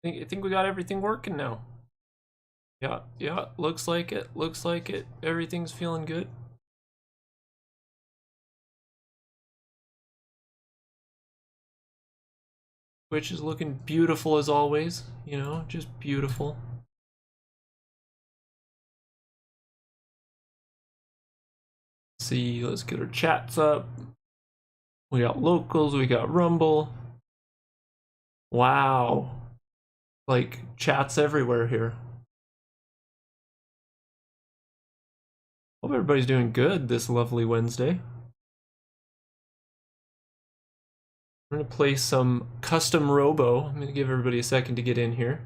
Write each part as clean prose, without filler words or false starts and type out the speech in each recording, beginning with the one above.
I think we got everything working now. Yeah, yeah, looks like it. Looks like it. Everything's feeling good. Twitch is looking beautiful as always, you know, just beautiful. See, let's get our chats up. We got locals, we got Rumble. Wow. Like, chats everywhere here. Hope everybody's doing good this lovely Wednesday. We're gonna play some Custom Robo. I'm gonna give everybody a second to get in here.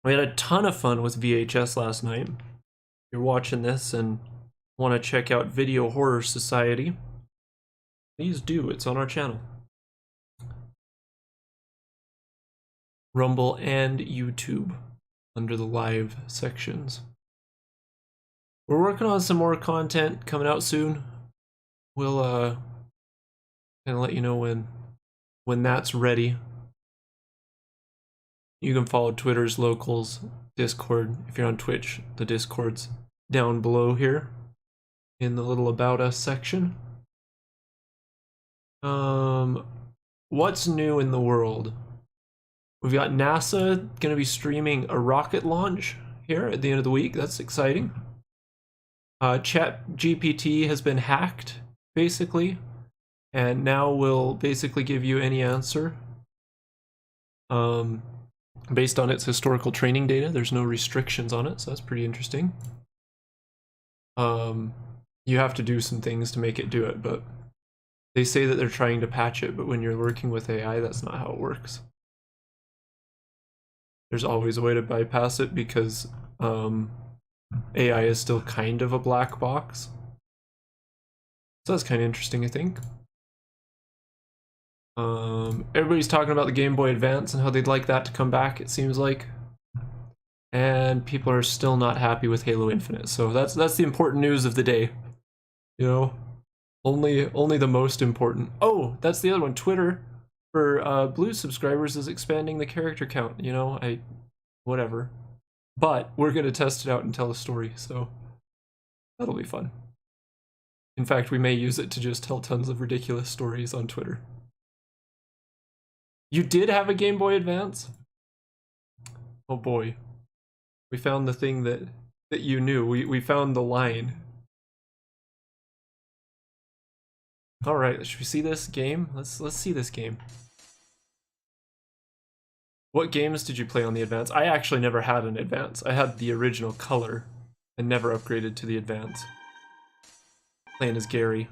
We had a ton of fun with VHS last night. If you're watching this and want to check out Video Horror Society, please do. It's on our channel. Rumble and YouTube under the live sections. We're working on some more content coming out soon. We'll kind of let you know when that's ready. You can follow Twitter's locals, Discord. If you're on Twitch, the Discord's down below here in the little About Us section. What's new in the world? We've got NASA gonna be streaming a rocket launch here at the end of the week. That's exciting. ChatGPT has been hacked, basically, and now will basically give you any answer. Based on its historical training data. There's no restrictions on it, so that's pretty interesting. You have to do some things to make it do it, but they say that they're trying to patch it, but when you're working with AI, that's not how it works. There's always a way to bypass it because AI is still kind of a black box. So that's kind of interesting, I think. Everybody's talking about the Game Boy Advance and how they'd like that to come back, it seems like. And people are still not happy with Halo Infinite. So that's the important news of the day. You know, only the most important. Oh, that's the other one. Twitter for Blue subscribers is expanding the character count. You know, whatever. But we're gonna test it out and tell a story, so that'll be fun. In fact, we may use it to just tell tons of ridiculous stories on Twitter. You did have a Game Boy Advance? Oh boy. We found the thing that you knew. We found the line. Alright, should we see this game? Let's see this game. What games did you play on the Advance? I actually never had an Advance. I had the original color and never upgraded to the Advance. Playing as Gary.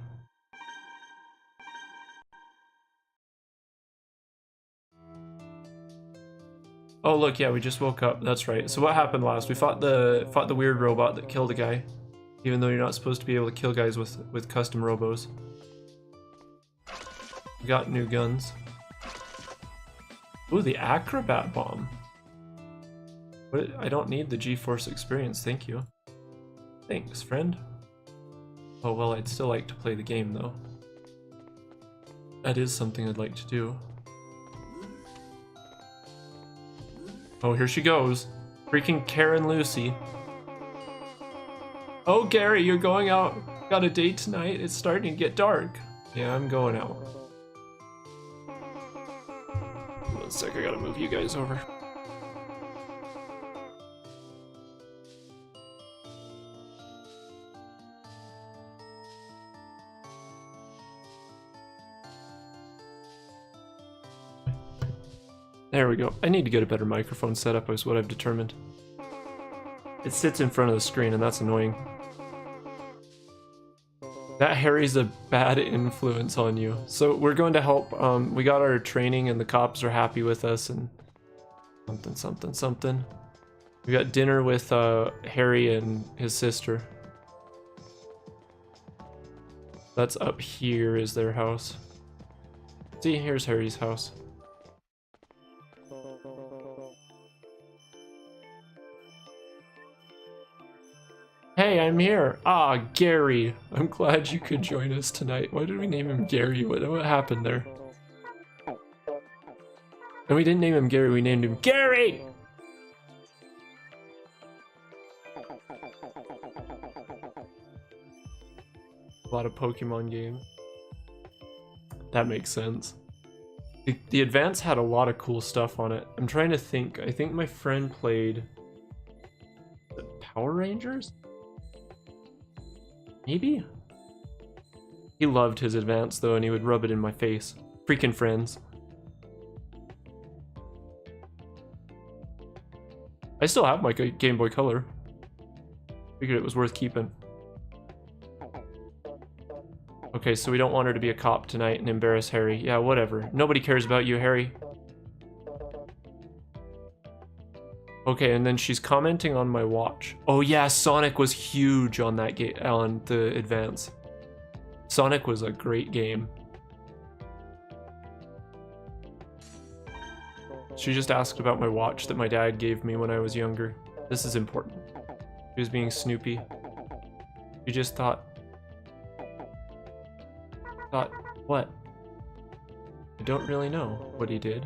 Oh look, yeah, we just woke up. That's right. So what happened last? We fought the weird robot that killed a guy, even though you're not supposed to be able to kill guys with custom robos. We got new guns. Ooh, the acrobat bomb. What? I don't need the G-Force experience, thank you. Thanks, friend. Oh well, I'd still like to play the game though. That is something I'd like to do. Oh, here she goes. Freaking Karen Lucy. Oh, Gary, you're going out. Got a date tonight? It's starting to get dark. Yeah, I'm going out. One sec, I gotta move you guys over. There we go. I need to get a better microphone setup is what I've determined. It sits in front of the screen and that's annoying. That Harry's a bad influence on you. So we're going to help, we got our training and the cops are happy with us and something. We got dinner with Harry and his sister. That's up here is their house. See, here's Harry's house. Hey, Hi, I'm here. Ah, Gary. I'm glad you could join us tonight. Why did we name him Gary? What happened there? And we didn't name him Gary, we named him Gary! A lot of Pokemon games. That makes sense. The Advance had a lot of cool stuff on it. I'm trying to think. I think my friend played the Power Rangers? Maybe? He loved his Advance though, and he would rub it in my face. Freaking friends. I still have my Game Boy Color. Figured it was worth keeping. Okay, so we don't want her to be a cop tonight and embarrass Harry. Yeah, whatever. Nobody cares about you, Harry. Okay, and then she's commenting on my watch. Oh yeah, Sonic was huge on that game, on the Advance. Sonic was a great game. She just asked about my watch that my dad gave me when I was younger. This is important. She was being snoopy. She just thought what? I don't really know what he did.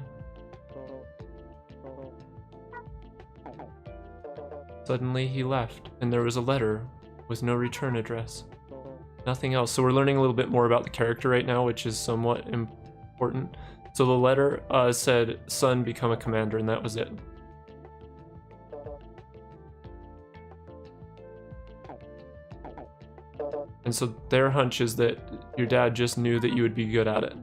Suddenly he left, and there was a letter with no return address. Nothing else. So we're learning a little bit more about the character right now, which is somewhat important. So the letter said, "Son, become a commander," and that was it. And so their hunch is that your dad just knew that you would be good at it.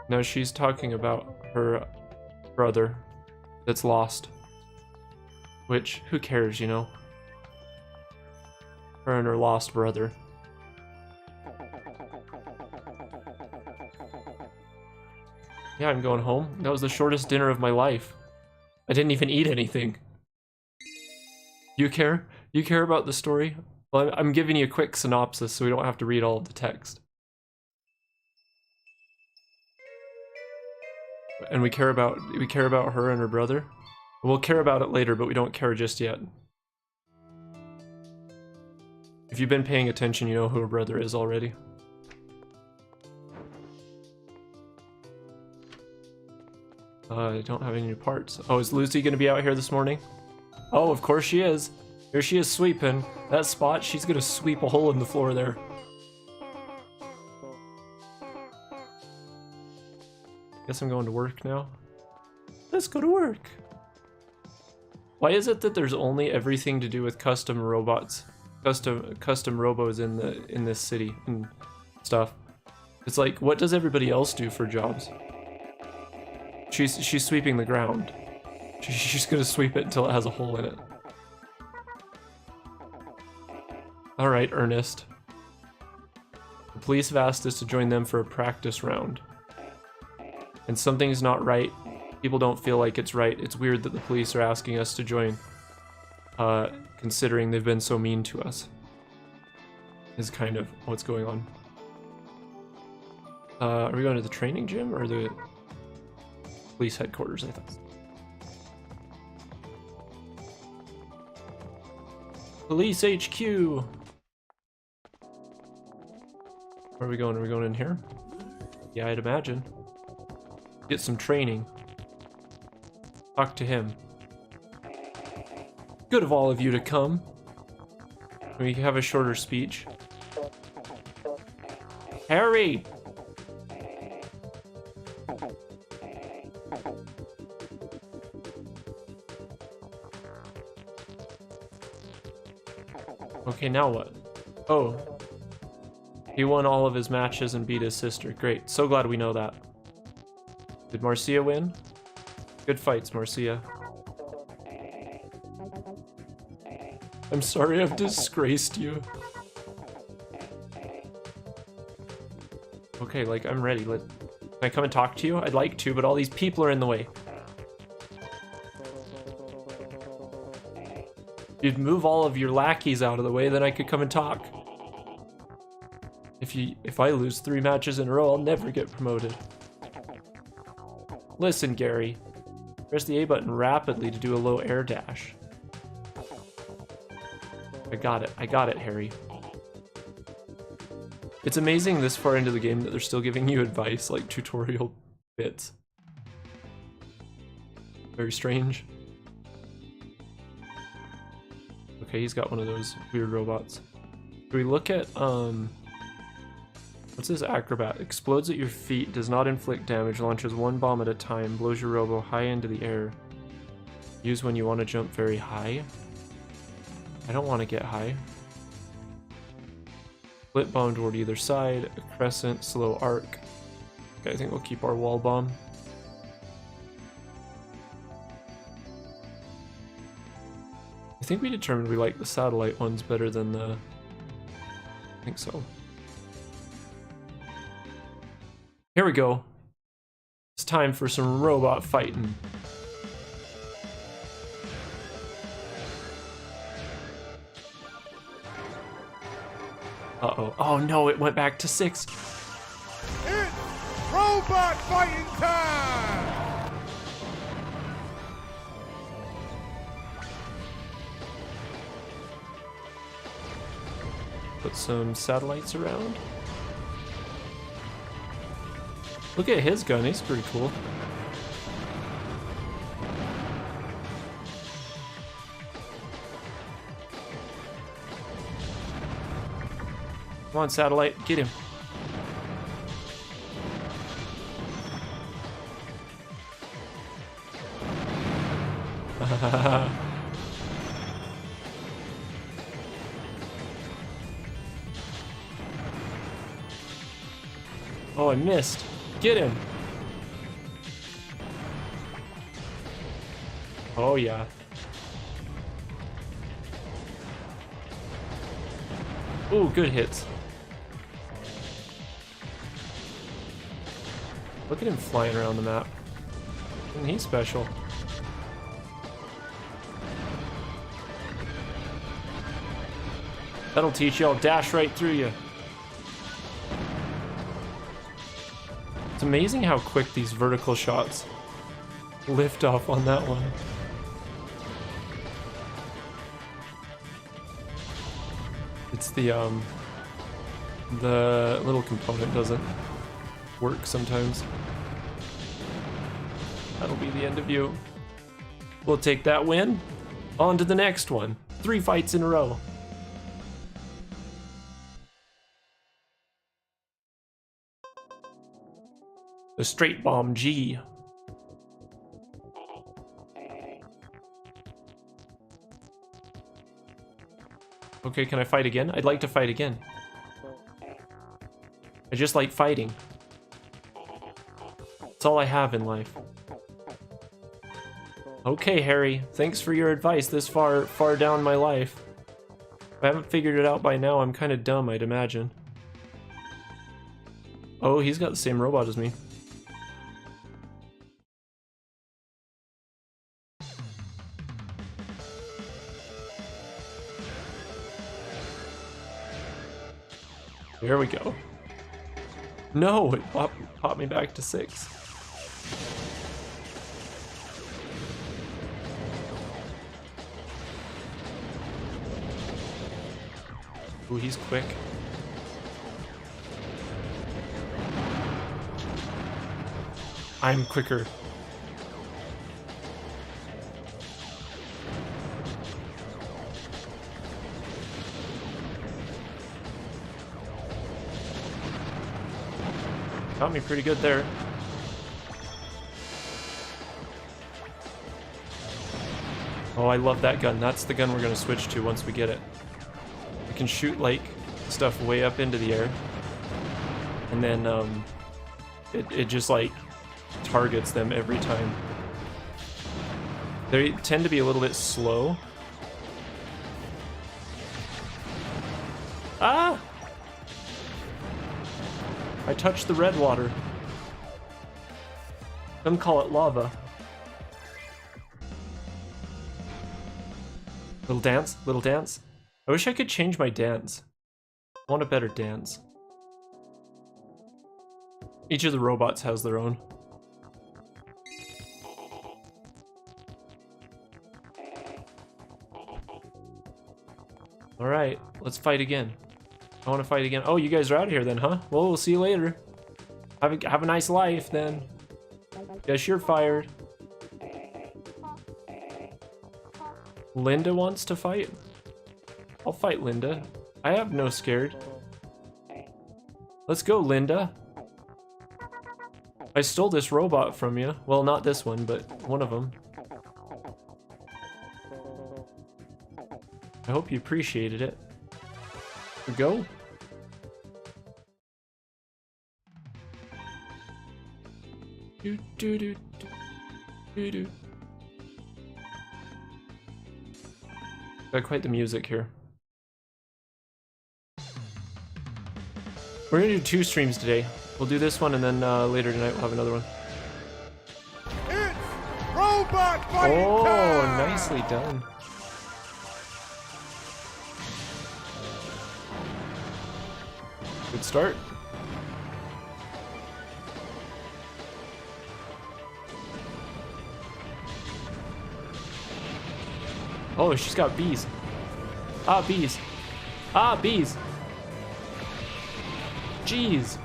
Now she's talking about her brother that's lost. Which, who cares, you know? Her and her lost brother. Yeah, I'm going home. That was the shortest dinner of my life. I didn't even eat anything. You care? You care about the story? Well, I'm giving you a quick synopsis so we don't have to read all of the text. And we care about her and her brother? We'll care about it later, but we don't care just yet. If you've been paying attention, you know who her brother is already. I don't have any new parts. Oh, is Lucy gonna be out here this morning? Oh, of course she is. Here she is sweeping. That spot, she's gonna sweep a hole in the floor there. Guess I'm going to work now. Let's go to work. Why is it that there's only everything to do with custom robots? Custom robos in this city and stuff. It's like, what does everybody else do for jobs? She's sweeping the ground. She's gonna sweep it until it has a hole in it. Alright, Ernest. The police have asked us to join them for a practice round. And something's not right. People don't feel like it's right. It's weird that the police are asking us to join. Considering they've been so mean to us. Is kind of what's going on. Are we going to the training gym or the police headquarters, I thought? Police HQ! Where are we going? Are we going in here? Yeah, I'd imagine. Get some training. Talk to him. Good of all of you to come. We can have a shorter speech. Harry! Okay, now what? Oh. He won all of his matches and beat his sister. Great. So glad we know that. Did Marcia win? Good fights, Marcia. I'm sorry I've disgraced you. Okay, like, I'm ready. Can I come and talk to you? I'd like to, but all these people are in the way. You'd move all of your lackeys out of the way, then I could come and talk. If I lose 3 matches in a row, I'll never get promoted. Listen, Gary. Press the A button rapidly to do a low air dash. I got it, Harry. It's amazing this far into the game that they're still giving you advice, like tutorial bits. Very strange. Okay, he's got one of those weird robots. Do we look at, what's this acrobat? Explodes at your feet, does not inflict damage, launches one bomb at a time, blows your robo high into the air. Use when you want to jump very high. I don't want to get high. Split bomb toward either side, a crescent, slow arc. Okay, I think we'll keep our wall bomb. I think we determined we like the satellite ones better than the... I think so. Here we go. It's time for some robot fighting. Uh-oh. Oh no, it went back to 6. It's robot fighting time! Put some satellites around. Look at his gun, he's pretty cool. Come on, satellite, get him. Oh, I missed. Get him. Oh, yeah. Ooh, good hits. Look at him flying around the map. Isn't he special? That'll teach you, I'll dash right through you. It's amazing how quick these vertical shots lift off on that one. It's the little component doesn't work sometimes. That'll be the end of you. We'll take that win. On to the next one. 3 fights in a row. The Straight Bomb G. Okay, can I fight again? I'd like to fight again. I just like fighting. That's all I have in life. Okay, Harry, thanks for your advice this far down my life. If I haven't figured it out by now, I'm kind of dumb, I'd imagine. Oh, he's got the same robot as me. There we go. No, it popped me back to 6. Ooh, he's quick. I'm quicker. Got me pretty good there. Oh, I love that gun. That's the gun we're gonna switch to once we get it. We can shoot like stuff way up into the air, and then it just like targets them every time. They tend to be a little bit slow. Ah! I touched the red water. Some call it lava. Little dance, little dance. I wish I could change my dance. I want a better dance. Each of the robots has their own. Alright, let's fight again. I want to fight again. Oh, you guys are out of here then, huh? Well, we'll see you later. Have a nice life then. Guess you're fired. Linda wants to fight? I'll fight Linda. I have no scared. Let's go, Linda. I stole this robot from you. Well, not this one, but one of them. I hope you appreciated it. Here we go. Do do do do do. Got quite the music here. We're gonna do 2 streams today. We'll do this one and then later tonight we'll have another one. It's robot fighting time! Nicely done. Good start. Oh, she's got bees. Ah, bees. Ah, bees. Jeez.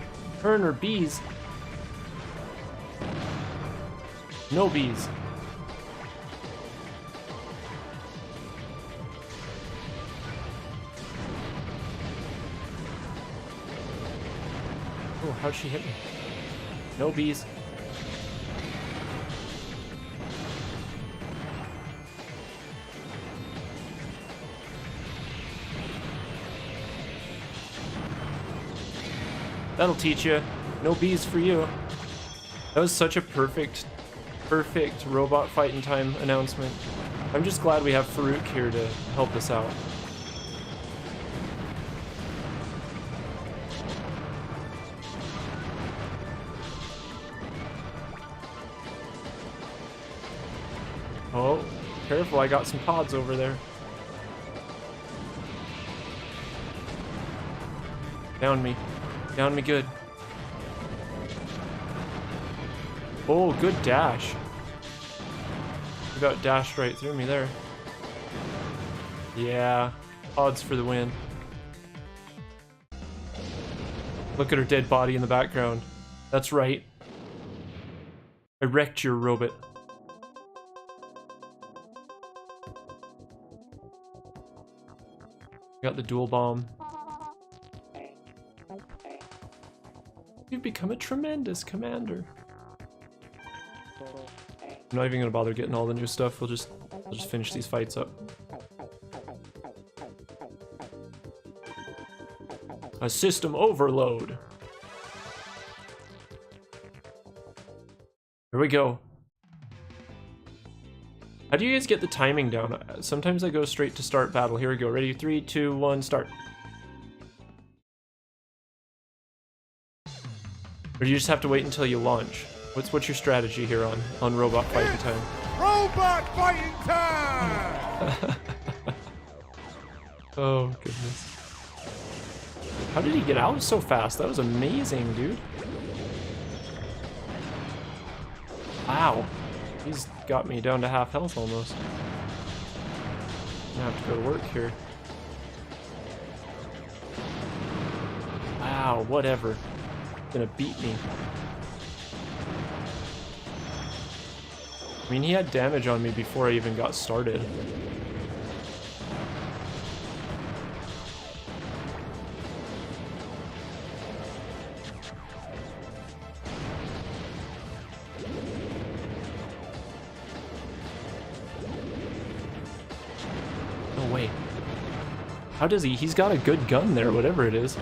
Her and her bees. No bees. Oh, how'd she hit me? No bees. That'll teach you. No bees for you. That was such a perfect robot fighting time announcement. I'm just glad we have Faruq here to help us out. Oh, careful, I got some pods over there. Down me. Down me good. Oh, good dash. You got dashed right through me there. Yeah, odds for the win. Look at her dead body in the background. That's right. I wrecked your robot. Got the dual bomb. You've become a tremendous commander. I'm not even gonna bother getting all the new stuff. We'll just finish these fights up. A system overload. Here we go. How do you guys get the timing down? Sometimes I go straight to start battle. Here we go. Ready? 3, 2, 1, start. Or do you just have to wait until you launch? What's your strategy here on robot fighting time? Robot fighting time! Oh goodness. How did he get out so fast? That was amazing, dude. Wow. He's got me down to half health almost. I'm gonna have to go to work here. Wow, whatever. Gonna beat me. I mean, he had damage on me before I even got started. No way. How does he? He's got a good gun there, whatever it is.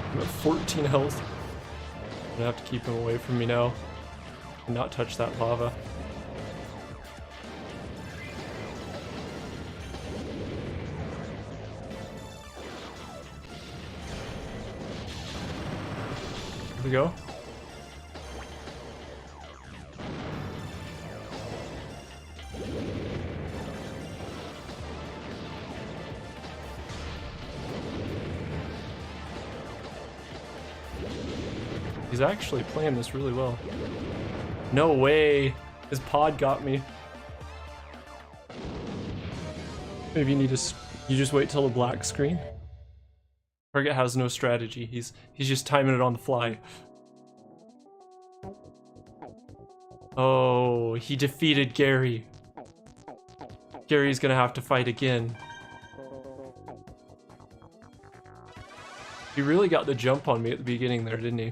I'm at 14 health. I'm gonna have to keep him away from me now and not touch that lava. Here we go. He's actually playing this really well. No way. His pod got me. Maybe you need to. You just wait till the black screen. Target has no strategy. He's just timing it on the fly. Oh, he defeated Gary. Gary's gonna have to fight again. He really got the jump on me at the beginning there, didn't he?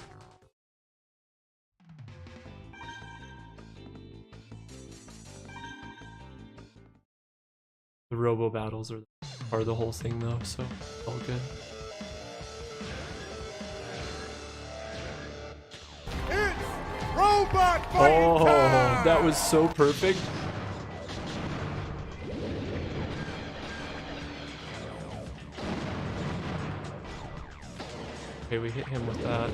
The robo battles are the whole thing though, so all good. It's robot fighting time! That was so perfect. Okay, we hit him with that.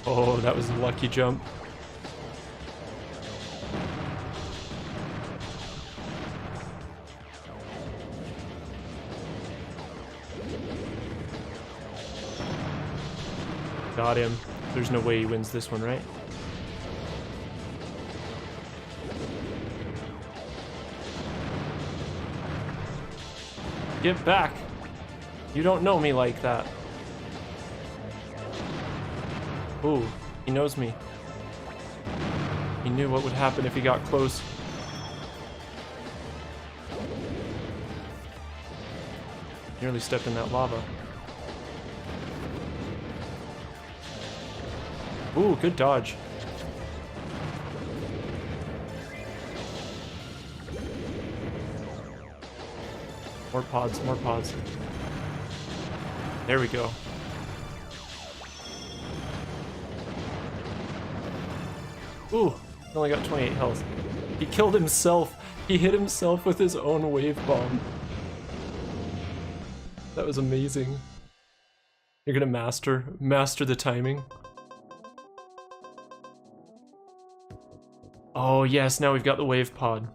Oh, that was a lucky jump. Got him. There's no way he wins this one, right? Get back! You don't know me like that. Ooh, he knows me. He knew what would happen if he got close. Nearly stepped in that lava. Ooh, good dodge. More pods, more pods. There we go. Ooh, only got 28 health. He killed himself. He hit himself with his own wave bomb. That was amazing. You're gonna master the timing. Oh yes, now we've got the wave pod.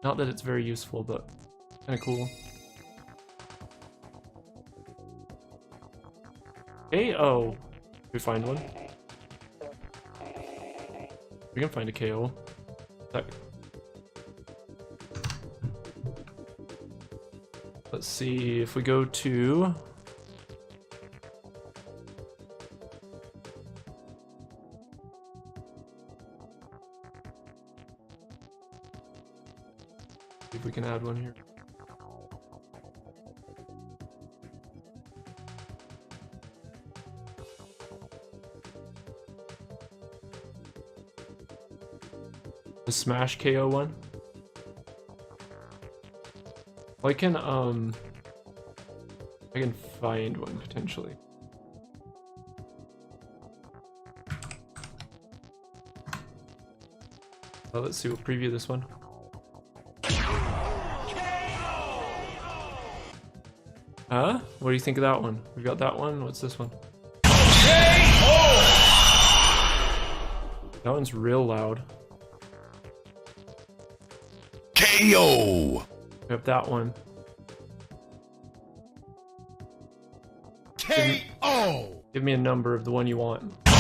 Not that it's very useful, but kinda cool. KO. Did we find one? We can find a KO. Let's see if we go to... See if we can add one here. The smash KO one. Well, I can find one potentially. Oh, let's see. We'll preview this one. Huh? What do you think of that one? We've got that one. What's this one? That one's real loud. KO! We have that one. KO! Give me a number of the one you want. KO!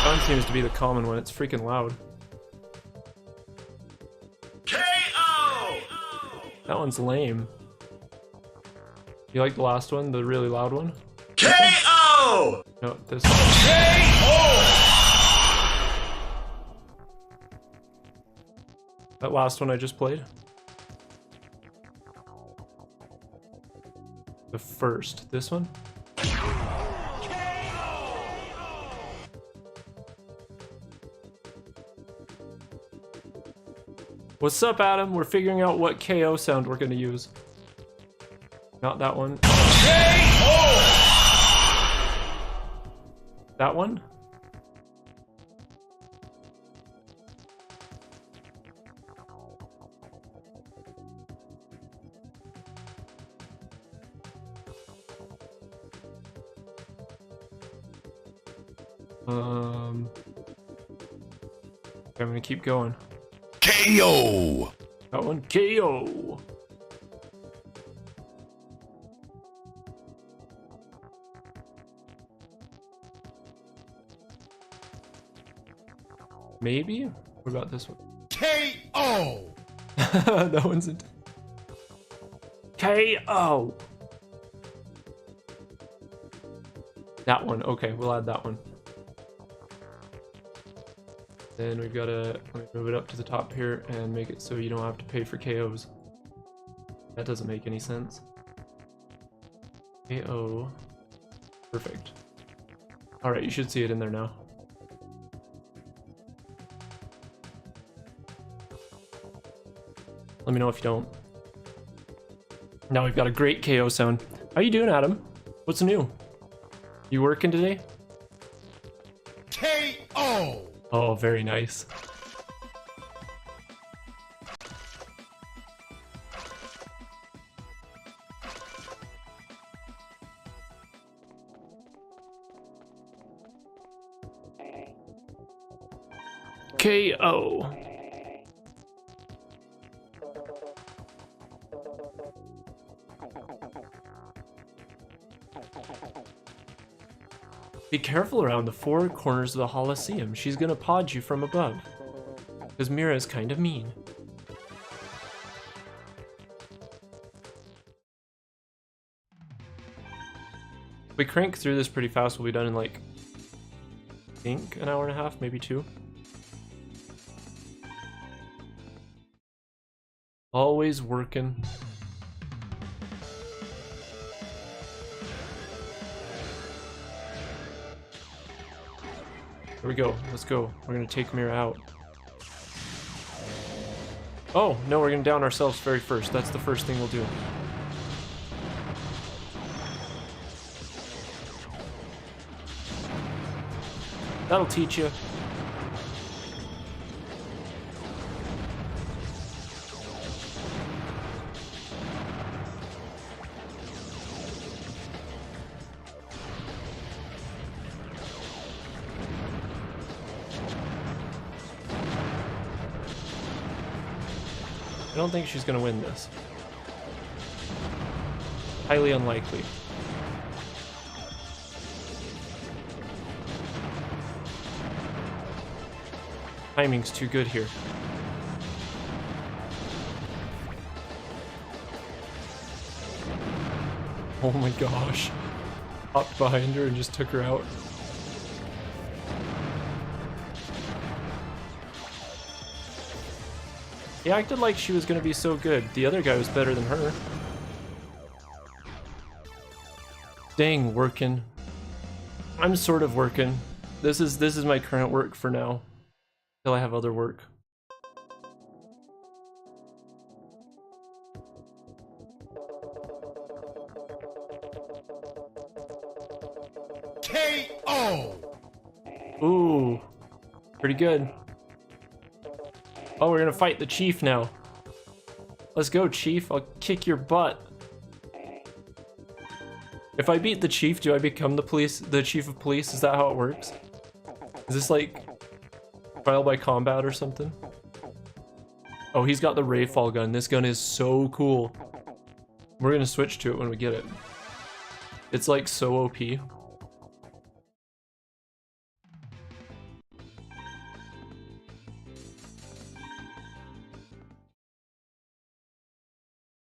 That one seems to be the common one. It's freaking loud. KO! That one's lame. You like the last one, the really loud one? KO! No, this one. KO! That last one I just played? The first. This one? What's up, Adam? We're figuring out what KO sound we're gonna use. Not that one. KO! That one? I'm gonna keep going. KO! That one? KO! Maybe? What about this one? KO. That one's in. KO. That one. Okay, we'll add that one. Then we've got to move it up to the top here and make it so you don't have to pay for KOs. That doesn't make any sense. KO. Perfect. Alright, you should see it in there now. Let me know if you don't. Now we've got a great KO sound. How you doing, Adam? What's new? You working today? KO. Oh, very nice. KO. Be careful around the four corners of the Holosseum. She's gonna pod you from above. Because Mira's kind of mean. We crank through this pretty fast. We'll be done in like, I think, an hour and a half, maybe 2. Always working. Here we go. Let's go. We're gonna take Mira out. Oh, no, we're gonna down ourselves very first. That's the first thing we'll do. That'll teach you. I don't think she's gonna win this. Highly unlikely. Timing's too good here. Oh my gosh. Hopped behind her and just took her out. He acted like she was gonna be so good. The other guy was better than her. Dang, working. I'm sort of working. This is my current work for now. Till I have other work. KO. Ooh, pretty good. Oh, we're gonna fight the chief now. Let's go, chief. I'll kick your butt. If I beat the chief, do I become the chief of police? Is that how it works? Is this like trial by combat or something? Oh, he's got the Rayfall gun. This gun is so cool. We're gonna switch to it when we get it. It's like so OP.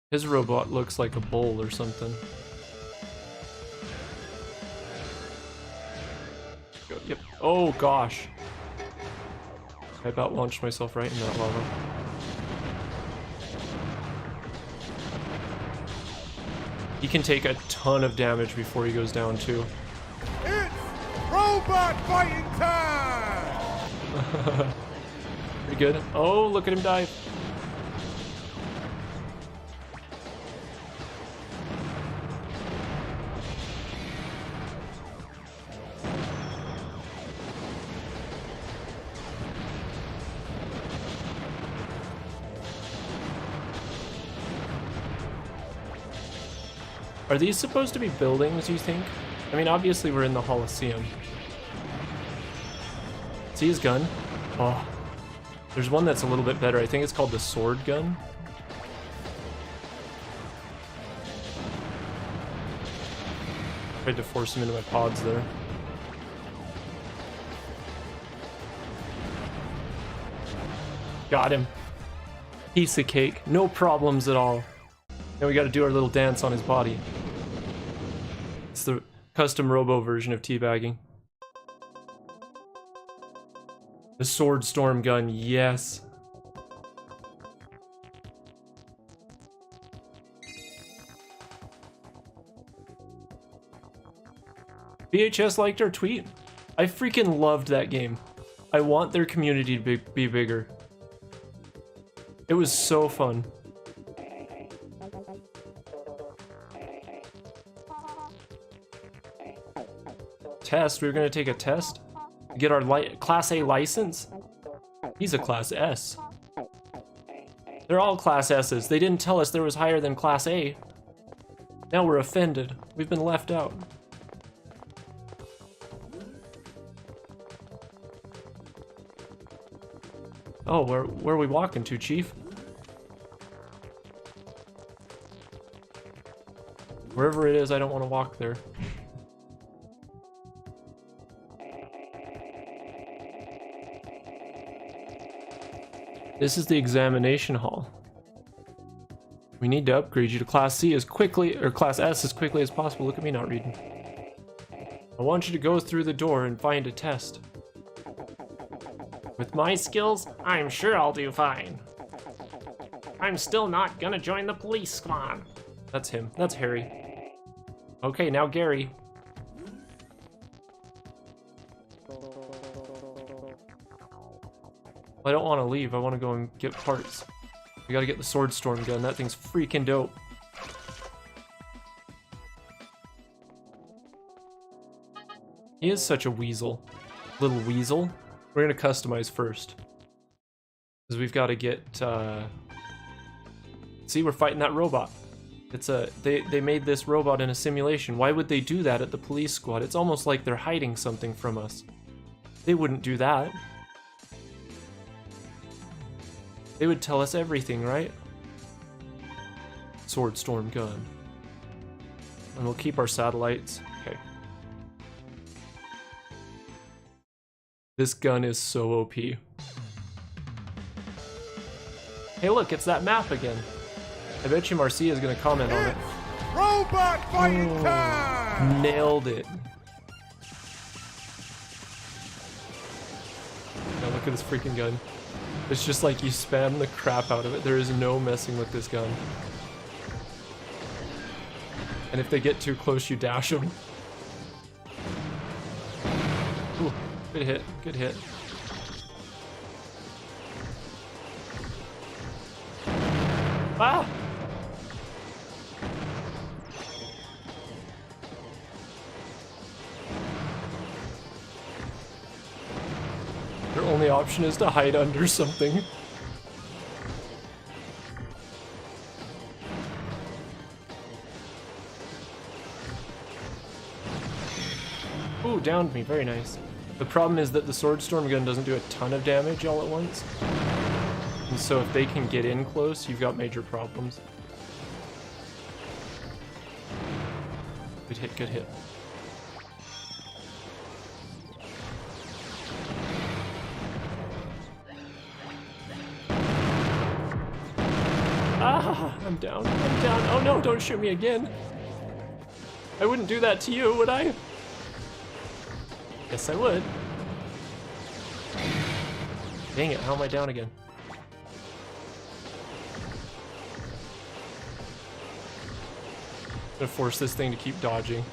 His robot looks like a bull or something. Yep. Oh gosh. I about launched myself right in that lava. He can take a ton of damage before he goes down too. It's robot fighting time! Pretty good. Oh, look at him dive. Are these supposed to be buildings, you think? I mean, obviously we're in the Holosseum. See his gun? Oh. There's one that's a little bit better. I think it's called the sword gun. Tried to force him into my pods there. Got him. Piece of cake. No problems at all. Now we gotta do our little dance on his body. It's the Custom Robo version of teabagging. The sword storm gun, yes. VHS liked our tweet. I freaking loved that game. I want their community to be bigger. It was so fun. Test? We were gonna take a test? Get our Class A license? He's a Class S. They're all Class S's. They didn't tell us there was higher than Class A. Now we're offended. We've been left out. Oh, where are we walking to, Chief? Wherever it is, I don't want to walk there. This is the examination hall. We need to upgrade you to Class C as quickly, or Class S as quickly as possible. Look at me not reading. I want you to go through the door and find a test. With my skills, I'm sure I'll do fine. I'm still not gonna join the police squad. That's him. That's Harry. Okay, now Gary. I don't want to leave. I want to go and get parts. We gotta get the sword storm gun. That thing's freaking dope. He is such a weasel. Little weasel. We're gonna customize first. Because we've got to get, See, we're fighting that robot. It's they made this robot in a simulation. Why would they do that at the police squad? It's almost like they're hiding something from us. They wouldn't do that. They would tell us everything, right? Sword storm gun. And we'll keep our satellites. Okay. This gun is so OP. Hey look, it's that map again. I bet you Marcia is gonna comment on it. Robot fighting time! Nailed it. Now look at this freaking gun. It's just like you spam the crap out of it. There is no messing with this gun. And if they get too close, you dash them. Ooh, good hit, good hit. Ah! Their only option is to hide under something. Ooh, downed me, very nice. The problem is that the sword storm gun doesn't do a ton of damage all at once. And so if they can get in close, you've got major problems. Good hit, good hit. Ah, I'm down, I'm down. Oh no, don't shoot me again. I wouldn't do that to you, would I? Yes, I would. Dang it, how am I down again? I'm gonna force this thing to keep dodging.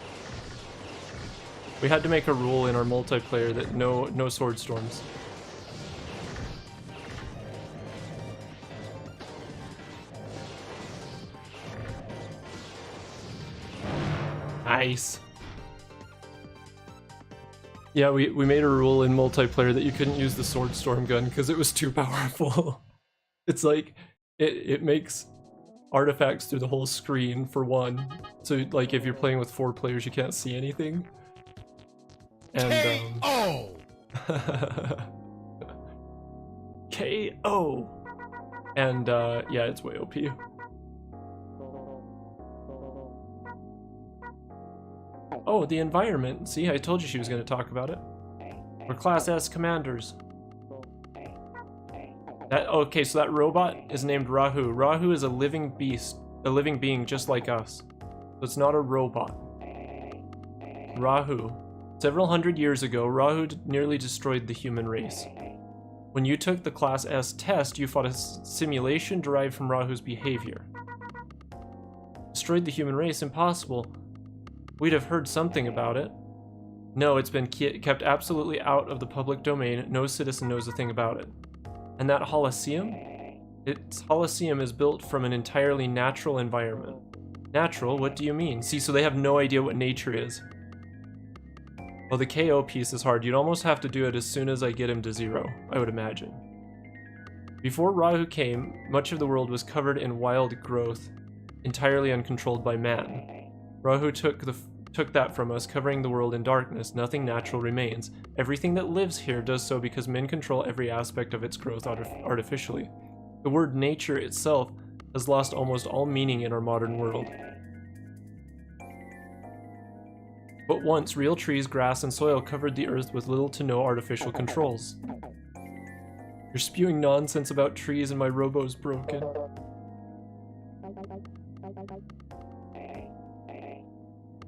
We had to make a rule in our multiplayer that no sword storms. Nice. Yeah, we made a rule in multiplayer that you couldn't use the sword storm gun because it was too powerful. It's like it makes artifacts through the whole screen for one. So like if you're playing with 4 players, you can't see anything. And KO! KO. And yeah, it's way OP. Oh, the environment. See, I told you she was going to talk about it. We're Class S commanders. Okay, so that robot is named Rahu. Rahu is a living beast, a living being just like us. So it's not a robot. Rahu. Several hundred years ago, Rahu nearly destroyed the human race. When you took the Class S test, you fought a simulation derived from Rahu's behavior. Destroyed the human race? Impossible. We'd have heard something about it. No, it's been kept absolutely out of the public domain. No citizen knows a thing about it. And that Holocene? Its Holocene is built from an entirely natural environment. Natural? What do you mean? See, so they have no idea what nature is. Well, the KO piece is hard. You'd almost have to do it as soon as I get him to 0, I would imagine. Before Rahu came, much of the world was covered in wild growth, entirely uncontrolled by man. Rahu took that from us, covering the world in darkness. Nothing natural remains. Everything that lives here does so because men control every aspect of its growth artificially. The word nature itself has lost almost all meaning in our modern world. But once, real trees, grass, and soil covered the earth with little to no artificial controls. You're spewing nonsense about trees and my robo's broken.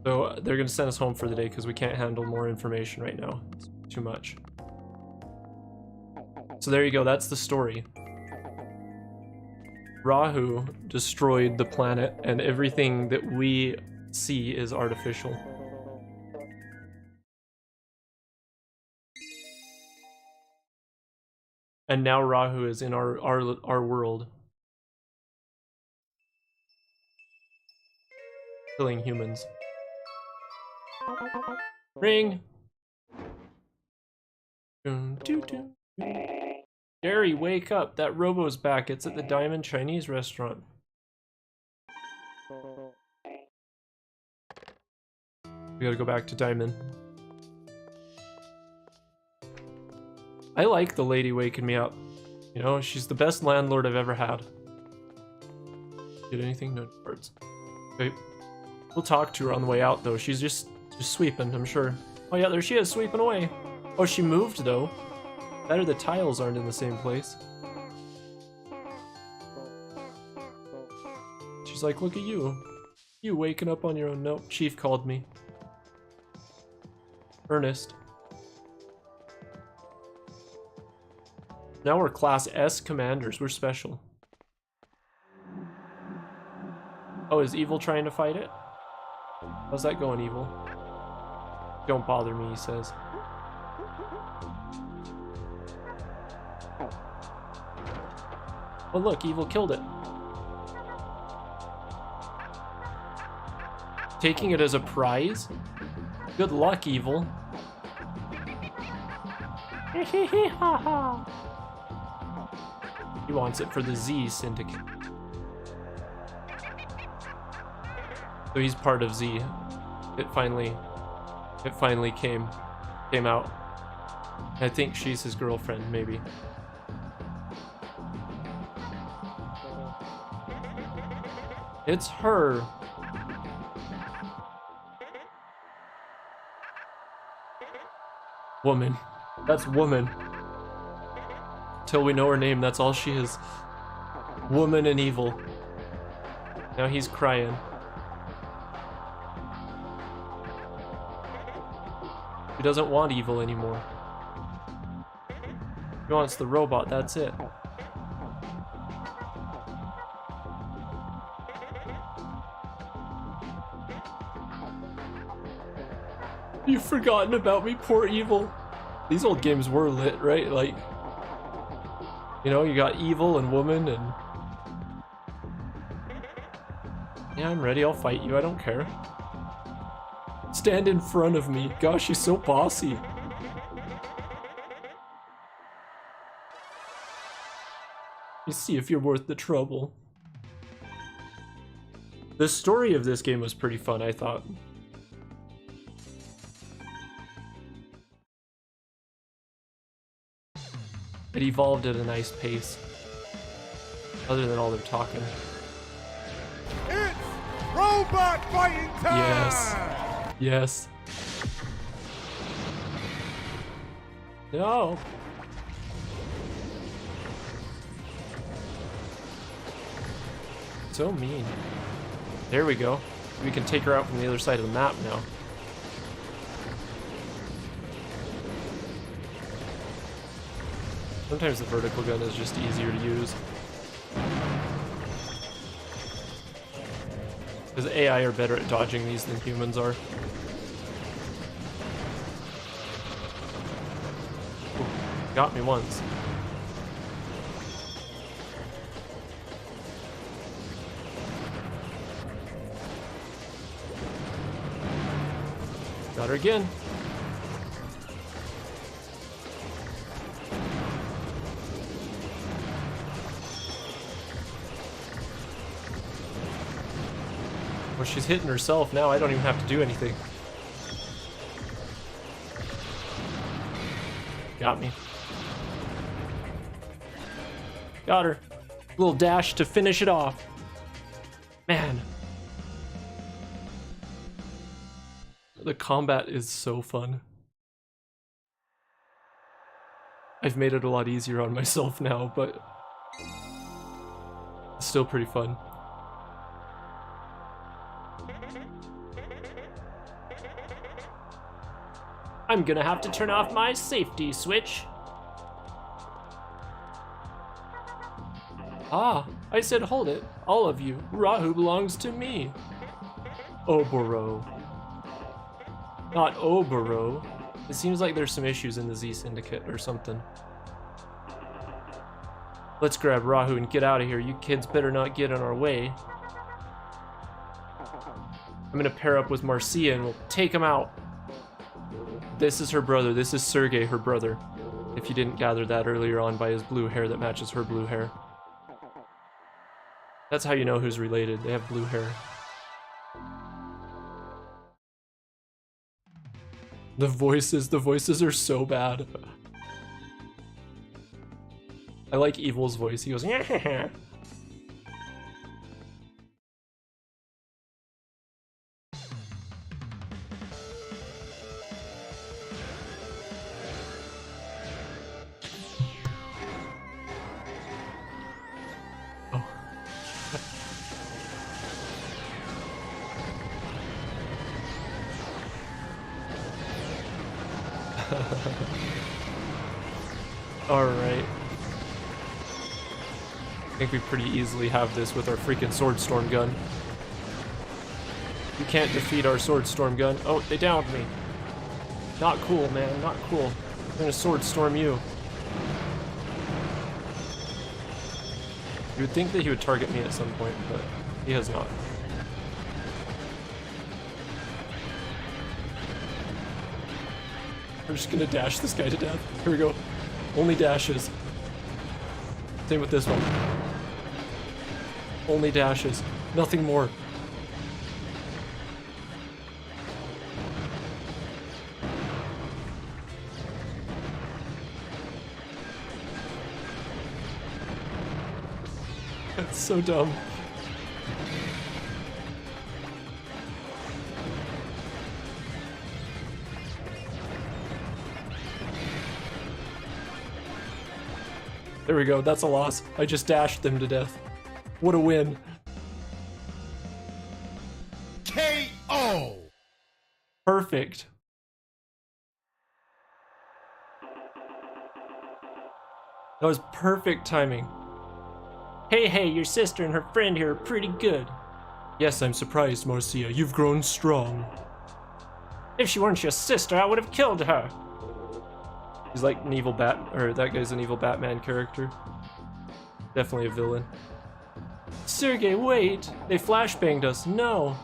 So they're gonna send us home for the day because we can't handle more information right now. It's too much. So there you go, that's the story. Rahu destroyed the planet and everything that we see is artificial. And now Rahu is in our world. Killing humans. Ring! Gary, wake up! That Robo's back. It's at the Diamond Chinese restaurant. We gotta go back to Diamond. I like the lady waking me up. You know, she's the best landlord I've ever had. Get anything? No cards. Okay. We'll talk to her on the way out, though. She's just sweeping, I'm sure. Oh yeah, there she is, sweeping away. Oh, she moved, though. Better the tiles aren't in the same place. She's like, look at you. You waking up on your own. Nope, Chief called me. Ernest. Now we're Class S commanders. We're special. Oh, is Evil trying to fight it? How's that going, Evil? Don't bother me, he says. Oh look, Evil killed it. Taking it as a prize? Good luck, Evil. He wants it for the Z Syndicate. So he's part of Z. It finally came out. I think she's his girlfriend, maybe. It's her. Woman. That's woman. Till we know her name, that's all she is. Woman and Evil. Now he's crying. He doesn't want Evil anymore. He wants the robot, that's it. You've forgotten about me, poor Evil. These old games were lit, right? Like, you know, you got Evil and Woman and... Yeah, I'm ready, I'll fight you, I don't care. Stand in front of me. Gosh, she's so bossy. You see if you're worth the trouble. The story of this game was pretty fun, I thought. It evolved at a nice pace. Other than all their talking. It's robot fighting time! Yes. Yes. No. So mean. There we go. We can take her out from the other side of the map now. Sometimes the vertical gun is just easier to use. Because AI are better at dodging these than humans are. Ooh, got me once. Got her again. Well, she's hitting herself now. I don't even have to do anything. Got me. Got her. Little dash to finish it off. Man. The combat is so fun. I've made it a lot easier on myself now, but it's still pretty fun. I'm gonna have to turn off my safety switch. Ah, I said hold it. All of you. Rahu belongs to me. Oboro. Not Oboro. It seems like there's some issues in the Z Syndicate or something. Let's grab Rahu and get out of here. You kids better not get in our way. I'm gonna pair up with Marcia and we'll take him out. This is her brother. This is Sergey, her brother. If you didn't gather that earlier on by his blue hair that matches her blue hair. That's how you know who's related. They have blue hair. The voices are so bad. I like Evil's voice. He goes, yeah. Alright. I think we pretty easily have this with our freaking Swordstorm gun. You can't defeat our Swordstorm gun. Oh, they downed me. Not cool, man. Not cool. I'm gonna Swordstorm you. You would think that he would target me at some point, but he has not. I'm just gonna dash this guy to death. Here we go. Only dashes. Same with this one. Only dashes. Nothing more. That's so dumb. There we go, that's a loss. I just dashed them to death. What a win. KO! Perfect. That was perfect timing. Hey, your sister and her friend here are pretty good. Yes, I'm surprised, Marcia. You've grown strong. If she weren't your sister, I would have killed her. He's like an evil that guy's an evil Batman character. Definitely a villain. Sergey, wait! They flashbanged us. No!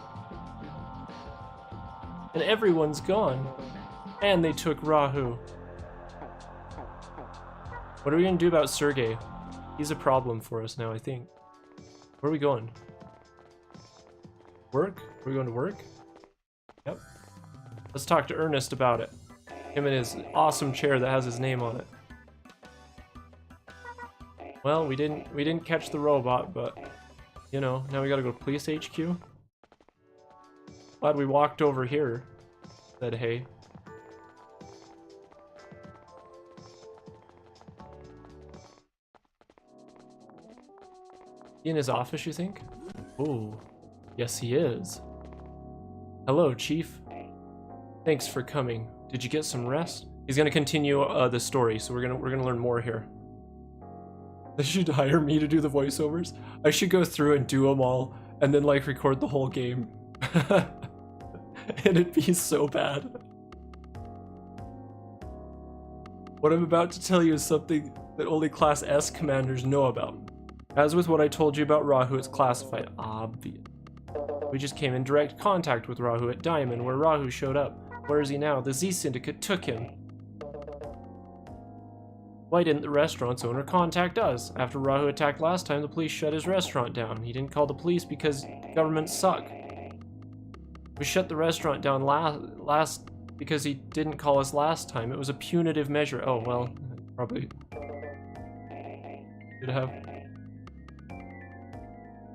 And everyone's gone. And they took Rahu. What are we gonna do about Sergey? He's a problem for us now, I think. Where are we going? Work? Are we going to work? Yep. Let's talk to Ernest about it. Him and his awesome chair that has his name on it. Well, we didn't catch the robot, but you know, now we gotta go to police HQ. Glad we walked over here. Said hey. In his office, you think? Oh, yes he is. Hello, Chief. Thanks for coming. Did you get some rest? He's gonna continue the story, so we're gonna learn more here. They should hire me to do the voiceovers. I should go through and do them all, and then like record the whole game. And it'd be so bad. What I'm about to tell you is something that only Class S commanders know about. As with what I told you about Rahu, it's classified. Obvious. We just came in direct contact with Rahu at Diamond, where Rahu showed up. Where is he now? The Z Syndicate took him. Why didn't the restaurant's owner contact us? After Rahu attacked last time, the police shut his restaurant down. He didn't call the police because governments suck. We shut the restaurant down last because he didn't call us last time. It was a punitive measure. Oh, well, probably should have.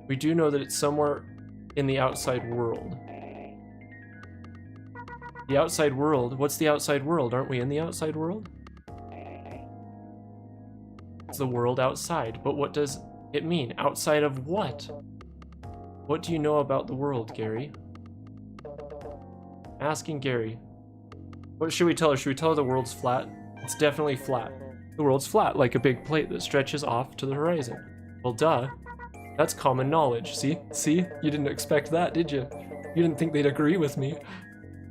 We do know that it's somewhere in the outside world. The outside world? What's the outside world? Aren't we in the outside world? It's the world outside, but what does it mean? Outside of what? What do you know about the world, Gary? Asking Gary. What should we tell her? Should we tell her the world's flat? It's definitely flat. The world's flat, like a big plate that stretches off to the horizon. Well, duh. That's common knowledge. See? See? You didn't expect that, did you? You didn't think they'd agree with me.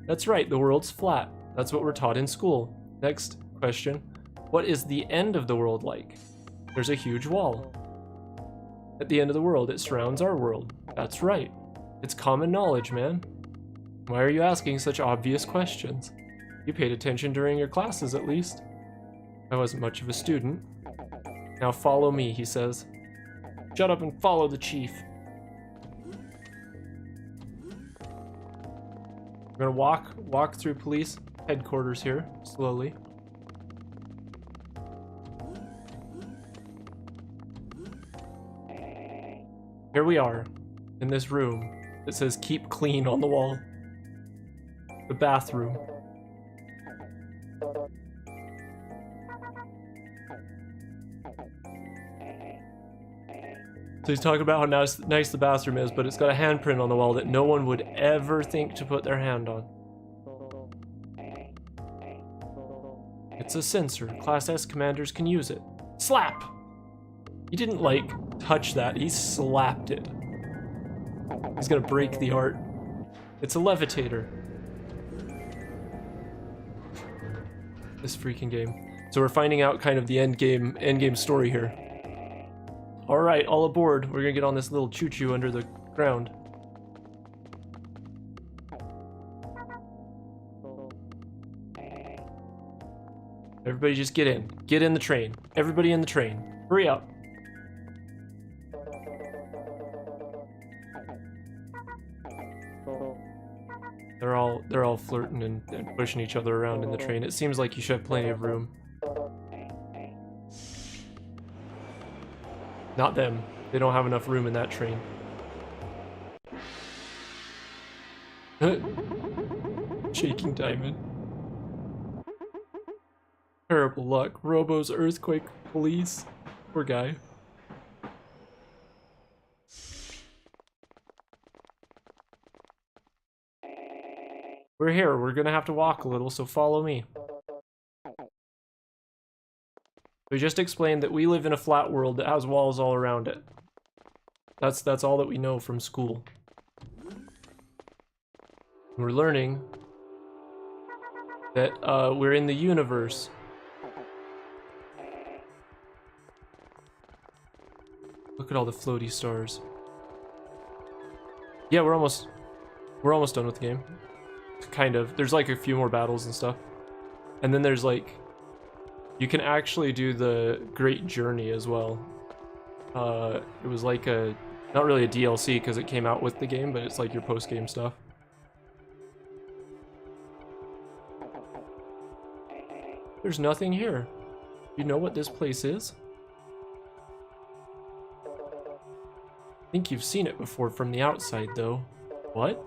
That's right, the world's flat. That's what we're taught in school. Next question. What is the end of the world like? There's a huge wall. At the end of the world, it surrounds our world. That's right. It's common knowledge, man. Why are you asking such obvious questions? You paid attention during your classes, at least. I wasn't much of a student. Now follow me, he says. Shut up and follow the chief. We're gonna walk through police headquarters here, slowly. Here we are, in this room that says keep clean on the wall. The bathroom. So he's talking about how nice the bathroom is, but it's got a handprint on the wall that no one would ever think to put their hand on. It's a sensor. Class S commanders can use it. Slap! He didn't, like, touch that. He slapped it. He's gonna break the art. It's a levitator. This freaking game. So we're finding out kind of the end game story here. Alright, all aboard. We're gonna get on this little choo-choo under the ground. Everybody just get in. Get in the train. Everybody in the train. Hurry up. They're all flirting and pushing each other around in the train. It seems like you should have plenty of room. Not them. They don't have enough room in that train. Shaking Diamond. Terrible luck. Robo's earthquake police. Poor guy. We're here. We're gonna have to walk a little, so follow me. We just explained that we live in a flat world that has walls all around it. That's all that we know from school. We're learning that we're in the universe. Look at all the floaty stars. Yeah, we're almost done with the game. Kind of. There's like a few more battles and stuff. And then there's like, you can actually do the Great Journey as well. It was like not really a DLC because it came out with the game, but it's like your post-game stuff. There's nothing here. You know what this place is? I think you've seen it before from the outside, though. What?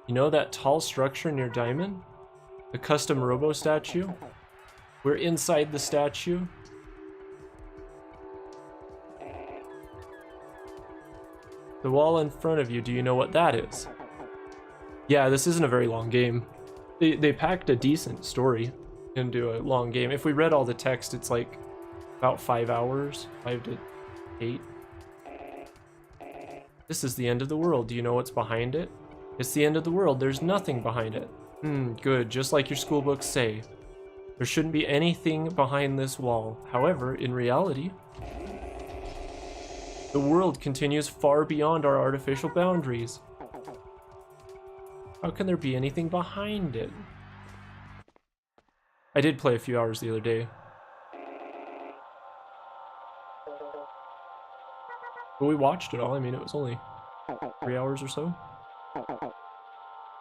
You know that tall structure near Diamond? The Custom Robo statue? We're inside the statue. The wall in front of you, do you know what that is? Yeah, this isn't a very long game. They packed a decent story into a long game. If we read all the text, it's like about 5 hours, 5 to 8. This is the end of the world. Do you know what's behind it? It's the end of the world. There's nothing behind it. Good, just like your school books say. There shouldn't be anything behind this wall. However, in reality, the world continues far beyond our artificial boundaries. How can there be anything behind it? I did play a few hours the other day. But we watched it all. I mean, it was only 3 hours or so.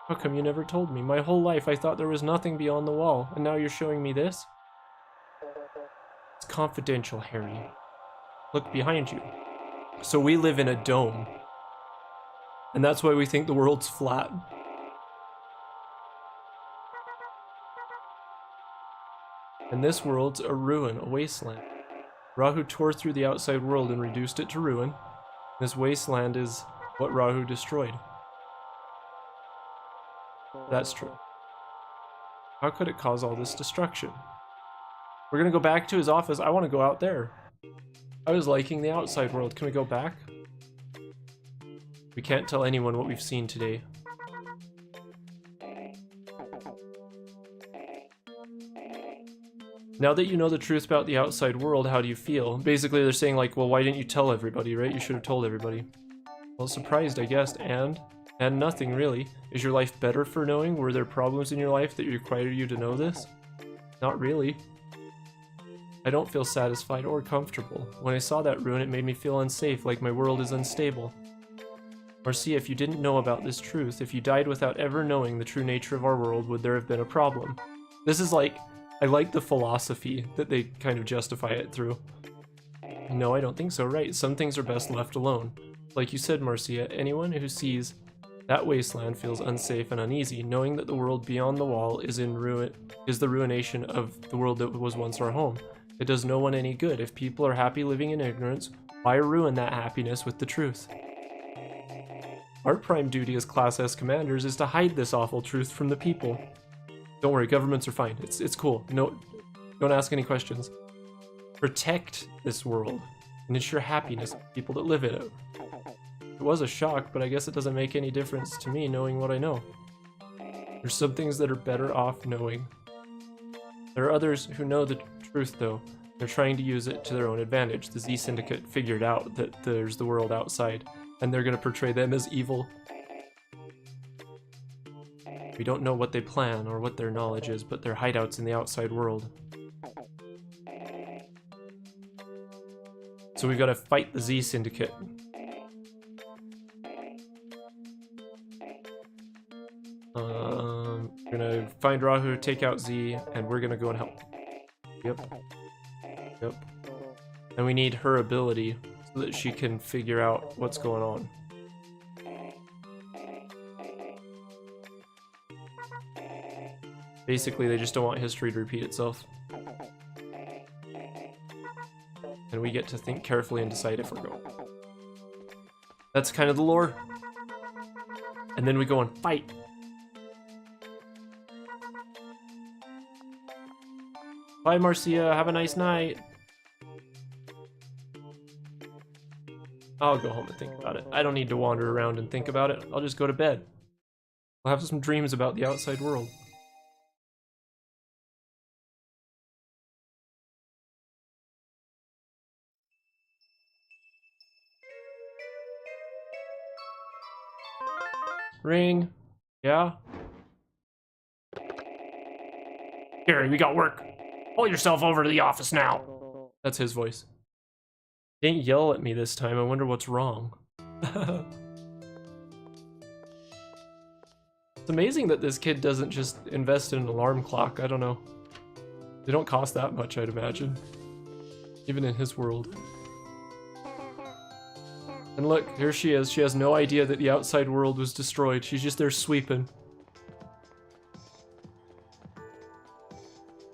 How come you never told me? My whole life I thought there was nothing beyond the wall, and now you're showing me this? It's confidential, Harry. Look behind you. So we live in a dome. And that's why we think the world's flat. And this world's a ruin, a wasteland. Rahu tore through the outside world and reduced it to ruin. This wasteland is what Rahu destroyed. That's true. How could it cause all this destruction? We're gonna go back to his office. I want to go out there. I was liking the outside world. Can we go back? We can't tell anyone what we've seen today. Now that you know the truth about the outside world, how do you feel? Basically, they're saying like, well, why didn't you tell everybody, right? You should have told everybody. Well, surprised, I guess, and nothing, really. Is your life better for knowing? Were there problems in your life that required you to know this? Not really. I don't feel satisfied or comfortable. When I saw that ruin, it made me feel unsafe, like my world is unstable. Marcia, if you didn't know about this truth, if you died without ever knowing the true nature of our world, would there have been a problem? This is like, I like the philosophy that they kind of justify it through. No, I don't think so, right? Some things are best left alone. Like you said, Marcia, anyone who sees that wasteland feels unsafe and uneasy, knowing that the world beyond the wall is in ruin, is the ruination of the world that was once our home. It does no one any good. If people are happy living in ignorance, why ruin that happiness with the truth? Our prime duty as Class S commanders is to hide this awful truth from the people. Don't worry, governments are fine. It's cool. No, don't ask any questions. Protect this world and ensure happiness of people that live in it. It was a shock, but I guess it doesn't make any difference to me knowing what I know. There's some things that are better off knowing. There are others who know the truth, though. They're trying to use it to their own advantage. The Z Syndicate figured out that there's the world outside, and they're going to portray them as evil. We don't know what they plan or what their knowledge is, but they're hideouts in the outside world. So we've got to fight the Z Syndicate. We're gonna find Rahu, take out Z, and we're gonna go and help. Yep. And we need her ability so that she can figure out what's going on. Basically, they just don't want history to repeat itself. And we get to think carefully and decide if we're going. That's kind of the lore. And then we go and fight. Bye, Marcia. Have a nice night. I'll go home and think about it. I don't need to wander around and think about it. I'll just go to bed. I'll have some dreams about the outside world. Ring. Yeah? Gary, we got work. Pull yourself over to the office now. That's his voice. He didn't yell at me this time. I wonder what's wrong. It's amazing that this kid doesn't just invest in an alarm clock. I don't know. They don't cost that much, I'd imagine. Even in his world. And look, here she is. She has no idea that the outside world was destroyed. She's just there sweeping.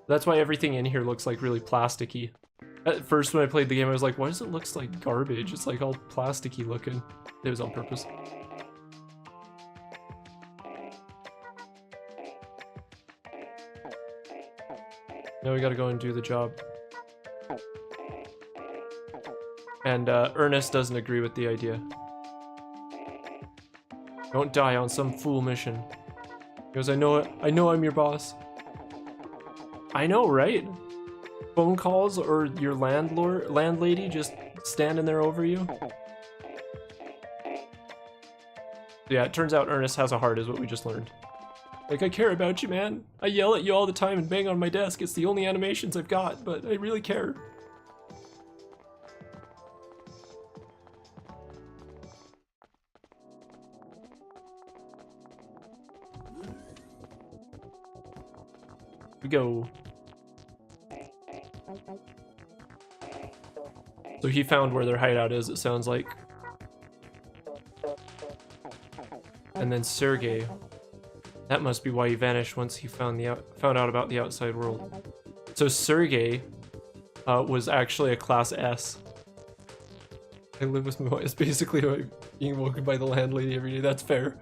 That's why everything in here looks like really plasticky. At first when I played the game, I was like, why does it look like garbage? It's like all plasticky looking. It was on purpose. Now we gotta go and do the job. And Ernest doesn't agree with the idea. Don't die on some fool mission. He goes, I know it. I know I'm your boss. I know, right? Phone calls or your landlady just standing there over you? Yeah, it turns out Ernest has a heart is what we just learned. Like, I care about you, man. I yell at you all the time and bang on my desk. It's the only animations I've got, but I really care. We go. So he found where their hideout is, it sounds like. And then Sergey. That must be why he vanished once he found out about the outside world. So Sergey was actually a class S. I live with my wife. It's basically like being woken by the landlady every day. That's fair.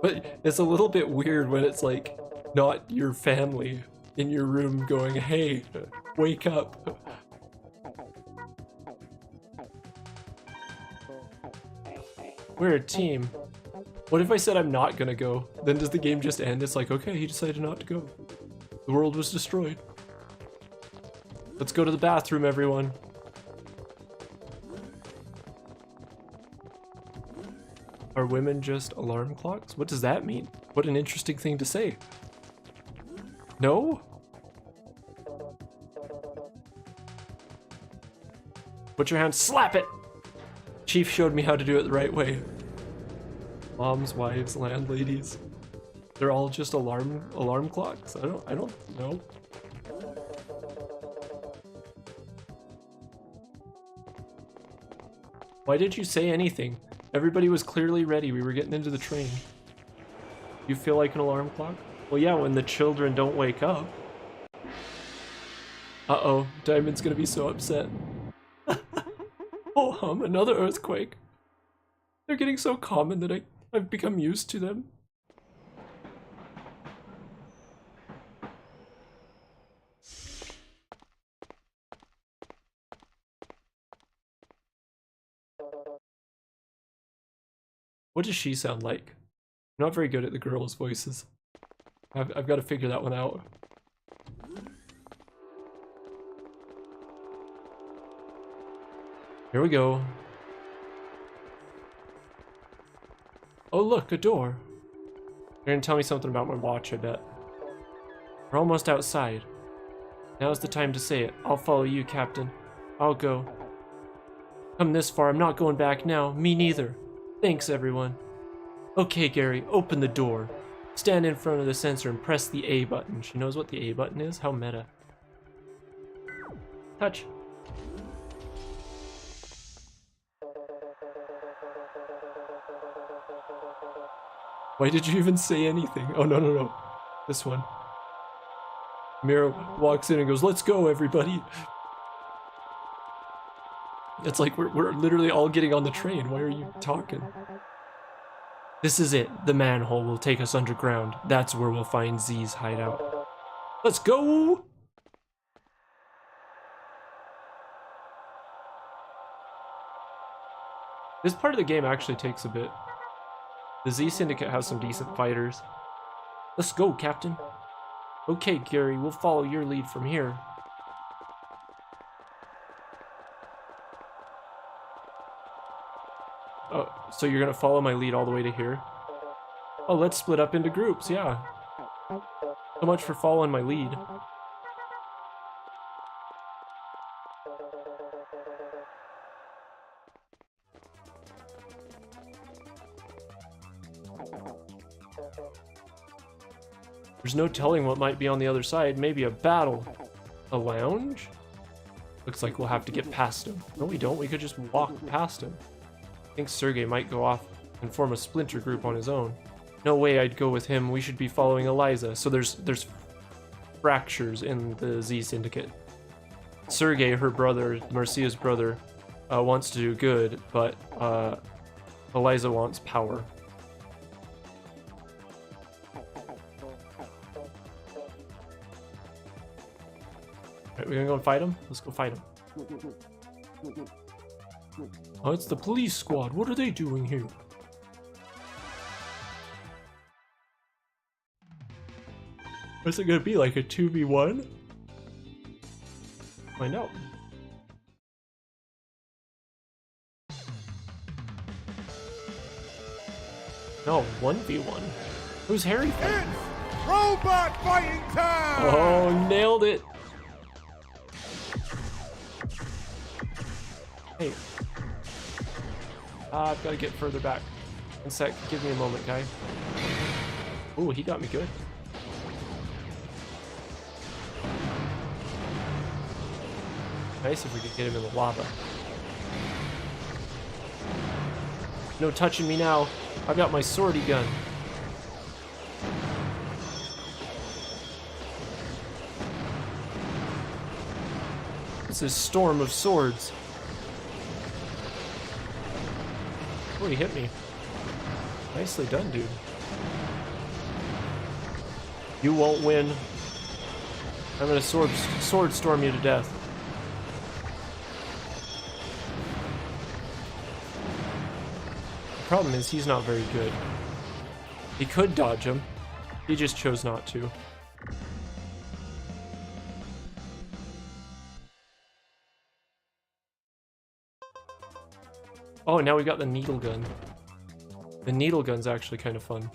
But it's a little bit weird when it's like not your family in your room going, hey, wake up. We're a team. What if I said I'm not gonna go? Then does the game just end? It's like, okay, he decided not to go. The world was destroyed. Let's go to the bathroom, everyone. Are women just alarm clocks? What does that mean? What an interesting thing to say. No? Put your hand, slap it! Chief showed me how to do it the right way. Moms, wives, landladies. They're all just alarm clocks? I don't know. Why did you say anything? Everybody was clearly ready. We were getting into the train. You feel like an alarm clock? Well, yeah, when the children don't wake up. Uh-oh, Diamond's gonna be so upset. Oh, another earthquake. They're getting so common that I've become used to them. What does she sound like? I'm not very good at the girls' voices. I've got to figure that one out. Here we go. Oh look, a door. You're gonna tell me something about my watch, I bet. We're almost outside. Now's the time to say it. I'll follow you, Captain. I'll go. Come this far, I'm not going back now. Me neither. Thanks, everyone. Okay, Gary, open the door. Stand in front of the sensor and press the A button. She knows what the A button is? How meta. Touch. Why did you even say anything? Oh, no. This one. Mira walks in and goes, let's go, everybody. It's like we're literally all getting on the train. Why are you talking? This is it. The manhole will take us underground. That's where we'll find Z's hideout. Let's go! This part of the game actually takes a bit. The Z Syndicate has some decent fighters. Let's go, Captain. Okay, Gary, we'll follow your lead from here. Oh, so you're gonna follow my lead all the way to here? Oh, let's split up into groups, yeah. So much for following my lead. There's no telling what might be on the other side. Maybe a battle. A lounge? Looks like we'll have to get past him. No, we don't. We could just walk past him. I think Sergey might go off and form a splinter group on his own. No way I'd go with him. We should be following Eliza. So there's fractures in the Z Syndicate. Sergey, her brother, Marcia's brother, wants to do good, but Eliza wants power. Alright, we're gonna go and fight him? Let's go fight him. Oh, it's the police squad. What are they doing here? What's it gonna be, like a 2v1? Find out. No, 1v1. Who's Harry fighting? It's robot fighting time! Oh, nailed it! Hey. I've got to get further back. One sec, give me a moment, guy. Ooh, he got me good. Nice if we could get him in the lava. No touching me now. I've got my swordy gun. This is storm of swords. Oh, he hit me. Nicely done, dude. You won't win. I'm gonna sword storm you to death. The problem is he's not very good. He could dodge him. He just chose not to. Oh, now we got the needle gun. The needle gun's actually kind of fun.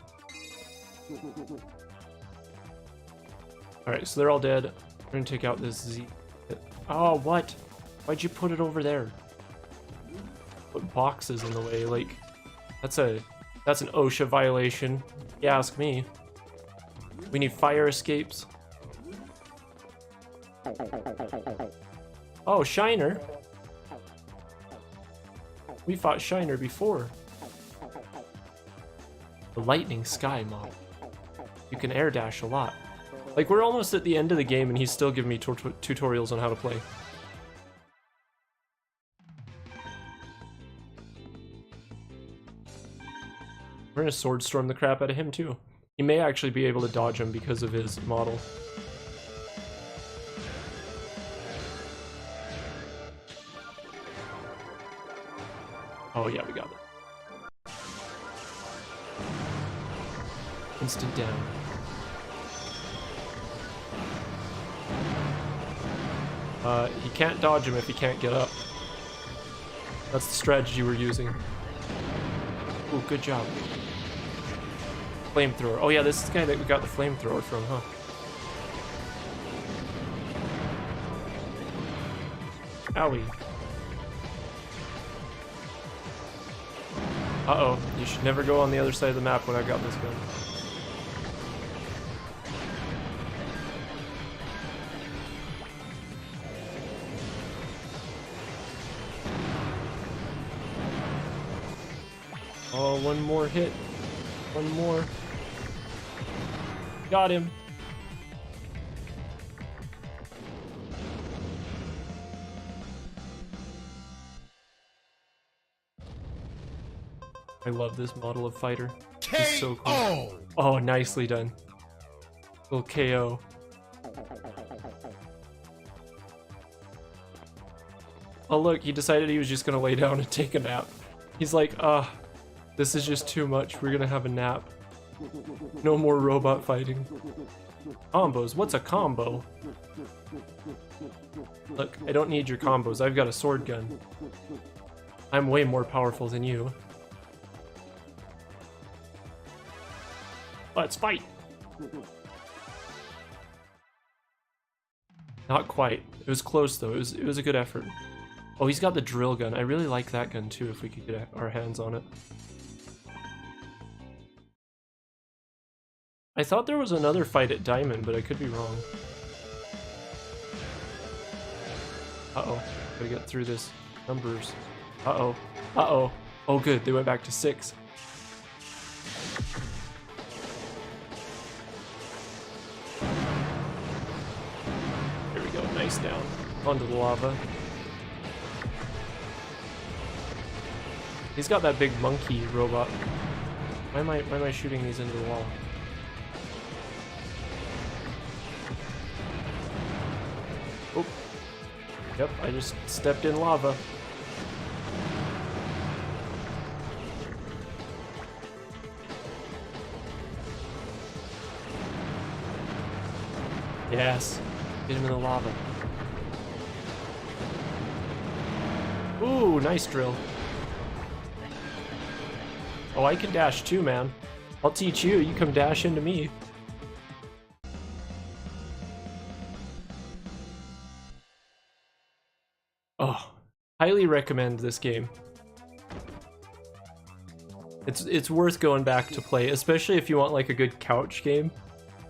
Alright, so they're all dead. We're gonna take out this Z. Oh, what? Why'd you put it over there? Put boxes in the way, like... That's an OSHA violation. You ask me. We need fire escapes. Oh, Shiner. We fought Shiner before. The Lightning Sky mod. You can air dash a lot. Like, we're almost at the end of the game and he's still giving me tutorials on how to play. We're gonna sword storm the crap out of him too. He may actually be able to dodge him because of his model. Oh yeah, we got it. Instant down. He can't dodge him if he can't get up. That's the strategy we're using. Ooh, good job. Flamethrower. Oh yeah, this is the guy that we got the flamethrower from, huh? Owie. Uh-oh, you should never go on the other side of the map when I got this gun. Oh, one more hit. One more. Got him. I love this model of fighter. He's so cool. Oh, nicely done. Little KO. Oh look, he decided he was just gonna lay down and take a nap. He's like, this is just too much. We're gonna have a nap. No more robot fighting. Combos? What's a combo? Look, I don't need your combos. I've got a sword gun. I'm way more powerful than you. Let's fight! Not quite. It was close though. It was a good effort. Oh, he's got the drill gun. I really like that gun too if we could get our hands on it. I thought there was another fight at Diamond, but I could be wrong. Uh-oh. Gotta get through this. Numbers. Uh-oh. Uh-oh. Oh good, they went back to 6. There we go, nice down. Onto the lava. He's got that big monkey robot. Why am I shooting these into the wall? Oh. Yep, I just stepped in lava. Yes. Get him in the lava. Ooh, nice drill. Oh, I can dash too, man. I'll teach you. You come dash into me. Oh, highly recommend this game. It's worth going back to play, especially if you want like a good couch game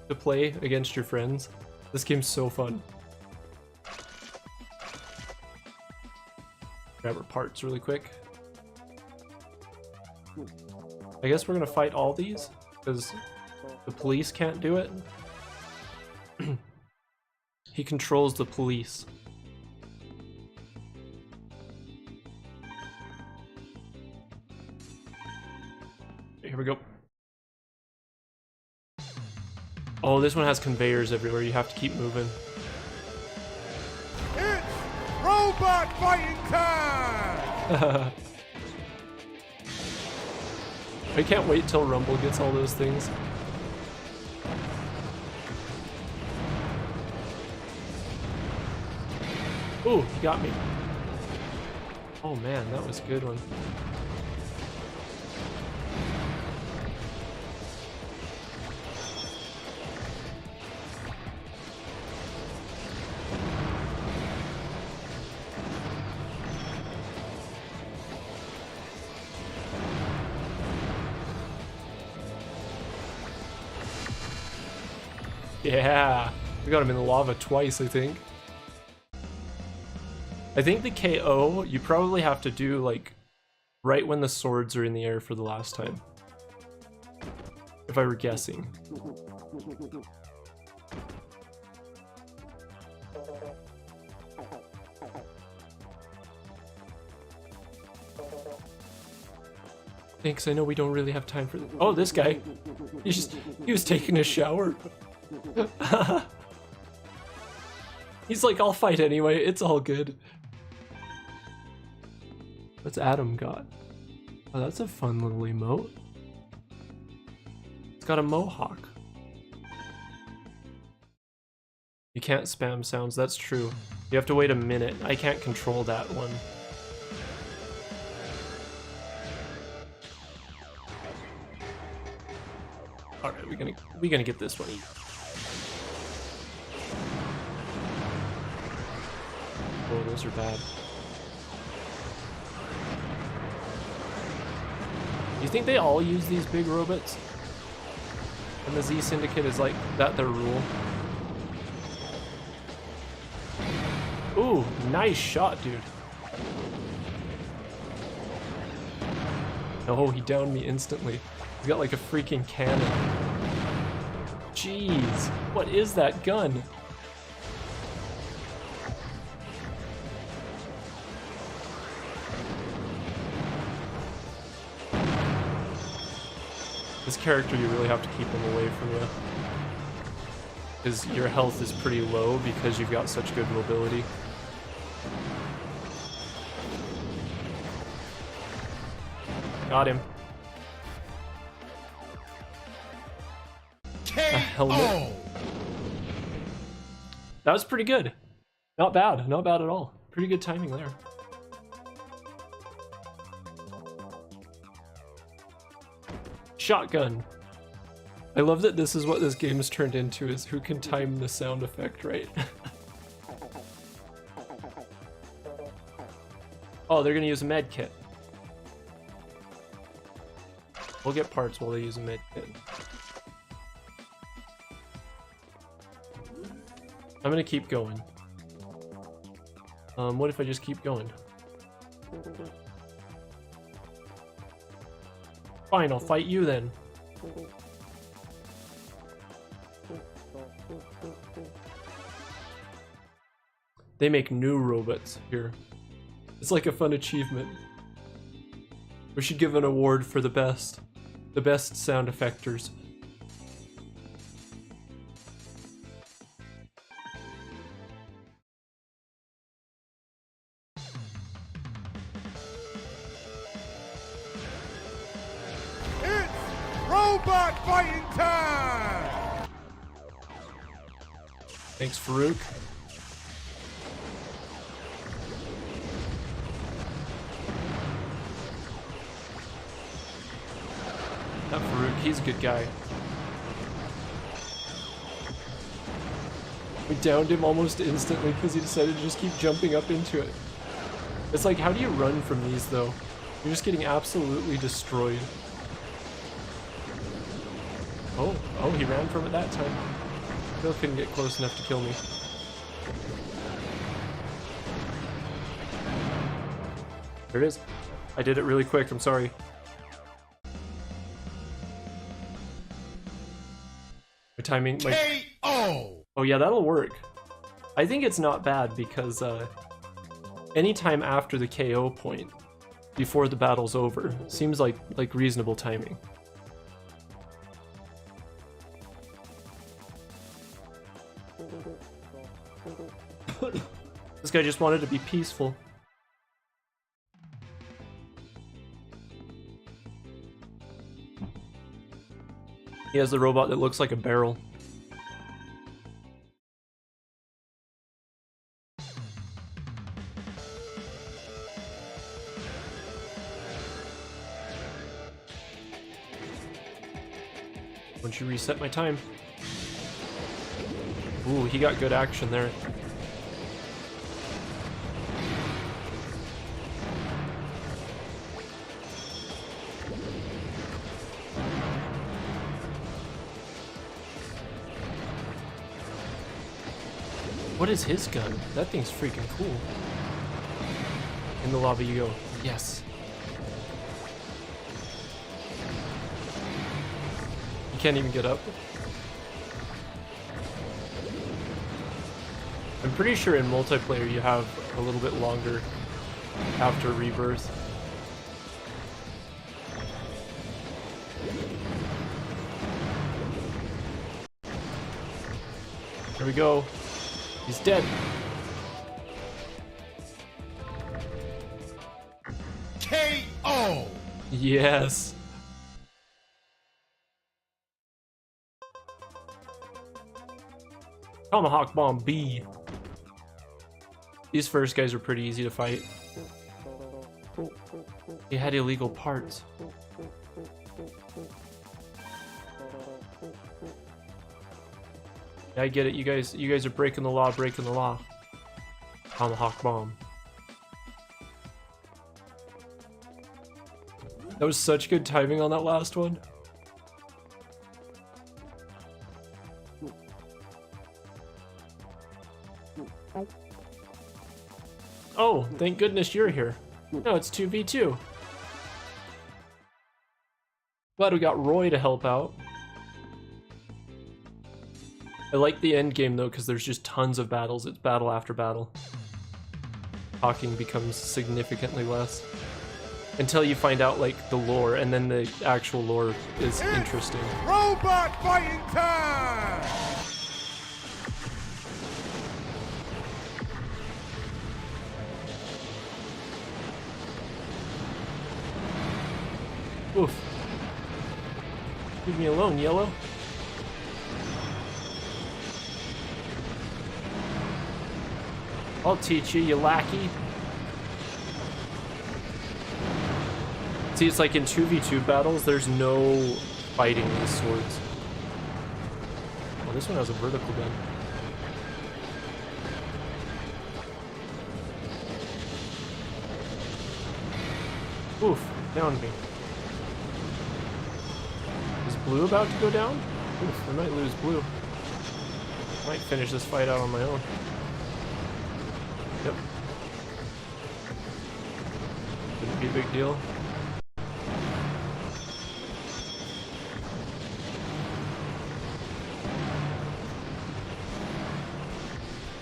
to play against your friends. This game's so fun. Grab our parts really quick. I guess we're gonna fight all these because the police can't do it. He controls the police. Here we go. Oh, this one has conveyors everywhere. You have to keep moving. It's robot fighting time! I can't wait till Rumble gets all those things. Ooh, he got me. Oh man, that was a good one. Yeah, we got him in the lava twice, I think. I think the KO, you probably have to do like right when the swords are in the air for the last time. If I were guessing. Thanks, I know we don't really have time for this. Oh, this guy. He was taking a shower. He's like, I'll fight anyway, it's all good. What's Adam got? Oh, that's a fun little emote. It's got a mohawk. You can't spam sounds, that's true. You have to wait a minute. I can't control that one. Alright, we're gonna get this one. Oh, those are bad. Do you think they all use these big robots? And the Z Syndicate is like that their rule? Ooh, nice shot, dude. Oh, he downed me instantly. He's got like a freaking cannon. Jeez, what is that gun? This character, you really have to keep him away from you. Because your health is pretty low because you've got such good mobility. Got him. A helmet. That was pretty good. Not bad. Not bad at all. Pretty good timing there. Shotgun. I love that this is what this game has turned into, is who can time the sound effect right. Oh, they're gonna use a med kit. We'll get parts while they use a med kit. I'm gonna keep going. What if I just keep going? Fine, I'll fight you then. They make new robots here. It's like a fun achievement. We should give an award for the best sound effectors. It's robot fighting time! Thanks, Faruq. Not Faruq, he's a good guy. We downed him almost instantly because he decided to just keep jumping up into it. It's like, how do you run from these though? You're just getting absolutely destroyed. Oh, he ran from it that time. Still couldn't get close enough to kill me. There it is. I did it really quick, I'm sorry. My timing, KO! Oh yeah, that'll work. I think it's not bad because anytime after the KO point, before the battle's over, seems like reasonable timing. This guy just wanted to be peaceful. He has the robot that looks like a barrel. Once you reset my time. Ooh, he got good action there. What is his gun? That thing's freaking cool. In the lava you go. Yes. You can't even get up. I'm pretty sure in multiplayer you have a little bit longer after rebirth. Here we go. He's dead. KO! Yes. Tomahawk Bomb B. These first guys are pretty easy to fight. He had illegal parts. Yeah, I get it. You guys are breaking the law, breaking the law. Tomahawk Bomb. That was such good timing on that last one. Oh, thank goodness you're here. No, it's 2v2. Glad we got Roy to help out. I like the end game though, because there's just tons of battles. It's battle after battle. Talking becomes significantly less. Until you find out like the lore, and then the actual lore is interesting. Robot fighting time! Oof. Leave me alone, Yellow. I'll teach you, you lackey. See, it's like in 2v2 battles, there's no fighting these swords. Oh, this one has a vertical gun. Oof, downed me. Is blue about to go down? Oof, I might lose blue. Might finish this fight out on my own. Yep. Wouldn't be a big deal.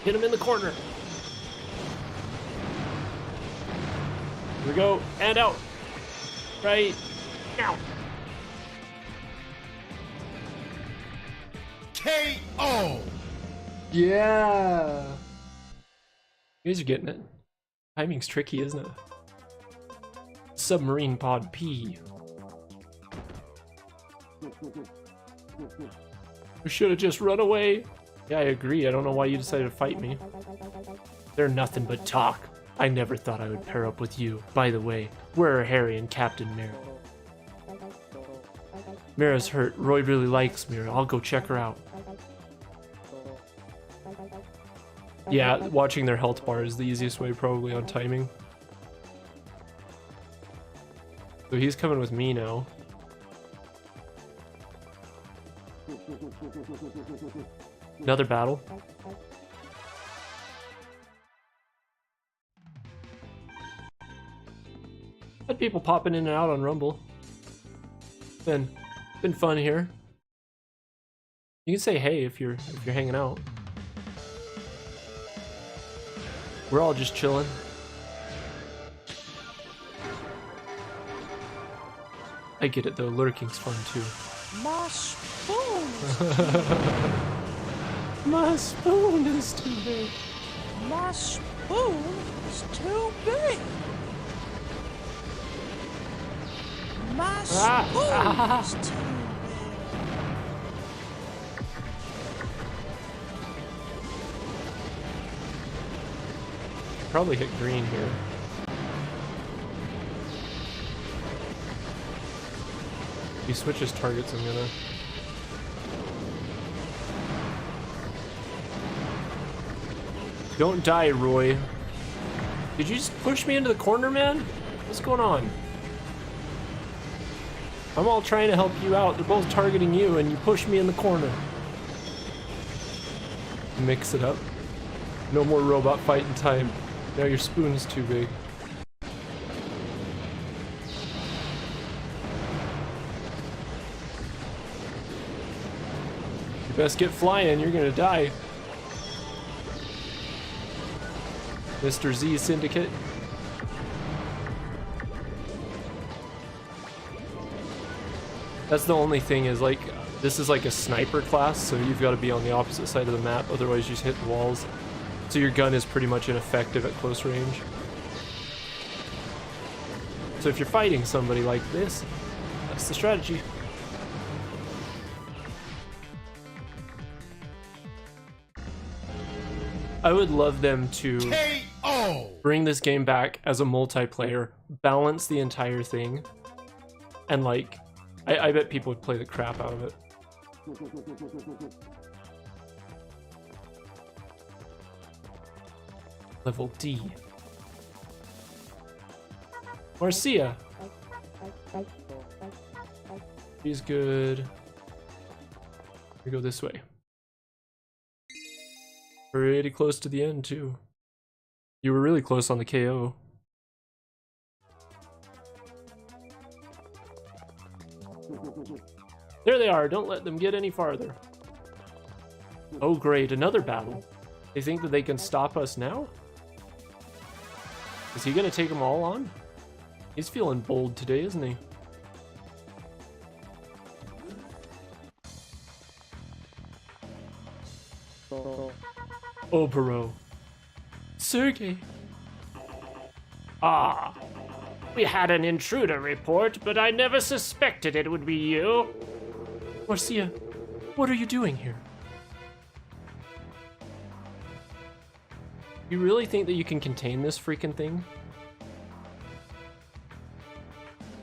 Hit him in the corner. we go, and out. Right now. KO. Yeah. You guys are getting it. Timing's tricky, isn't it? Submarine pod P. We should have just run away. Yeah, I agree. I don't know why you decided to fight me. They're nothing but talk. I never thought I would pair up with you. By the way, where are Harry and Captain Mira? Mira's hurt. Roy really likes Mira. I'll go check her out. Yeah, watching their health bar is the easiest way probably on timing. So he's coming with me now. Another battle. Had people popping in and out on Rumble. Been fun here. You can say hey if you're hanging out. We're all just chilling. I get it though, lurking's fun too. My spoon. My spoon is too big. My spoon is too big. My spoon is too big. Probably hit green here. If he switches targets, I'm gonna... Don't die, Roy. Did you just push me into the corner, man? What's going on? I'm all trying to help you out. They're both targeting you, and you push me in the corner. Mix it up. No more robot fighting time. Now your spoon's too big. You best get flying, you're gonna die. Mr. Z Syndicate. That's the only thing is like, this is like a sniper class, so you've got to be on the opposite side of the map, otherwise you just hit the walls. So your gun is pretty much ineffective at close range. So if you're fighting somebody like this, that's the strategy. I would love them to KO. bring this game back as a multiplayer, balance the entire thing, and like, I bet people would play the crap out of it. Level D. Marcia. He's good. We go this way. Pretty close to the end too. You were really close on the KO. There they are, don't let them get any farther. Oh great, another battle. They think that they can stop us now? Is he gonna take them all on? He's feeling bold today, isn't he? Obero. Sergey. Ah, we had an intruder report, but I never suspected it would be you. Marcia, what are you doing here? You really think that you can contain this freaking thing?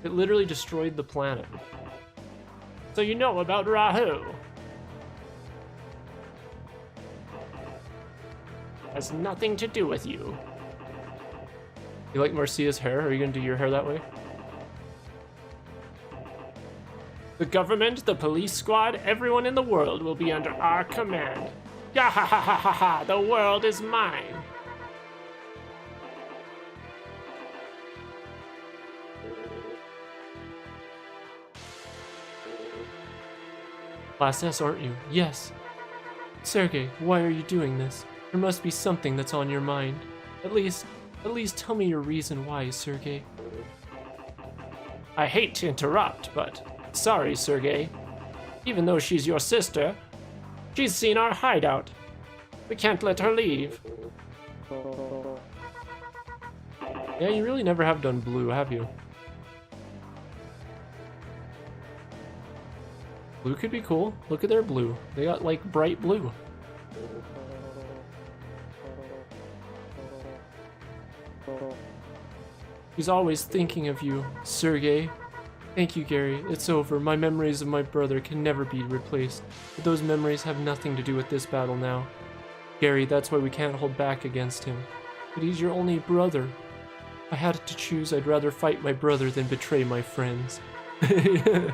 It literally destroyed the planet. So you know about Rahu? Has nothing to do with you. You like Marcia's hair? Are you gonna do your hair that way? The government, the police squad, everyone in the world will be under our command. Ya ha ha ha ha ha, the world is mine. Class S, aren't you? Yes. Sergey, why are you doing this? There must be something that's on your mind. At least, At least tell me your reason why, Sergey. I hate to interrupt, but sorry, Sergey. Even though she's your sister, she's seen our hideout. We can't let her leave. Yeah, you really never have done blue, have you? Blue could be cool. Look at their blue. They got like bright blue. He's always thinking of you, Sergey. Thank you, Gary. It's over. My memories of my brother can never be replaced. But those memories have nothing to do with this battle now. Gary, that's why we can't hold back against him. But he's your only brother. If I had to choose, I'd rather fight my brother than betray my friends. That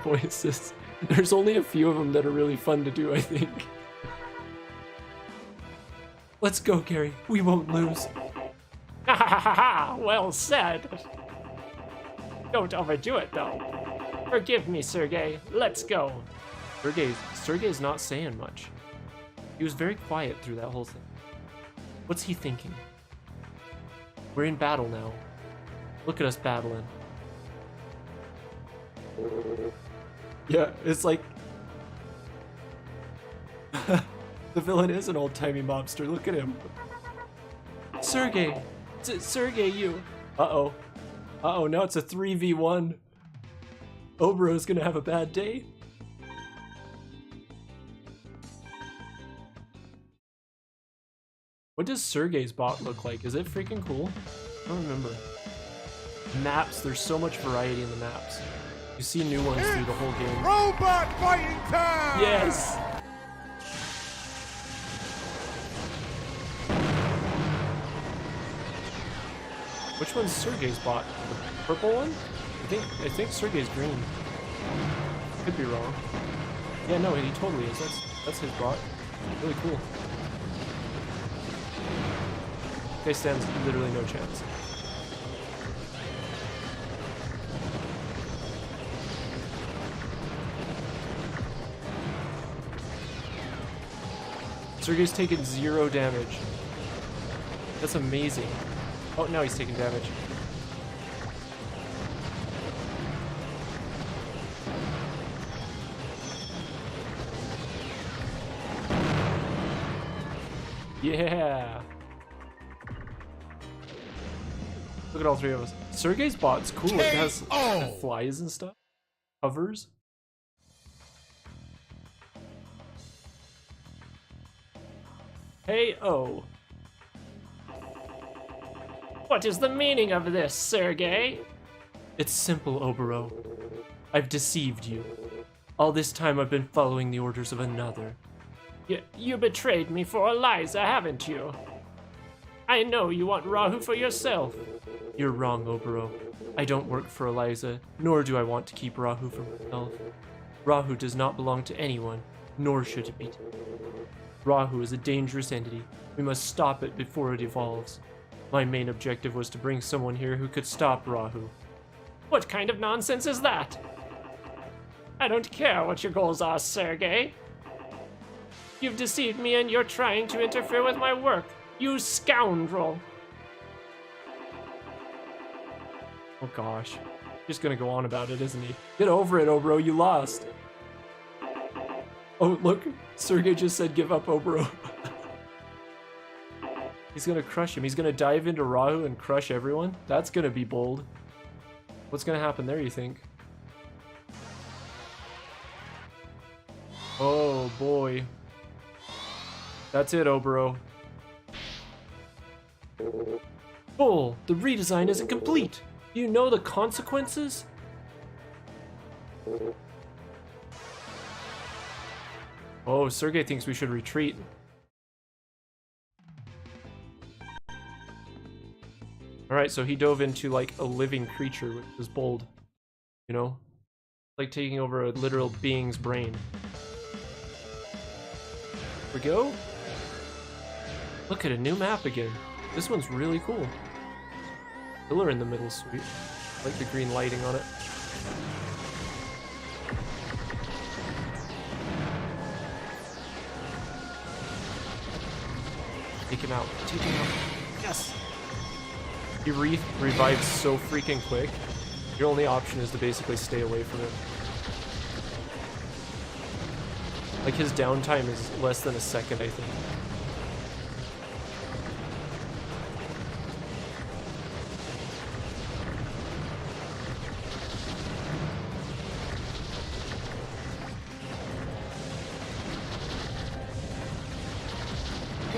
voice is... There's only a few of them that are really fun to do, I think. Let's go, Gary. We won't lose. Ha ha ha ha! Well said. Don't overdo it, though. Forgive me, Sergey. Let's go. Sergey's not saying much. He was very quiet through that whole thing. What's he thinking? We're in battle now. Look at us battling. Yeah, it's like... The villain is an old-timey mobster. Look at him. Sergey! Sergey, you! Uh-oh. Uh-oh, now it's a 3v1. Obero's gonna have a bad day. What does Sergey's bot look like? Is it freaking cool? I don't remember. Maps, there's so much variety in the maps. You see new ones through the whole game. Robot fighting time! Yes! Which one's Sergey's bot? The purple one? I think Sergey's green. Could be wrong. Yeah, no, he totally is. That's his bot. Really cool. Guy stands literally no chance. Sergey's taken 0 damage. That's amazing. Oh, now he's taking damage. Yeah! Look at all 3 of us. Sergey's bot's cool. It has flies and stuff. Hovers. Hey, oh. What is the meaning of this, Sergey? It's simple, Obero. I've deceived you. All this time I've been following the orders of another. You betrayed me for Eliza, haven't you? I know you want Rahu for yourself. You're wrong, Obero. I don't work for Eliza, nor do I want to keep Rahu for myself. Rahu does not belong to anyone, nor should it be. Rahu is a dangerous entity. We must stop it before it evolves. My main objective was to bring someone here who could stop Rahu. What kind of nonsense is that? I don't care what your goals are, Sergey. You've deceived me and you're trying to interfere with my work. You scoundrel. Oh gosh. Just gonna go on about it, isn't he? Get over it, Obero, you lost. Oh, look. Sergey just said give up, Obero. He's gonna crush him. He's gonna dive into Rahu and crush everyone. That's gonna be bold. What's gonna happen there, you think? Oh boy. That's it, Obero. Bull! The redesign isn't complete! Do you know the consequences? Oh, Sergey thinks we should retreat. Alright, so he dove into like a living creature, which was bold. You know? Like taking over a literal being's brain. Here we go. Look at a new map again. This one's really cool. Pillar in the middle, sweet. I like the green lighting on it. Take him out. Take him out. Yes. He revives so freaking quick. Your only option is to basically stay away from it. Like, his downtime is less than a second, I think.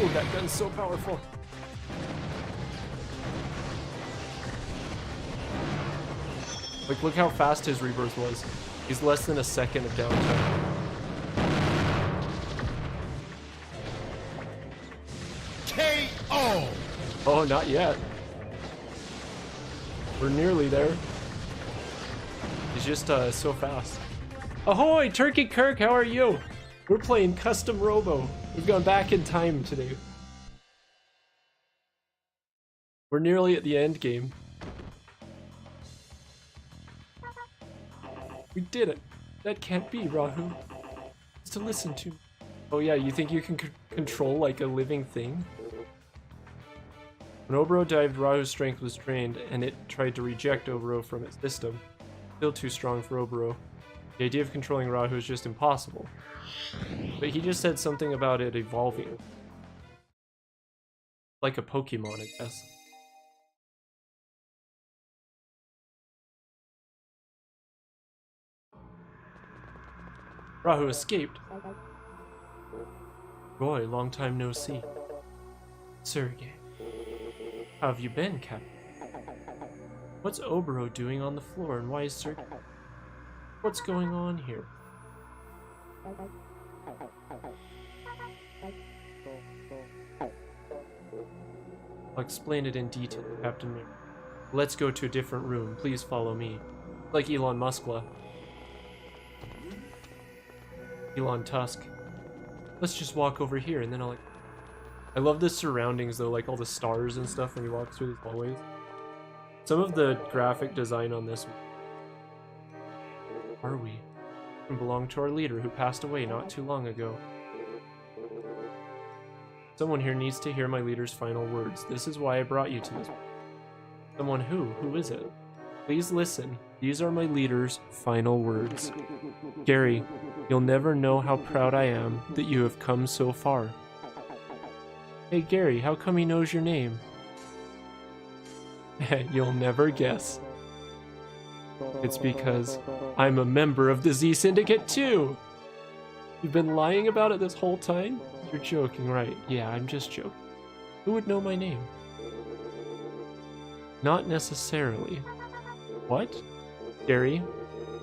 Ooh, that gun's so powerful. Like, look how fast his rebirth was. He's less than a second of downtime. KO. Oh, not yet. We're nearly there. He's just so fast. Ahoy, Turkey Kirk, how are you? We're playing Custom Robo. We've gone back in time today. We're nearly at the end game. We did it. That can't be, Rahu. Just to listen to. Oh yeah, you think you can control like a living thing? When Obro dived, Rahu's strength was drained, and it tried to reject Obro from its system. Still too strong for Obro. The idea of controlling Rahu is just impossible. But he just said something about it evolving. Like a Pokemon, I guess. Rahu escaped. Roy, long time no see. Sergey. How have you been, Captain? What's Obro doing on the floor, and why is Sergey? What's going on here? I'll explain it in detail, Captain Mary. Let's go to a different room. Please follow me. Like Elon Muskla. Elon Tusk. Let's just walk over here, and then I'll... I love the surroundings, though, like all the stars and stuff when you walk through these hallways. Some of the graphic design on this... Are we? We belong to our leader, who passed away not too long ago. Someone here needs to hear my leader's final words. This is why I brought you to this. Someone who? Who is it? Please listen. These are my leader's final words. Gary, you'll never know how proud I am that you have come so far. Hey Gary, how come he knows your name? You'll never guess. It's because I'm a member of the Z Syndicate too! You've been lying about it this whole time? You're joking, right? Yeah, I'm just joking. Who would know my name? Not necessarily. What? Gary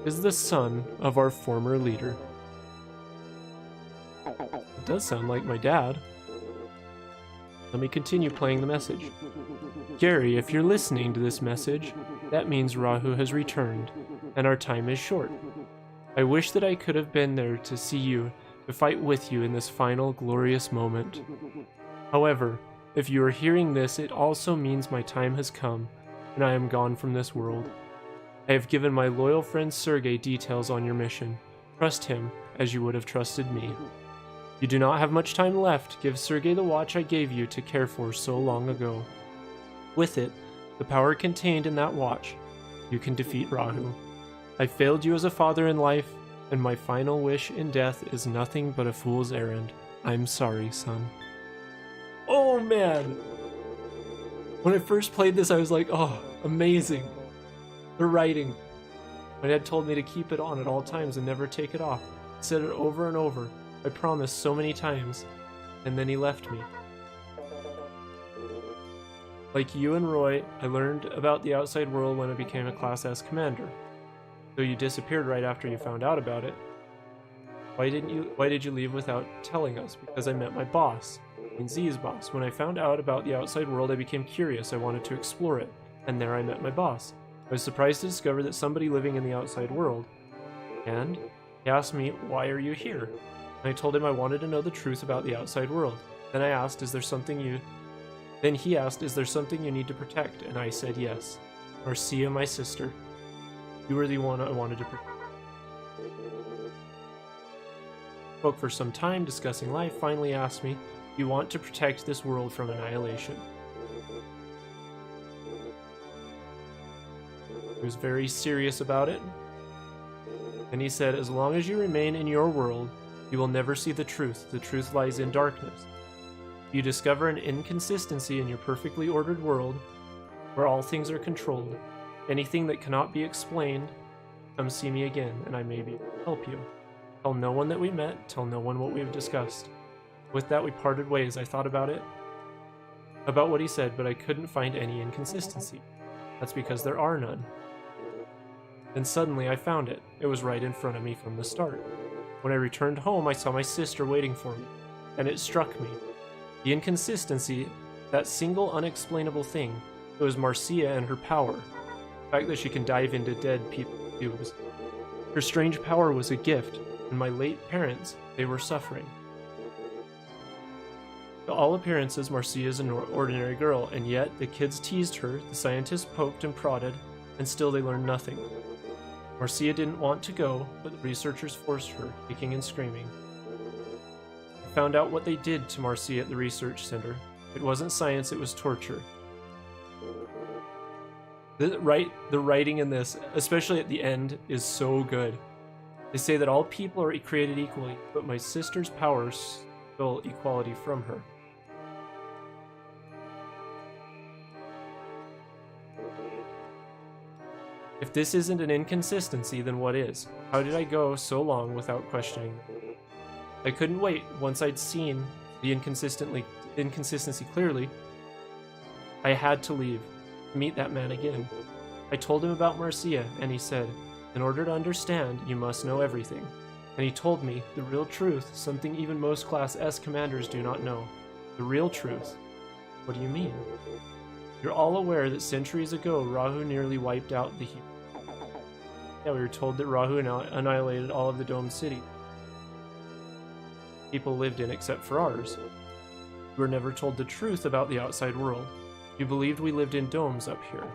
is the son of our former leader. It does sound like my dad. Let me continue playing the message. Gary, if you're listening to this message, that means Rahu has returned, and our time is short. I wish that I could have been there to see you, to fight with you in this final glorious moment. However, if you are hearing this, it also means my time has come, and I am gone from this world. I have given my loyal friend Sergey details on your mission. Trust him as you would have trusted me. You do not have much time left. Give Sergey the watch I gave you to care for so long ago. With it, the power contained in that watch, you can defeat Rahu. I failed you as a father in life, and my final wish in death is nothing but a fool's errand. I'm sorry, son. Oh man! When I first played this, I was like, oh, amazing. The writing. My dad told me to keep it on at all times and never take it off. I said it over and over. I promised so many times, and then he left me. Like you and Roy, I learned about the outside world when I became a Class S commander. So you disappeared right after you found out about it. Why did you leave without telling us? Because I met my boss, Z's boss. When I found out about the outside world, I became curious. I wanted to explore it, and there I met my boss. I was surprised to discover that somebody living in the outside world. And he asked me, why are you here? And I told him I wanted to know the truth about the outside world. Then he asked, is there something you need to protect? And I said yes. Marcia, my sister. You were the one I wanted to protect. Spoke for some time, discussing life, finally asked me, you want to protect this world from annihilation. He was very serious about it. And he said, as long as you remain in your world, you will never see the truth. The truth lies in darkness. If you discover an inconsistency in your perfectly ordered world, where all things are controlled, anything that cannot be explained, come see me again, and I may be able to help you. Tell no one that we met, tell no one what we have discussed. With that, we parted ways. I thought about what he said, but I couldn't find any inconsistency. That's because there are none. Then suddenly I found it. It was right in front of me from the start. When I returned home, I saw my sister waiting for me, and it struck me. The inconsistency, that single unexplainable thing, it was Marcia and her power. The fact that she can dive into dead people's cubes. Her strange power was a gift, and my late parents, they were suffering. To all appearances, Marcia is an ordinary girl, and yet the kids teased her, the scientists poked and prodded, and still they learned nothing. Marcia didn't want to go, but the researchers forced her, kicking and screaming. I found out what they did to Marcia at the research center. It wasn't science, it was torture. The writing in this, especially at the end, is so good. They say that all people are created equally, but my sister's powers stole equality from her. If this isn't an inconsistency, then what is? How did I go so long without questioning? I couldn't wait. Once I'd seen the inconsistency clearly, I had to leave, to meet that man again. I told him about Marcia, and he said, in order to understand, you must know everything. And he told me the real truth, something even most Class S commanders do not know. The real truth. What do you mean? You're all aware that centuries ago, Rahu nearly wiped out the humans. Yeah, we were told that Rahu annihilated all of the domed city. People lived in except for ours. We were never told the truth about the outside world. You believed we lived in domes up here.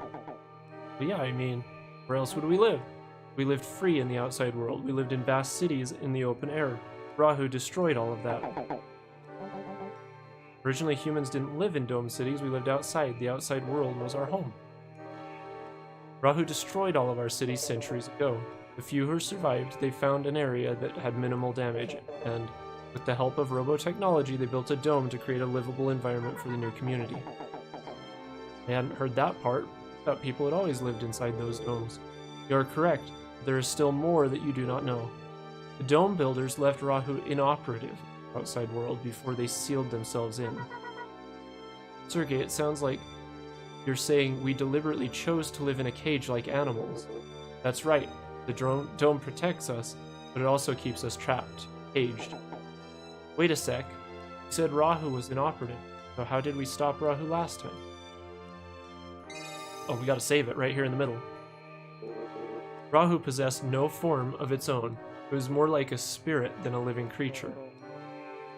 But yeah, I mean, where else would we live? We lived free in the outside world. We lived in vast cities in the open air. Rahu destroyed all of that. Originally, humans didn't live in dome cities. We lived outside. The outside world was our home. Rahu destroyed all of our cities centuries ago. The few who survived, they found an area that had minimal damage, and with the help of robo-technology, they built a dome to create a livable environment for the new community. I hadn't heard that part. I thought people had always lived inside those domes. You are correct. There is still more that you do not know. The dome builders left Rahu inoperative outside world before they sealed themselves in. Sergey, it sounds like you're saying we deliberately chose to live in a cage like animals. That's right. The dome protects us, but it also keeps us trapped, caged. Wait a sec. You said Rahu was inoperative, so how did we stop Rahu last time? Oh, we gotta save it right here in the middle. Rahu possessed no form of its own. It was more like a spirit than a living creature.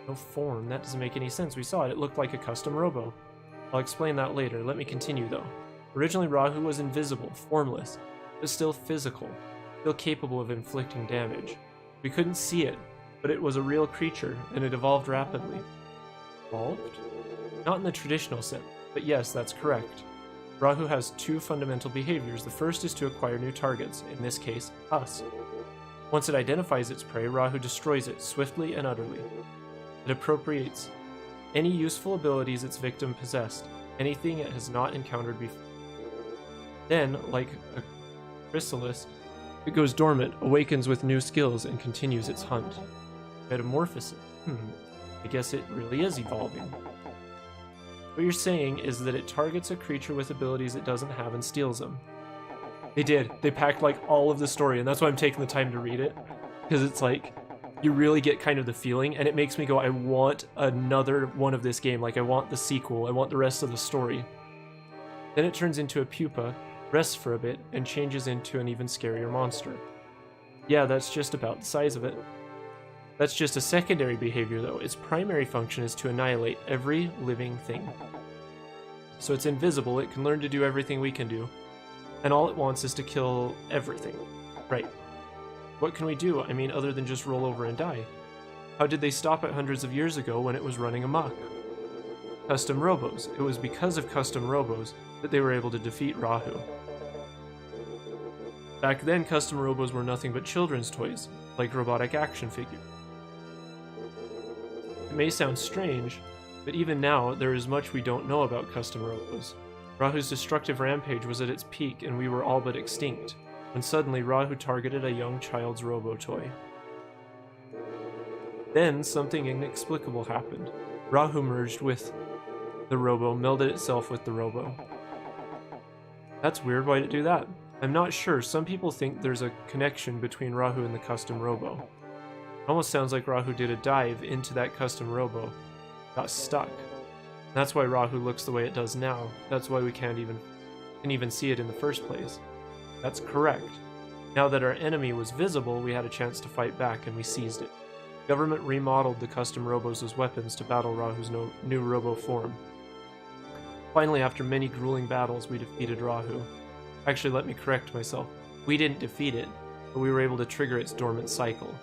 No form? That doesn't make any sense. We saw it. It looked like a custom robo. I'll explain that later. Let me continue, though. Originally, Rahu was invisible, formless, but still physical, still capable of inflicting damage. We couldn't see it, but it was a real creature, and it evolved rapidly. Evolved? Not in the traditional sense, but yes, that's correct. Rahu has two fundamental behaviors. The first is to acquire new targets, in this case, us. Once it identifies its prey, Rahu destroys it swiftly and utterly. It appropriates any useful abilities its victim possessed, anything it has not encountered before. Then, like a chrysalis, it goes dormant, awakens with new skills, and continues its hunt. Metamorphosis. I guess it really is evolving. What you're saying is that it targets a creature with abilities it doesn't have and steals them. They did. They packed like all of the story, and that's why I'm taking the time to read it. Because it's like, you really get kind of the feeling, and it makes me go, I want another one of this game. Like, I want the sequel. I want the rest of the story. Then it turns into a pupa, rests for a bit, and changes into an even scarier monster. Yeah, that's just about the size of it. That's just a secondary behavior, though. Its primary function is to annihilate every living thing. So it's invisible, it can learn to do everything we can do, and all it wants is to kill everything. Right. What can we do? I mean, other than just roll over and die. How did they stop it hundreds of years ago when it was running amok? Custom Robos. It was because of Custom Robos that they were able to defeat Rahu. Back then, custom robos were nothing but children's toys, like robotic action figures. It may sound strange, but even now, there is much we don't know about custom robos. Rahu's destructive rampage was at its peak and we were all but extinct, when suddenly Rahu targeted a young child's robo toy. Then, something inexplicable happened. Rahu merged with the robo, melded itself with the robo. That's weird, why did it do that? I'm not sure, some people think there's a connection between Rahu and the custom robo. It almost sounds like Rahu did a dive into that custom robo, got stuck. That's why Rahu looks the way it does now. That's why we can't even see it in the first place. That's correct. Now that our enemy was visible, we had a chance to fight back and we seized it. The government remodeled the custom robos as weapons to battle Rahu's new robo form. Finally, after many grueling battles, we defeated Rahu. Actually, let me correct myself. We didn't defeat it, but we were able to trigger its dormant cycle.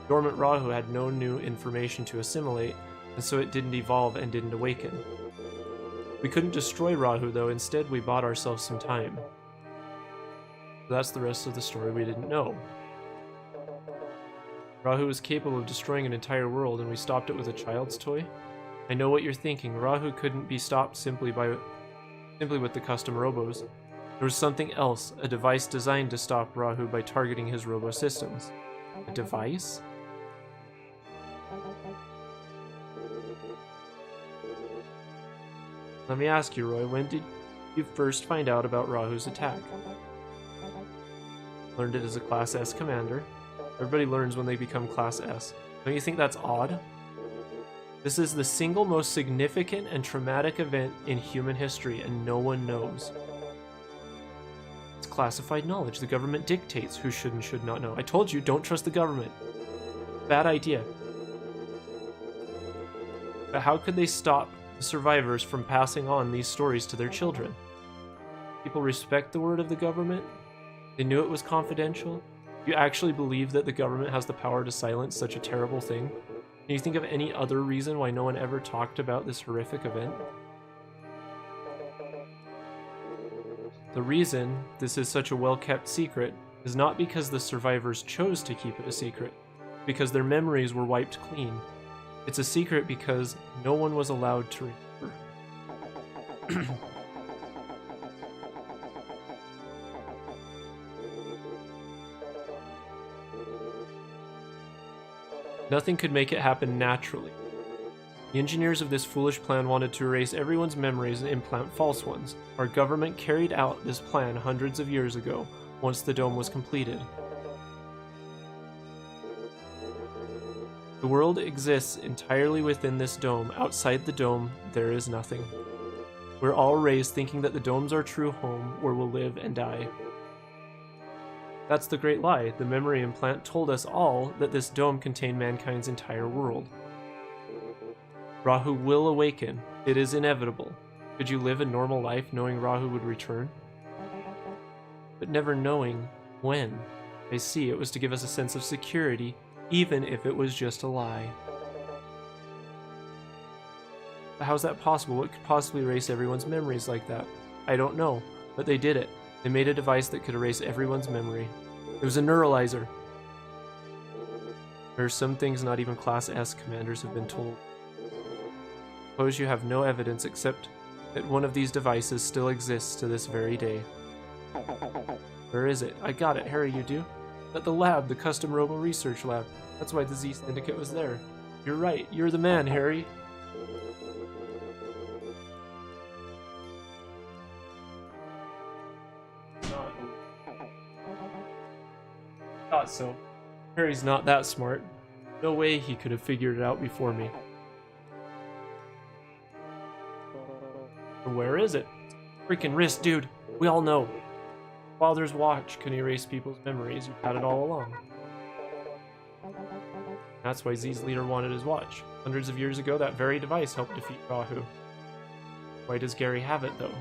Dormant Rahu had no new information to assimilate, and so it didn't evolve and didn't awaken. We couldn't destroy Rahu though, instead we bought ourselves some time. So that's the rest of the story we didn't know. Rahu was capable of destroying an entire world and we stopped it with a child's toy? I know what you're thinking, Rahu couldn't be stopped simply with the custom robos. There was something else, a device designed to stop Rahu by targeting his robo systems. A device? Let me ask you, Roy, when did you first find out about Rahu's attack? Learned it as a Class S commander. Everybody learns when they become Class S. Don't you think that's odd? This is the single most significant and traumatic event in human history, and no one knows. It's classified knowledge. The government dictates who should and should not know. I told you, don't trust the government. Bad idea. But how could they stop the survivors from passing on these stories to their children? People respect the word of the government? They knew it was confidential? You actually believe that the government has the power to silence such a terrible thing? Can you think of any other reason why no one ever talked about this horrific event? The reason this is such a well-kept secret is not because the survivors chose to keep it a secret, because their memories were wiped clean. It's a secret because no one was allowed to remember. Nothing could make it happen naturally. The engineers of this foolish plan wanted to erase everyone's memories and implant false ones. Our government carried out this plan hundreds of years ago, once the dome was completed. The world exists entirely within this dome. Outside the dome, there is nothing. We're all raised thinking that the dome's our true home, where we'll live and die. That's the great lie. The memory implant told us all that this dome contained mankind's entire world. Rahu will awaken. It is inevitable. Could you live a normal life knowing Rahu would return? But never knowing when. I see, it was to give us a sense of security, even if it was just a lie. But how's that possible? What could possibly erase everyone's memories like that? I don't know, but they did it. They made a device that could erase everyone's memory. It was a neuralizer. There are some things not even Class S commanders have been told. Suppose you have no evidence except that one of these devices still exists to this very day. Where is it? I got it. Harry, you do? At the lab, the Custom Robo research lab. That's why the Z Syndicate was there. You're right. You're the man, Harry. Thought so. Harry's not that smart. No way he could have figured it out before me. Where is it? Freaking wrist, dude. We all know. Father's watch can erase people's memories. You've had it all along. That's why Z's leader wanted his watch. Hundreds of years ago, that very device helped defeat Rahu. Why does Gary have it, though?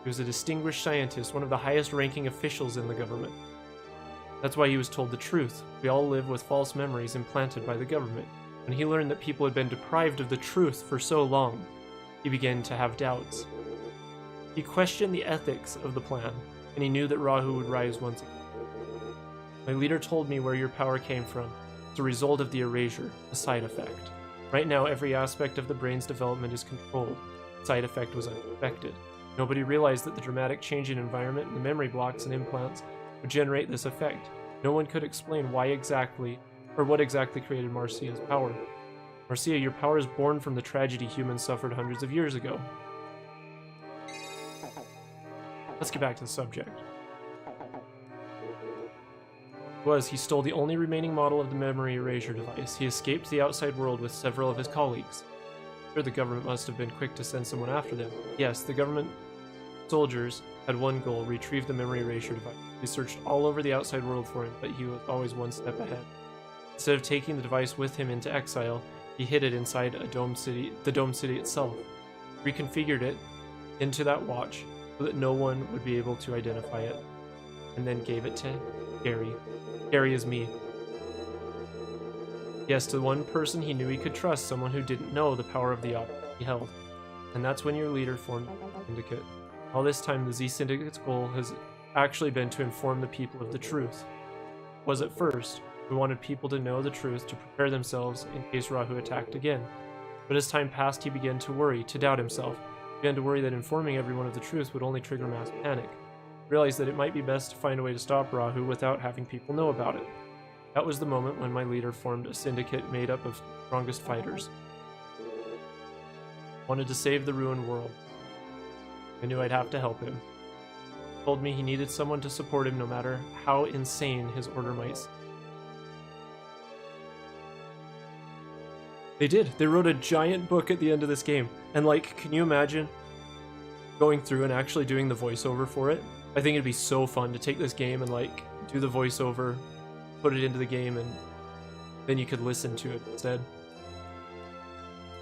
He was a distinguished scientist, one of the highest-ranking officials in the government. That's why he was told the truth. We all live with false memories implanted by the government. When he learned that people had been deprived of the truth for so long, he began to have doubts. He questioned the ethics of the plan. and he knew that Rahu would rise once again. My leader told me where your power came from. It's a result of the erasure, a side effect. Right now, every aspect of the brain's development is controlled. The side effect was unaffected. Nobody realized that the dramatic change in environment and the memory blocks and implants would generate this effect. No one could explain why exactly, or what exactly created Marcia's power. Marcia, your power is born from the tragedy humans suffered hundreds of years ago. Let's get back to the subject. He stole the only remaining model of the memory erasure device. He escaped the outside world with several of his colleagues. Sure, the government must have been quick to send someone after them. Yes, the government soldiers had one goal: retrieve the memory erasure device. They searched all over the outside world for him, but he was always one step ahead. Instead of taking the device with him into exile, he hid it inside the dome city itself. Reconfigured it into that watch so that no one would be able to identify it, and then gave it to Gary. Gary is me. Yes, to the one person he knew he could trust, someone who didn't know the power of the object he held. And that's when your leader formed the Syndicate. All this time, the Z Syndicate's goal has actually been to inform the people of the truth. Was at first, we wanted people to know the truth to prepare themselves in case Rahu attacked again. But as time passed, he began to worry, to doubt himself. He began to worry that informing everyone of the truth would only trigger mass panic. He realized that it might be best to find a way to stop Rahu without having people know about it. That was the moment when my leader formed a syndicate made up of the strongest fighters. Wanted to save the ruined world. I knew I'd have to help him. He told me he needed someone to support him no matter how insane his order might seem. They did. They wrote a giant book at the end of this game. And like, can you imagine going through and actually doing the voiceover for it? I think it'd be so fun to take this game and like do the voiceover, put it into the game, and then you could listen to it instead.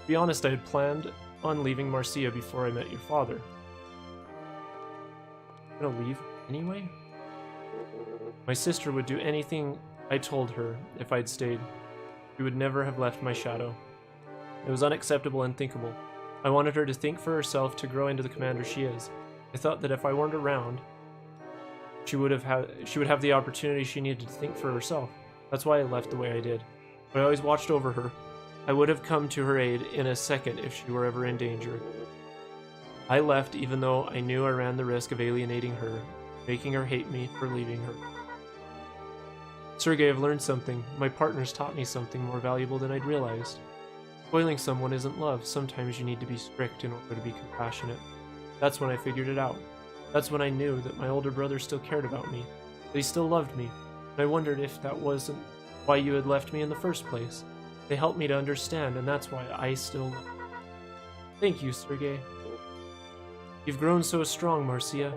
To be honest, I had planned on leaving Marcia before I met your father. I'm gonna leave anyway? My sister would do anything I told her if I'd stayed. She would never have left my shadow. It was unacceptable and unthinkable. I wanted her to think for herself, to grow into the commander she is. I thought that if I weren't around, she would have the opportunity she needed to think for herself. That's why I left the way I did. But I always watched over her. I would have come to her aid in a second if she were ever in danger. I left even though I knew I ran the risk of alienating her, making her hate me for leaving her. Sergey, I've learned something. My partners taught me something more valuable than I'd realized. Spoiling someone isn't love. Sometimes you need to be strict in order to be compassionate. That's when I figured it out. That's when I knew that my older brother still cared about me, that he still loved me, and I wondered if that wasn't why you had left me in the first place. They helped me to understand, and that's why I still love you. Thank you, Sergey. You've grown so strong, Marcia.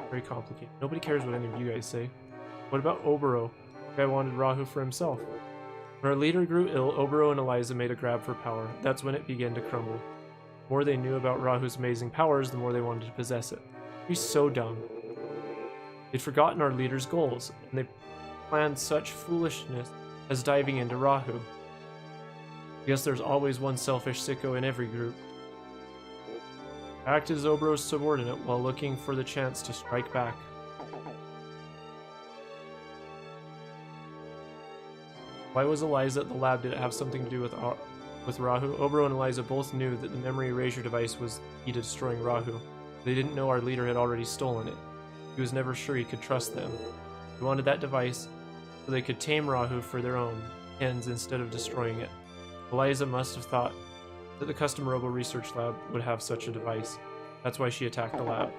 Very complicated. Nobody cares what any of you guys say. What about Oboro? The guy wanted Rahu for himself. When our leader grew ill, Oboro and Eliza made a grab for power. That's when it began to crumble. The more they knew about Rahu's amazing powers, the more they wanted to possess it. He's so dumb. They'd forgotten our leader's goals, and they planned such foolishness as diving into Rahu. I guess there's always one selfish sicko in every group. I acted as Oboro's subordinate while looking for the chance to strike back. Why was Eliza at the lab? Did it have something to do with Rahu? Oboro and Eliza both knew that the memory erasure device was key to destroying Rahu. They didn't know our leader had already stolen it. He was never sure he could trust them. He wanted that device so they could tame Rahu for their own ends instead of destroying it. Eliza must have thought that the Custom Robo research lab would have such a device. That's why she attacked the lab.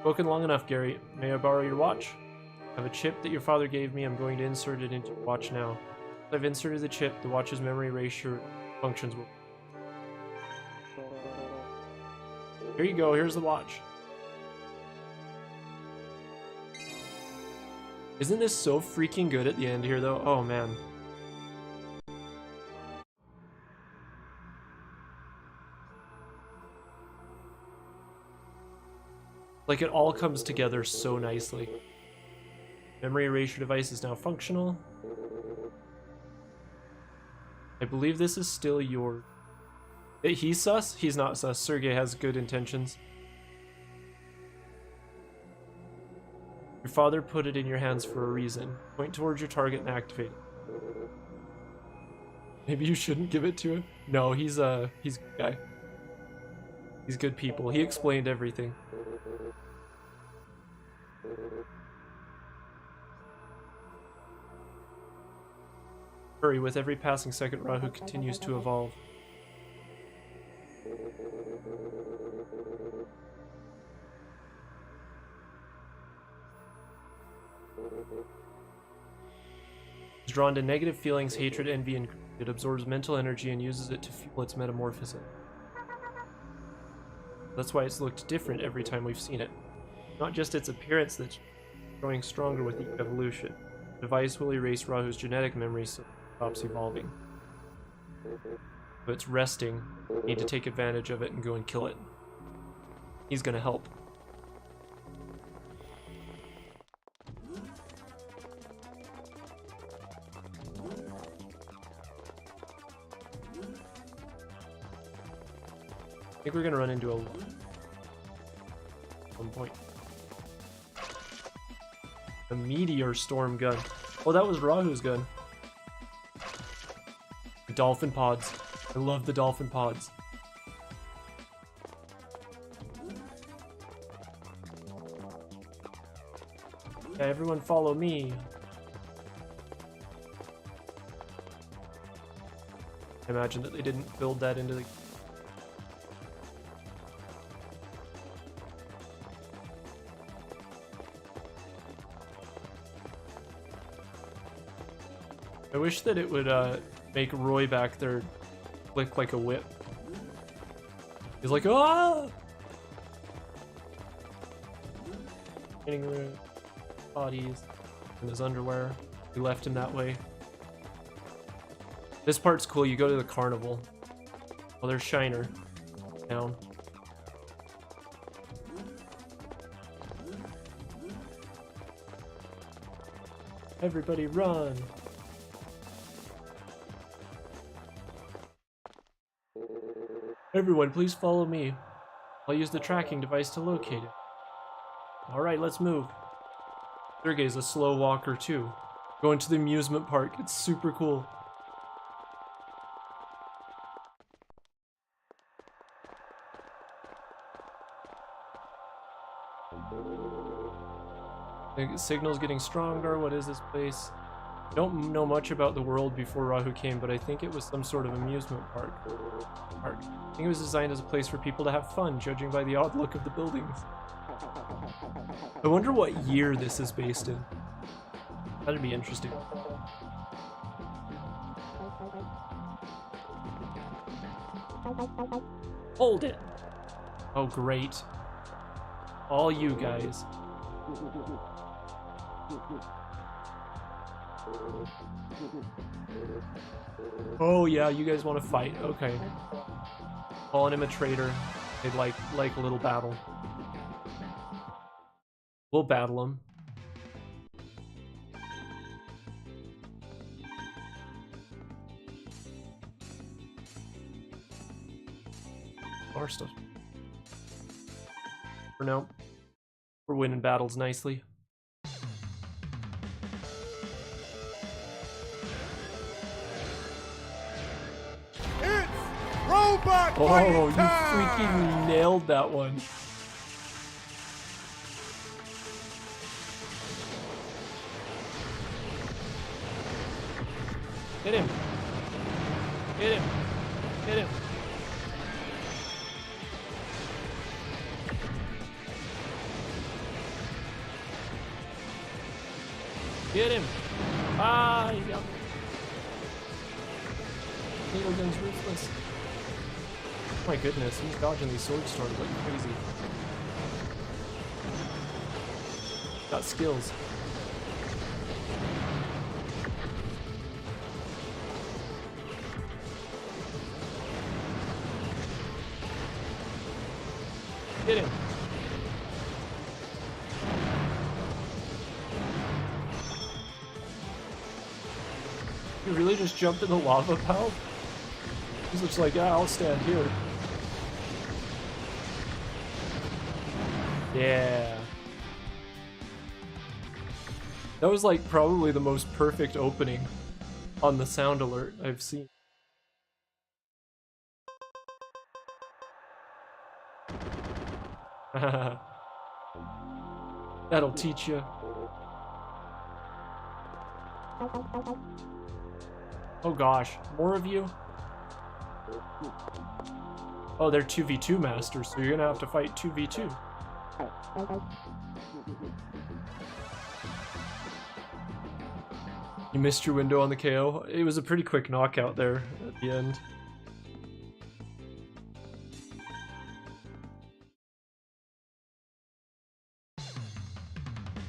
Spoken long enough, Gary. May I borrow your watch? I have a chip that your father gave me. I'm going to insert it into your watch now. Once I've inserted the chip, the watch's memory erasure functions will... Here you go, here's the watch. Isn't this so freaking good at the end here, though? Oh, man. Like, it all comes together so nicely. Memory erasure device is now functional. I believe this is still yours. He's sus? He's not sus. Sergey has good intentions. Your father put it in your hands for a reason. Point towards your target and activate it. Maybe you shouldn't give it to him? No, he's a good guy. He's good people. He explained everything. Hurry, with every passing second, Rahu continues to evolve. It's drawn to negative feelings, hatred, envy, and greed. It absorbs mental energy and uses it to fuel its metamorphosis. That's why it's looked different every time we've seen it. Not just its appearance that's growing stronger with each evolution. The device will erase Rahu's genetic memories so it stops evolving. But it's resting. We need to take advantage of it and go and kill it. He's gonna help. I think we're gonna run into a one point. A meteor storm gun. Oh, that was Rahu's gun. The dolphin pods. I love the dolphin pods. Yeah, everyone follow me. I imagine that they didn't build that into the... I wish that it would make Roy back there flick like a whip. He's like, ah! Getting rid of bodies in his underwear. We left him that way. This part's cool. You go to the carnival. Oh, there's Shiner. Down. Everybody run! Everyone, please follow me. I'll use the tracking device to locate it. Alright, let's move. Sergey's a slow walker too. Going to the amusement park. It's super cool. The signal's getting stronger. What is this place? I don't know much about the world before Rahu came, but I think it was some sort of amusement park. I think it was designed as a place for people to have fun, judging by the odd look of the buildings. I wonder what year this is based in. That'd be interesting. Hold it! Oh, great. All you guys. Oh yeah, you guys want to fight? Okay. Calling him a traitor. They'd like a little battle. We'll battle him. Our stuff. For now, we're winning battles nicely. Robot Oh, fighting you time! freaking nailed that one. Hit him. Hit him. Hit him. Get him. Ah, he got me. Needle gun's ruthless. Oh my goodness, he's dodging these sword storms like crazy. Got skills. Get him. You really just jumped in the lava, pal? He's just like, yeah, I'll stand here. Yeah. That was like probably the most perfect opening on the sound alert I've seen. That'll teach you. Oh gosh, more of you? Oh, they're 2v2 masters, so you're gonna have to fight 2v2. You missed your window on the KO. It was a pretty quick knockout there at the end.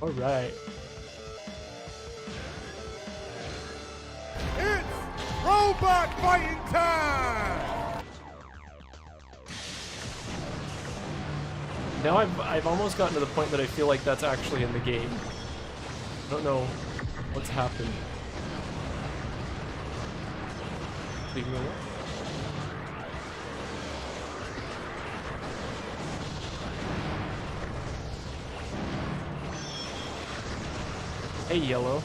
All right. It's robot fighting time! Now I've almost gotten to the point that I feel like that's actually in the game. I don't know what's happened. Leave me alone. Hey, yellow.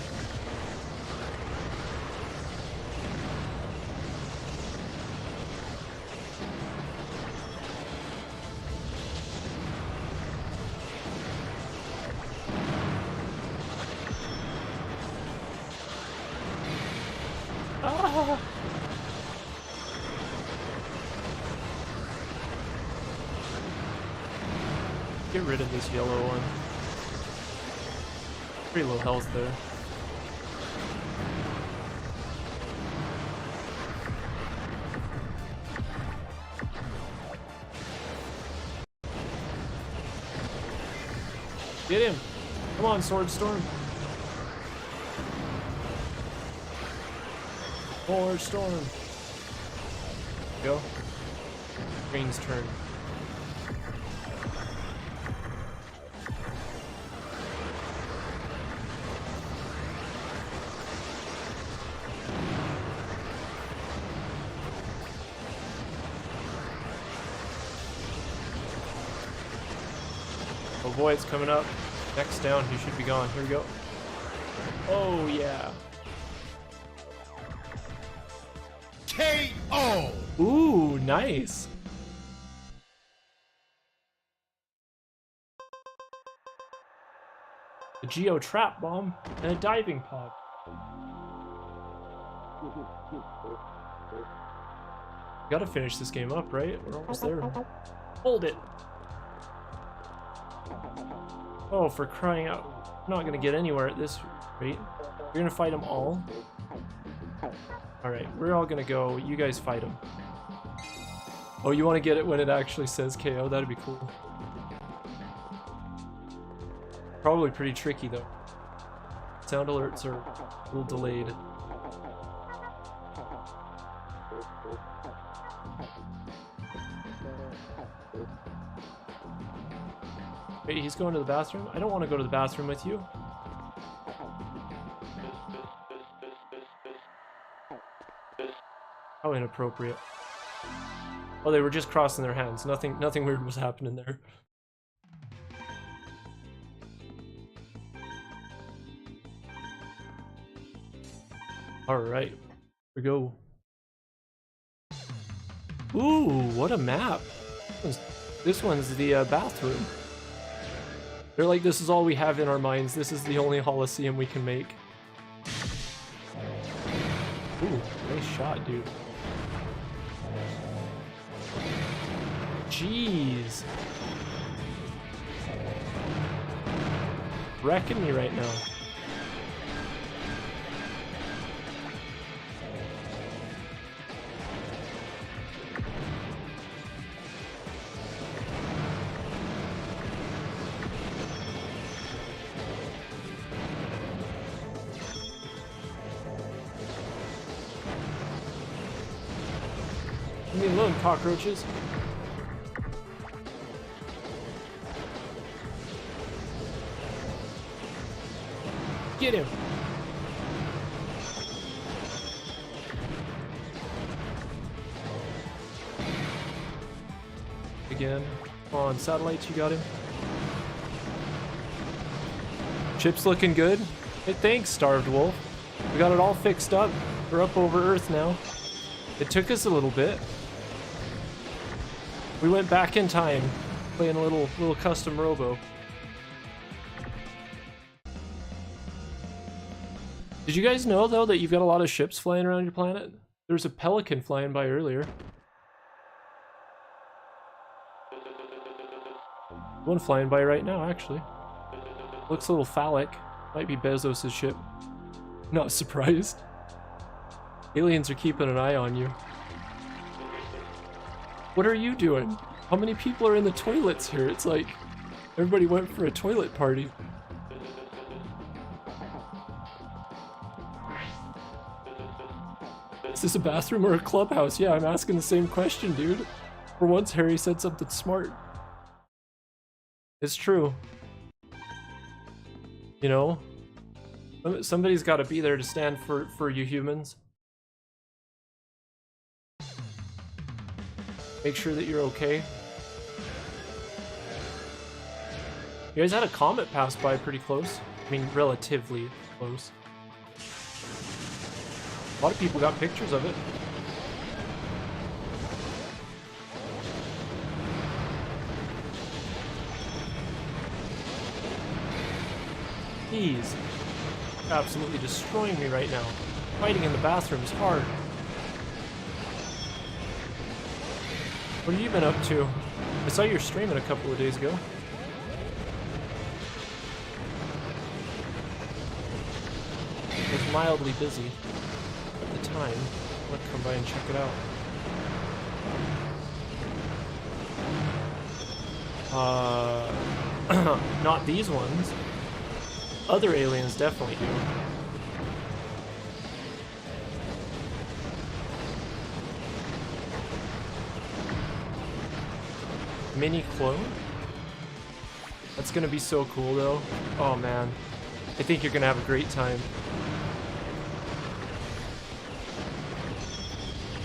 Ah. Get rid of this yellow one. Pretty low health there. Get him! Come on, Sword Storm. Sword Storm. Go. Green's turn. Oh boy, it's coming up. Next down, he should be gone. Here we go. Oh yeah. KO! Ooh, nice. A Geo Trap Bomb and a Diving Pod. Gotta finish this game up, right? We're almost there. Hold it. Oh, for crying out. I'm not gonna get anywhere at this rate. You're gonna fight them all? Alright, we're all gonna go. You guys fight them. Oh, you want to get it when it actually says KO? That'd be cool. Probably pretty tricky though. Sound alerts are a little delayed. Wait, he's going to the bathroom? I don't want to go to the bathroom with you. How inappropriate. Oh, they were just crossing their hands. Nothing weird was happening there. Alright, here we go. Ooh, what a map. This one's the bathroom. They're like, this is all we have in our minds. This is the only Holosseum we can make. Ooh, nice shot, dude. Jeez. Wrecking me right now. Leave me alone, cockroaches. Get him. again. Come on, satellites, you got him. Chip's looking good. Hey, thanks, Starved Wolf. We got it all fixed up. We're up over Earth now. It took us a little bit. We went back in time, playing a little custom robo. Did you guys know, though, that you've got a lot of ships flying around your planet? There was a pelican flying by earlier. One flying by right now, actually. Looks a little phallic. Might be Bezos' ship. Not surprised. Aliens are keeping an eye on you. What are you doing? How many people are in the toilets here? It's like everybody went for a toilet party. Is this a bathroom or a clubhouse? Yeah, I'm asking the same question, dude. For once, Harry said something smart. It's true. You know? Somebody's got to be there to stand for you humans. Make sure that you're okay. You guys had a comet pass by pretty close. I mean, relatively close. A lot of people got pictures of it. Jeez. Absolutely destroying me right now. Fighting in the bathroom is hard. What have you been up to? I saw your streaming a couple of days ago. I was mildly busy at the time. I'll come by and check it out. Not these ones. Other aliens definitely do. Mini clone? That's gonna be so cool though. Oh man. I think you're gonna have a great time.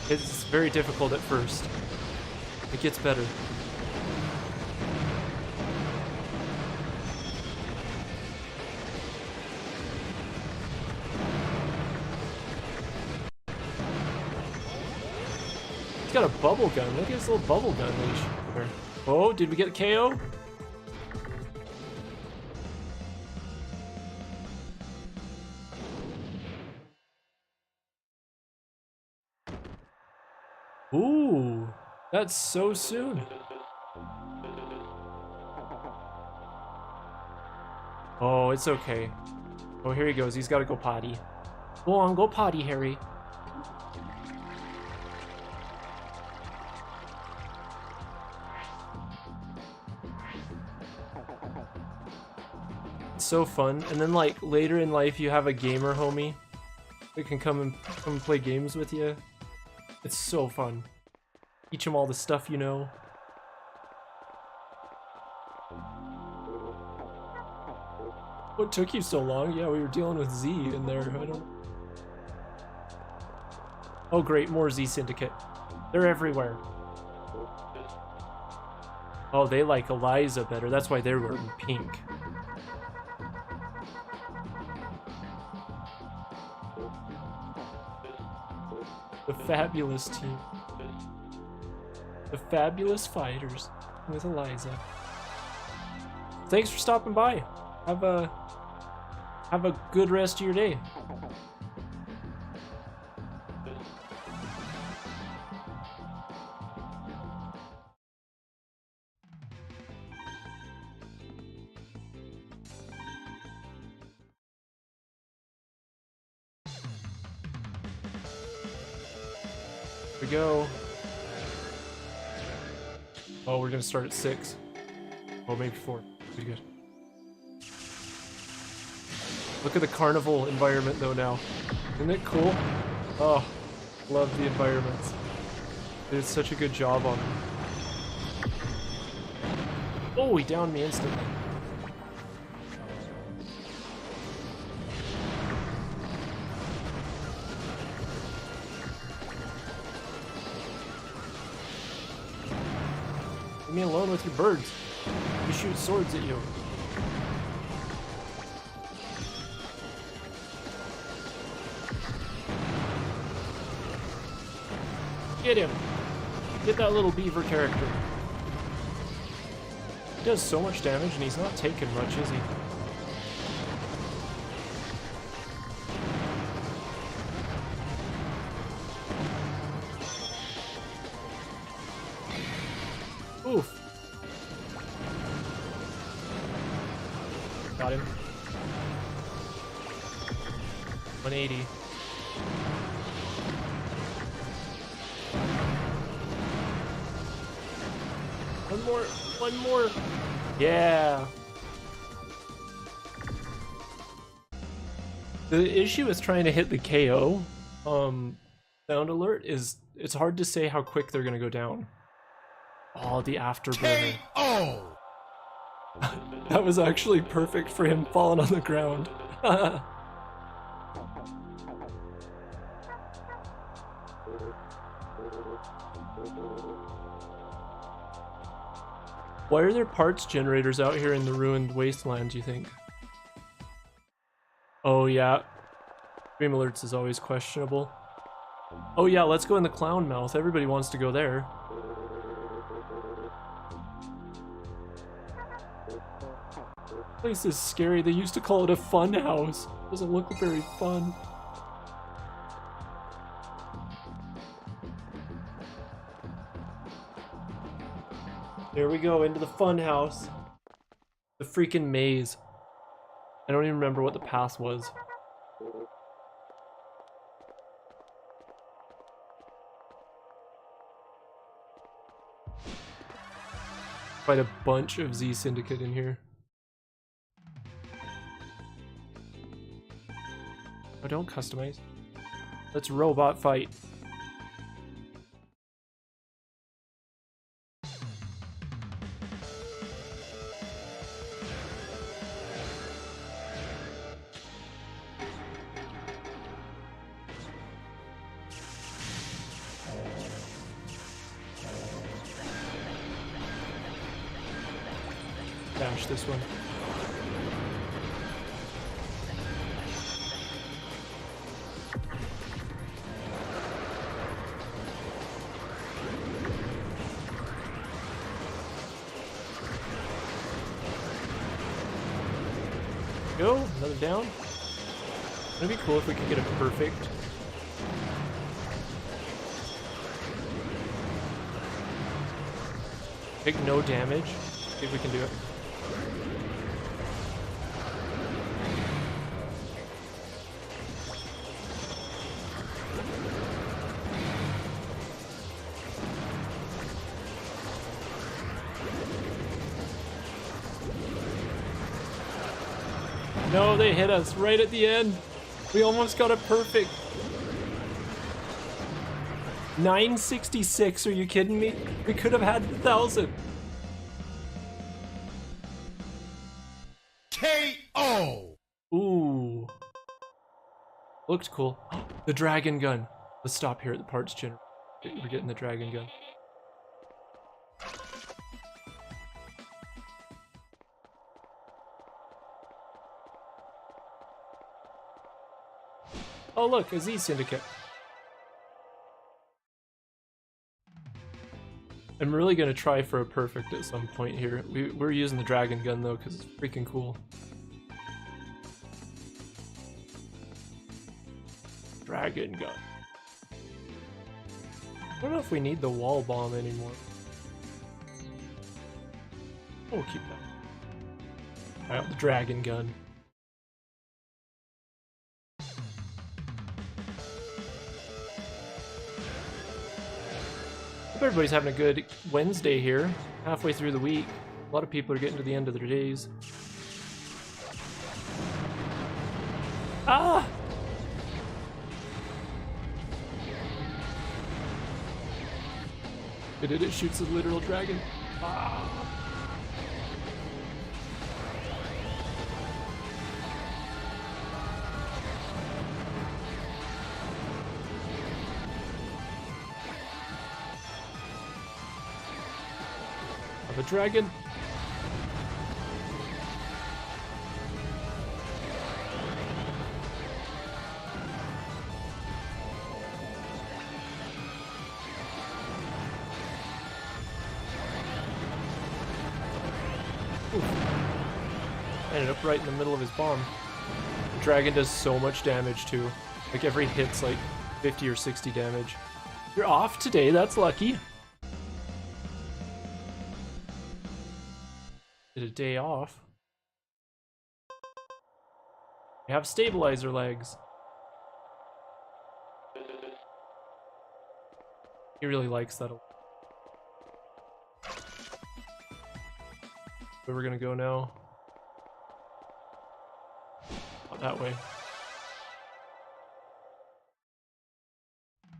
It's very difficult at first. It gets better. He's got a bubble gun. Look at his little bubble gun leash. There. Oh, did we get a KO? Ooh, that's so soon. Oh, it's okay. Oh, here he goes. He's got to go potty. Go on, go potty, Harry. It's so fun. And then, like, later in life, you have a gamer homie that can come and play games with you. It's so fun. Teach them all the stuff you know. What took you so long? Yeah, we were dealing with Z in there. I don't... Oh great, more Z Syndicate. They're everywhere. Oh, they like Eliza better. That's why they're wearing pink. The fabulous team. The fabulous fighters with Eliza. Thanks for stopping by. Have a good rest of your day. We go. Oh, we're gonna start at 6. Oh, maybe 4. Pretty good. Look at the carnival environment though now. Isn't it cool? Oh, love the environments. They did such a good job on them. Oh, he downed me instantly. Leave me alone with your birds. We shoot swords at you. Get him. Get that little beaver character. He does so much damage and he's not taking much, is he? Oof. Got him. 180. One more. Yeah. The issue with trying to hit the KO sound alert is it's hard to say how quick they're gonna go down. Oh, the afterburner. KO! That was actually perfect for him falling on the ground. Why are there parts generators out here in the ruined wasteland, you think? Oh yeah. Stream alerts is always questionable. Oh yeah, let's go in the clown mouth. Everybody wants to go there. Place is scary. They used to call it a fun house. Doesn't look very fun. There we go, into the fun house. The freaking maze. I don't even remember what the path was. Quite a bunch of Z Syndicate in here. Oh, don't customize. Let's robot fight. Dash this one. Go, another down. It'd be cool if we could get a perfect. Take no damage. See if we can do it. No, they hit us right at the end. We almost got a perfect. 966, are you kidding me? We could have had 1,000. KO! Ooh. Looked cool. The dragon gun. Let's stop here at the parts generator. We're getting the dragon gun. Oh look, a Z Syndicate. I'm really gonna try for a perfect at some point here. We're using the dragon gun though, because it's freaking cool. Dragon gun. I don't know if we need the wall bomb anymore. We'll keep that. Alright, the dragon gun. Hope everybody's having a good Wednesday here, halfway through the week. A lot of people are getting to the end of their days. Ah! It shoots a literal dragon. Ah! Of a dragon. Ended up right in the middle of his bomb. The dragon does so much damage too. Like every hit's like 50 or 60 damage. You're off today, that's lucky. Did a day off. You have stabilizer legs. He really likes that a lot. Where we're gonna go now? Not that way.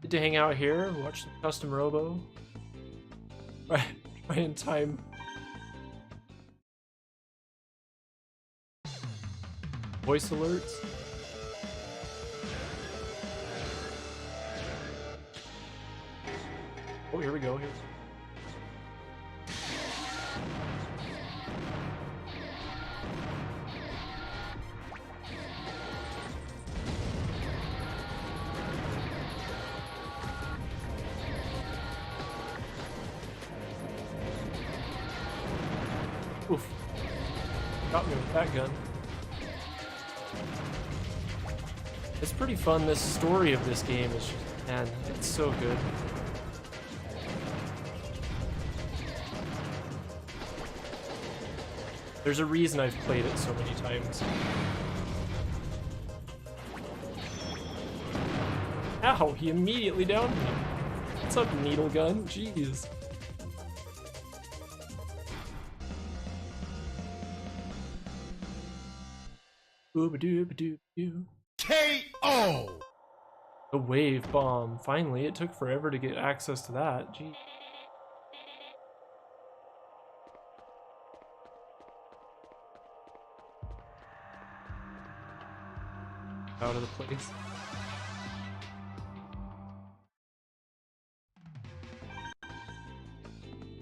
Good to hang out here, watch some Custom Robo. Right in time. Voice alerts. Oh, here we go. Here. Oof. Got me with that gun. It's pretty fun. This story of this game is, man, it's so good. There's a reason I've played it so many times. Ow, he immediately downed me. What's up, needle gun? Jeez. Ooba-dooba-doo-doo. KO! The wave bomb. Finally, it took forever to get access to that. Gee. Out of the place.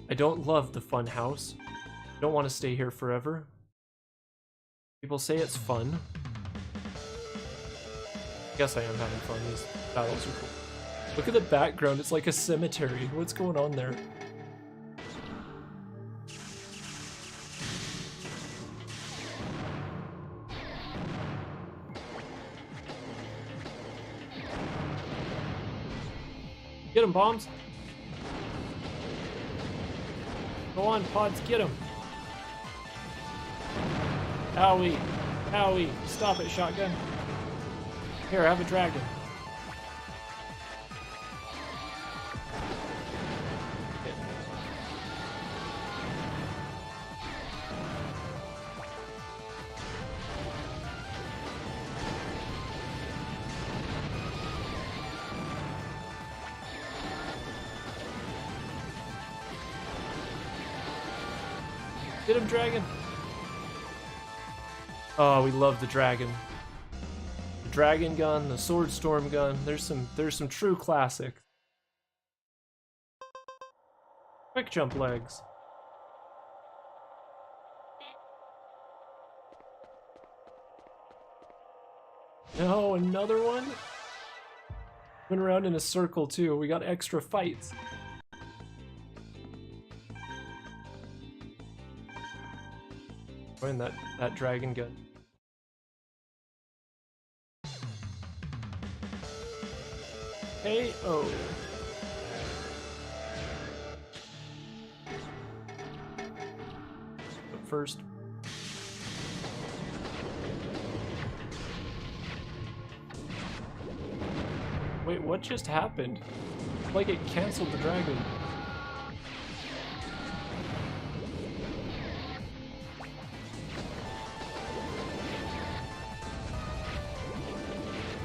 I don't love the fun house. I don't want to stay here forever. People say it's fun. I guess I am having fun. These battles are cool. Look at the background. It's like a cemetery. What's going on there? Get him, bombs. Go on, pods, get him. Owie. Owie. Stop it, shotgun. Here, have a dragon. Get him, dragon. Oh, we love the dragon. The dragon gun, the sword storm gun. There's some true classics. Quick jump legs. No, another one? Went around in a circle too. We got extra fights. Find that dragon gun. KO. But first, wait, what just happened? Like it canceled the dragon.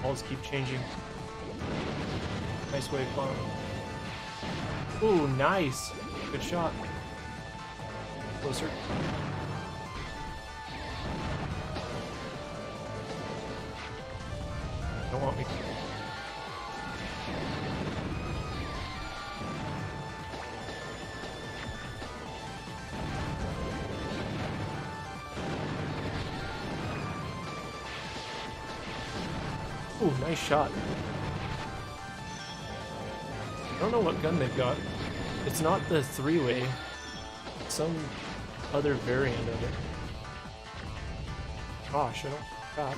Balls keep changing. Nice wave bomb. Ooh, nice. Good shot. Closer. Don't want me. Ooh, nice shot. I don't know what gun they've got. It's not the three-way. It's some other variant of it. Gosh, I don't that.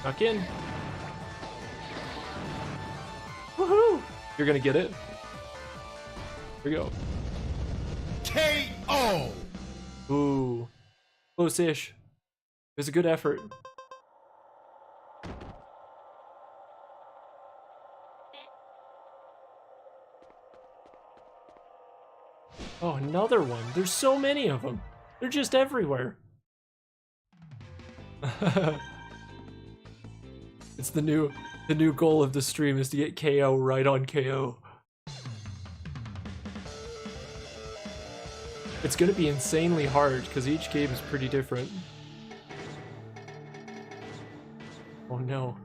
Knock in. Woohoo! You're gonna get it. Here we go. KO. Ooh. Close-ish. It was a good effort. Oh, another one. There's so many of them. They're just everywhere. It's the new goal of the stream is to get KO right on KO. It's gonna be insanely hard because each game is pretty different. Oh no.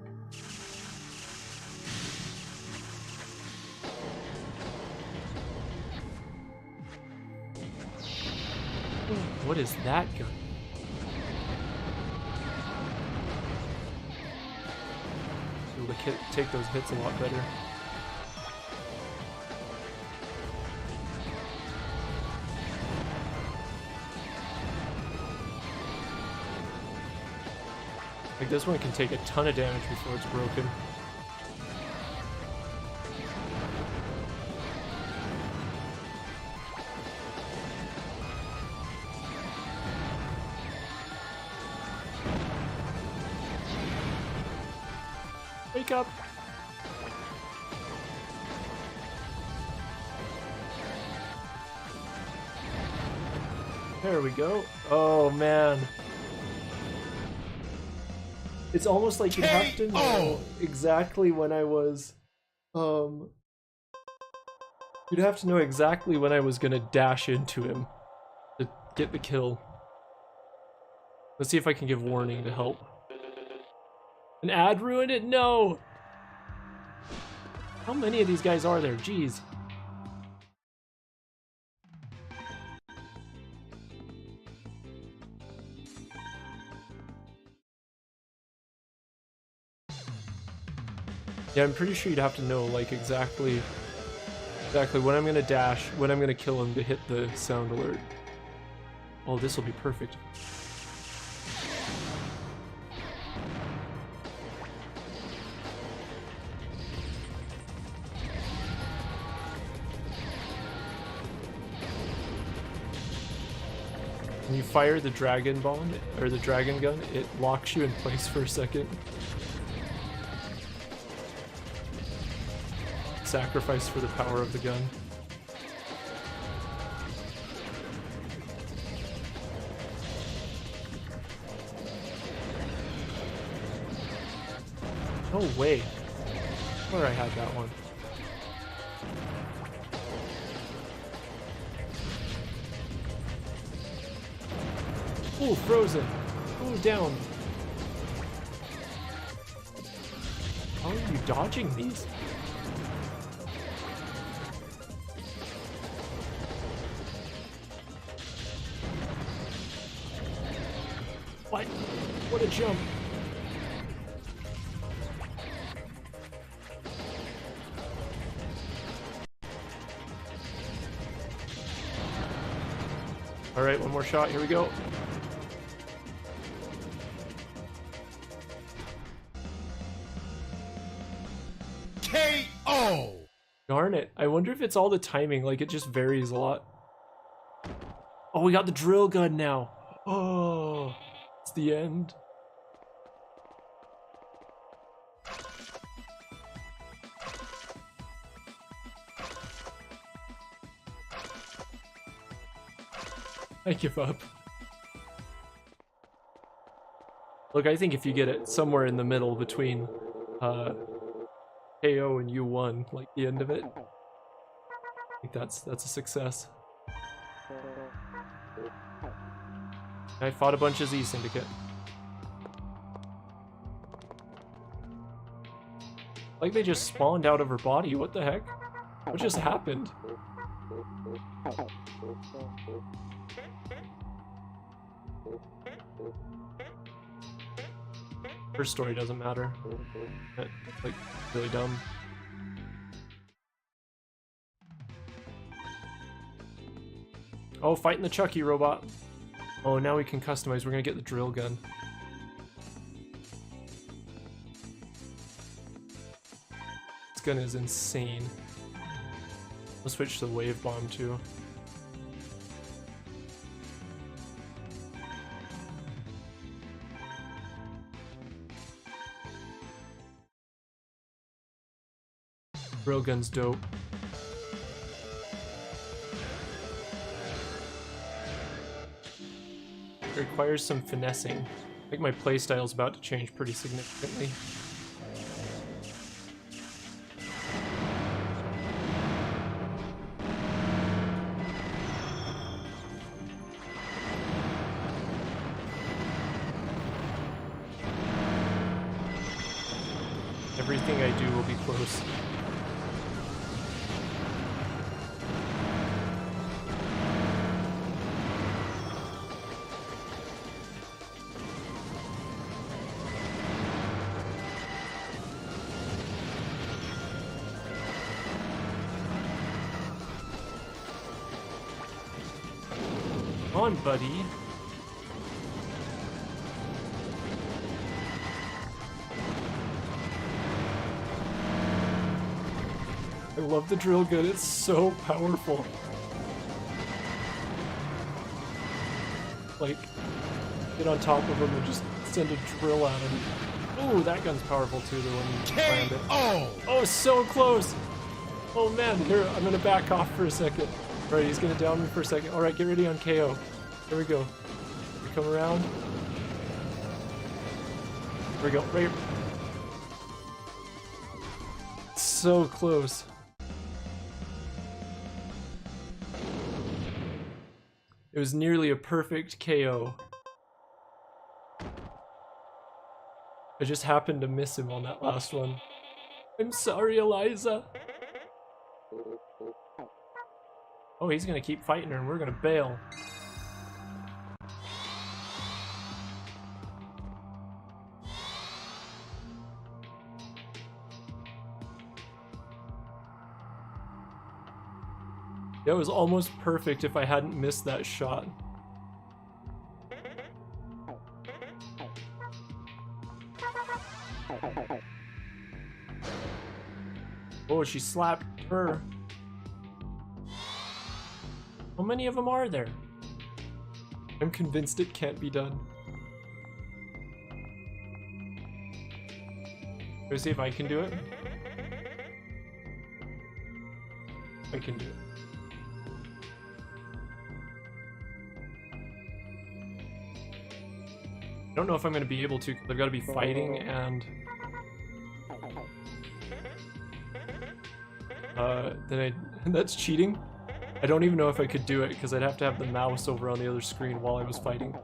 What is that gun? Able to take those hits a lot better. Like this one can take a ton of damage before it's broken. Wake up! There we go. Oh man. It's almost like you'd have to know exactly when I was you'd have to know exactly when I was gonna dash into him to get the kill. Let's see if I can give warning to help. An ad ruined it? No! How many of these guys are there? Jeez. Yeah, I'm pretty sure you'd have to know like exactly when I'm gonna dash, when I'm gonna kill him to hit the sound alert. Oh, this will be perfect. When you fire the dragon bomb, or the dragon gun, it locks you in place for a second. Sacrifice for the power of the gun. No way. Where I had that one. Ooh, frozen. Ooh, down. How are you dodging these? What? What a jump. All right, one more shot. Here we go. KO. Darn it. I wonder if it's all the timing, like it just varies a lot. Oh, we got the drill gun now. Oh, it's the end. I give up. Look, I think if you get it somewhere in the middle between KO and U1, like the end of it, I think that's a success. I fought a bunch of Z Syndicate. Like they just spawned out of her body. What the heck? What just happened? Her story doesn't matter. That's, like, really dumb. Oh, fighting the Chucky robot. Oh, now we can customize. We're gonna get the drill gun. This gun is insane. We'll switch to the wave bomb too. Railgun's dope. It requires some finessing. I think my playstyle is about to change pretty significantly. Everything I do will be close. Come on, buddy. I love the drill gun, it's so powerful. Like, get on top of him and just send a drill at him. Ooh, that gun's powerful too, the one you planned it. Oh, so close! Oh man, here, I'm gonna back off for a second. Alright, he's gonna down me for a second. Alright, get ready on KO. Here we go. We come around. Here we go, right here. So close. It was nearly a perfect KO. I just happened to miss him on that last one. I'm sorry, Eliza. Oh, he's gonna keep fighting her and we're gonna bail. That was almost perfect if I hadn't missed that shot. Oh, she slapped her. How many of them are there? I'm convinced it can't be done. Let's see if I can do it. I can do it. I don't know if I'm going to be able to because I've got to be fighting and that's cheating. I don't even know if I could do it because I'd have to have the mouse over on the other screen while I was fighting.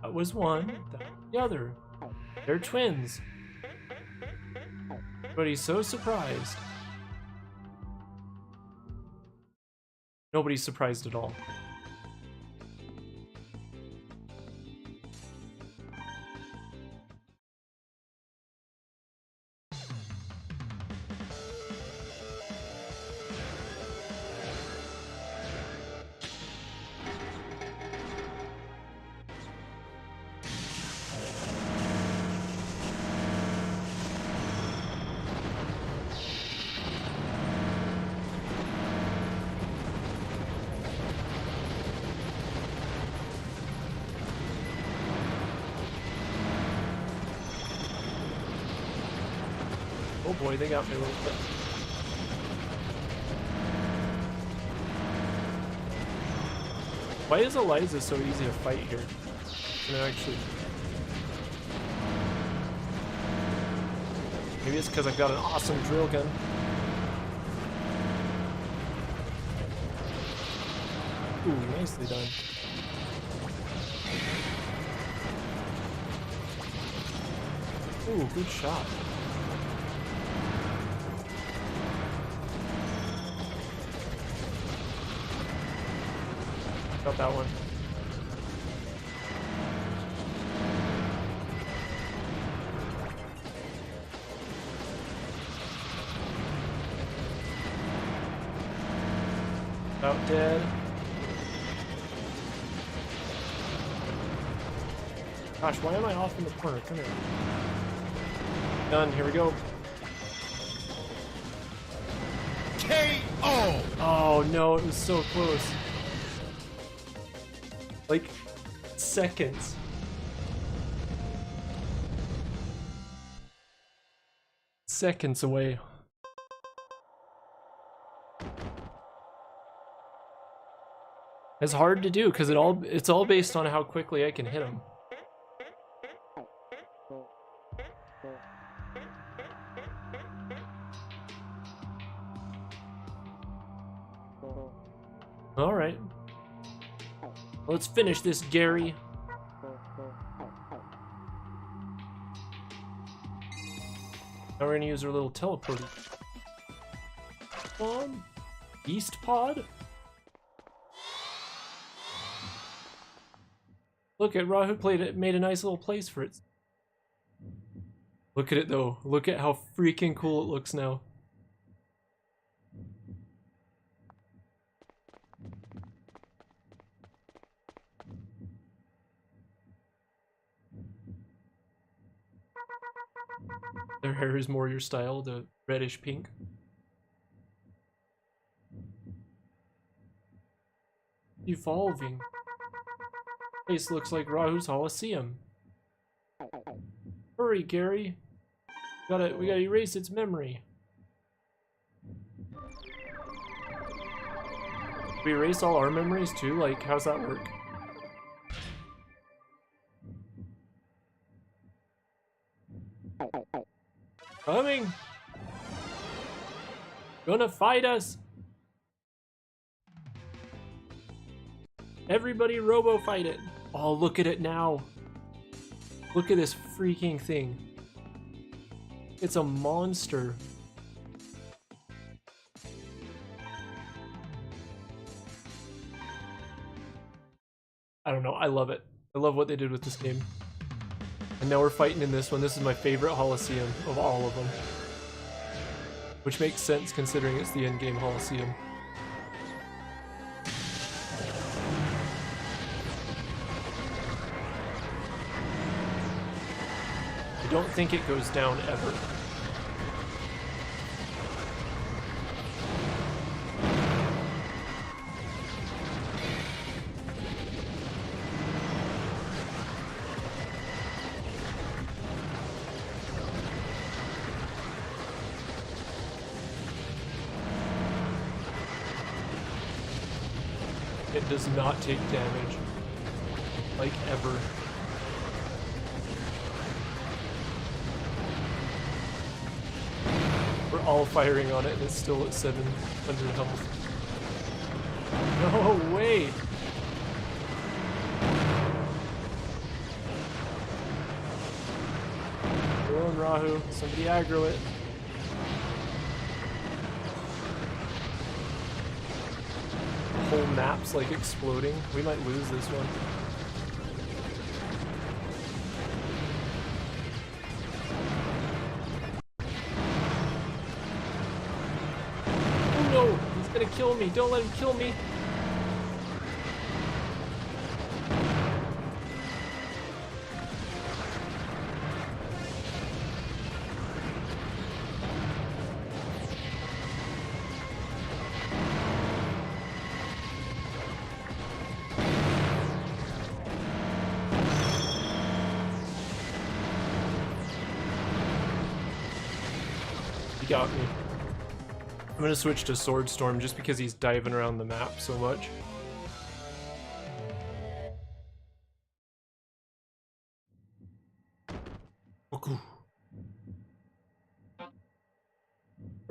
That was one, that was the other. They're twins. But he's so surprised. Nobody's surprised at all. Oh boy, they got me a little bit. Why is Eliza so easy to fight here? And actually, maybe it's because I've got an awesome drill gun. Ooh, nicely done. Ooh, good shot. Got that one. About dead. Gosh, why am I off in the corner? Come here. Done, here we go. KO! Oh no, it was so close. Like, seconds. Seconds away. It's hard to do because it's all based on how quickly I can hit him. All right. Let's finish this, Gary. Now we're gonna use our little teleporter. Beast pod? Look at Rahu made a nice little place for it. Look at it though. Look at how freaking cool it looks now. Their hair is more your style, the reddish pink. Evolving. Place looks like Rahu's Coliseum. Hurry, Gary. We gotta erase its memory. We erase all our memories too? Like, how's that work? Coming! Gonna fight us! Everybody robo fight it! Oh, look at it now! Look at this freaking thing. It's a monster. I don't know, I love it. I love what they did with this game. And now we're fighting in this one. This is my favorite Coliseum of all of them. Which makes sense considering it's the endgame Coliseum. I don't think it goes down ever. It does not take damage, like ever. We're all firing on it and it's still at 700 health. No way! Go on, Rahu. Somebody aggro it. Whole map's like exploding. We might lose this one. Oh no! He's gonna kill me! Don't let him kill me! He got me. I'm gonna switch to Sword Storm just because he's diving around the map so much.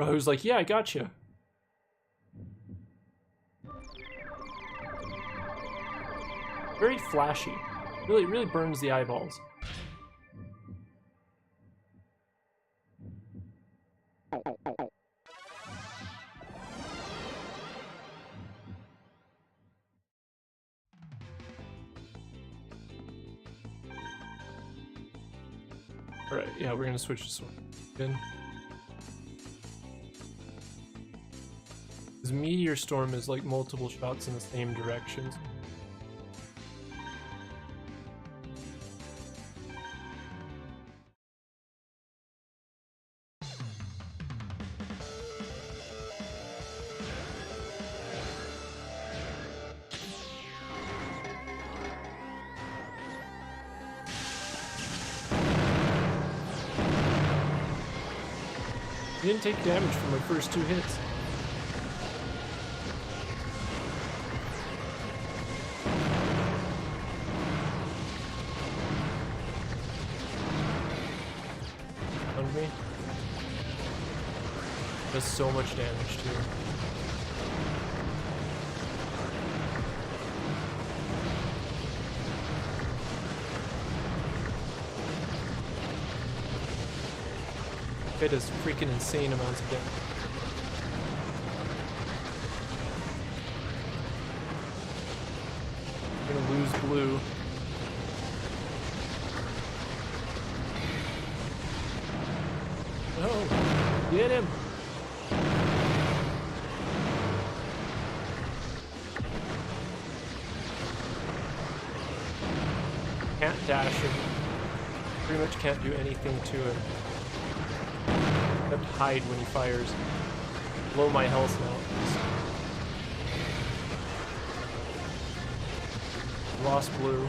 Who's like, yeah, I got you. Very flashy. Really burns the eyeballs. Alright, yeah, we're gonna switch this one. Good. This meteor storm is like multiple shots in the same directions. I didn't take damage from my first 2 hits. On me. Does so much damage too. It does freaking insane amounts of damage. I'm gonna lose blue. No! Get him! Can't dash him. Pretty much can't do anything to him. Except hide when he fires. Blow my health now. Lost blue.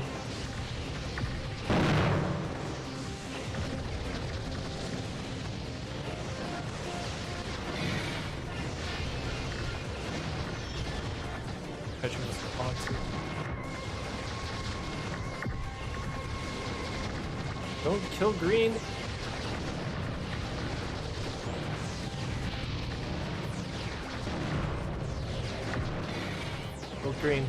Catch him with the boxes. Don't kill green. Kill green.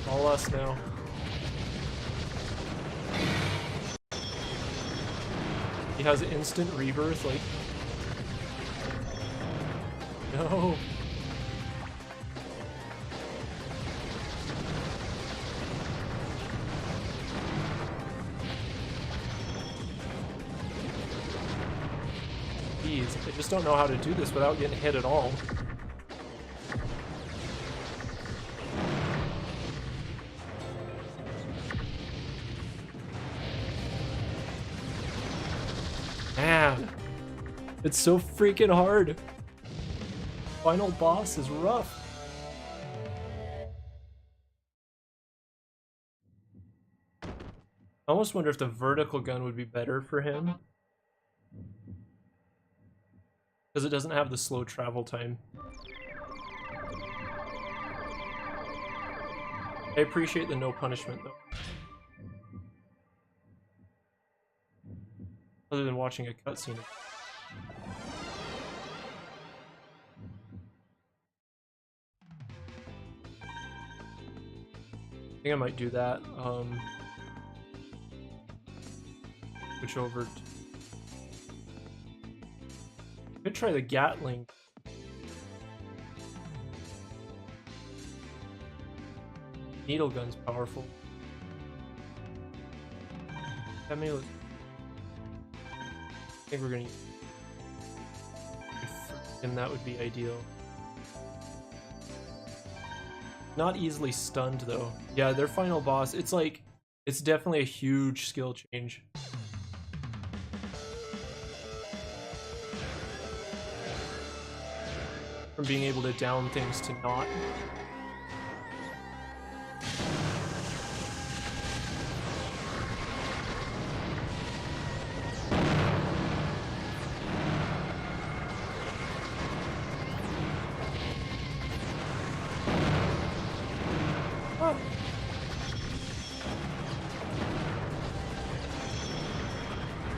All us now. He has instant rebirth, like. No. Jeez, I just don't know how to do this without getting hit at all. Man, it's so freaking hard. Final boss is rough. I almost wonder if the vertical gun would be better for him. Because it doesn't have the slow travel time. I appreciate the no punishment though. Other than watching a cutscene. I think I might do that. Switch over to... Could try the Gatling. Needle gun's powerful. That may look... I think we're gonna use... And that would be ideal. Not easily stunned though. Yeah, their final boss, it's like... It's definitely a huge skill change. From being able to down things to not. Oh.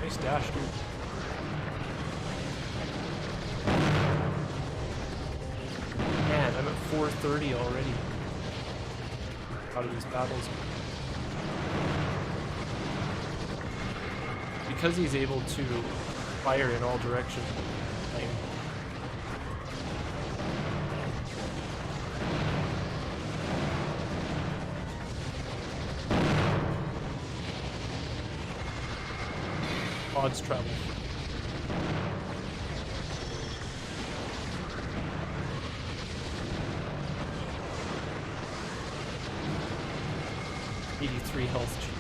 Nice dash, dude. 430 already out of these battles. Because he's able to fire in all directions. Odds travel. $83 health cheap.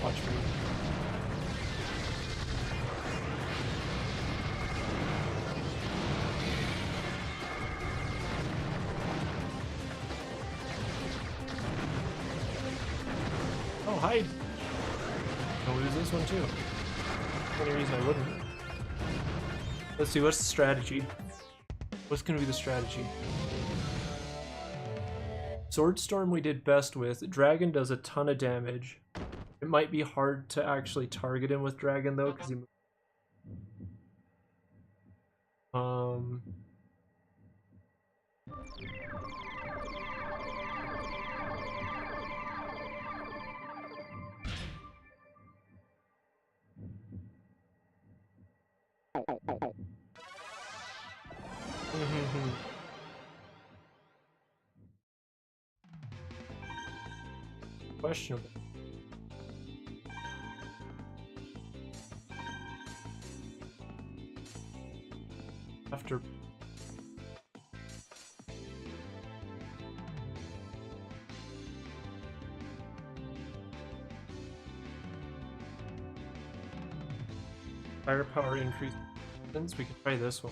Watch me. Oh, hide! I'll lose this one too. Any reason I wouldn't. Let's see, what's the strategy? What's gonna be the strategy? Swordstorm we did best with. Dragon does a ton of damage. It might be hard to actually target him with Dragon though, because he questionable. After firepower increase, we can try this one.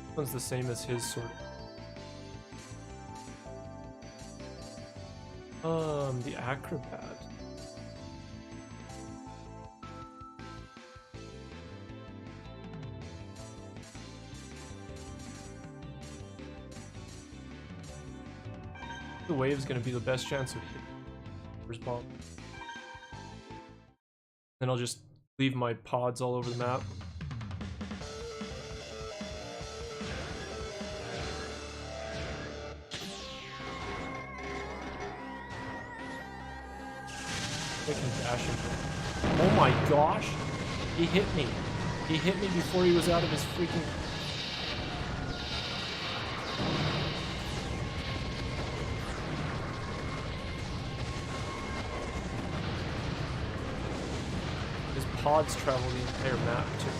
This one's the same as his sword. The acrobat. The wave's gonna be the best chance of hitting first bomb. Then I'll just leave my pods all over the map. I can dash him. Oh my gosh! He hit me. He hit me before he was out of his freaking... His pods travel the entire map too.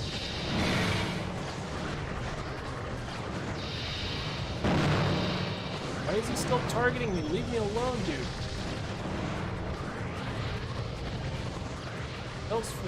Why is he still targeting me? Leave me alone, dude. Else for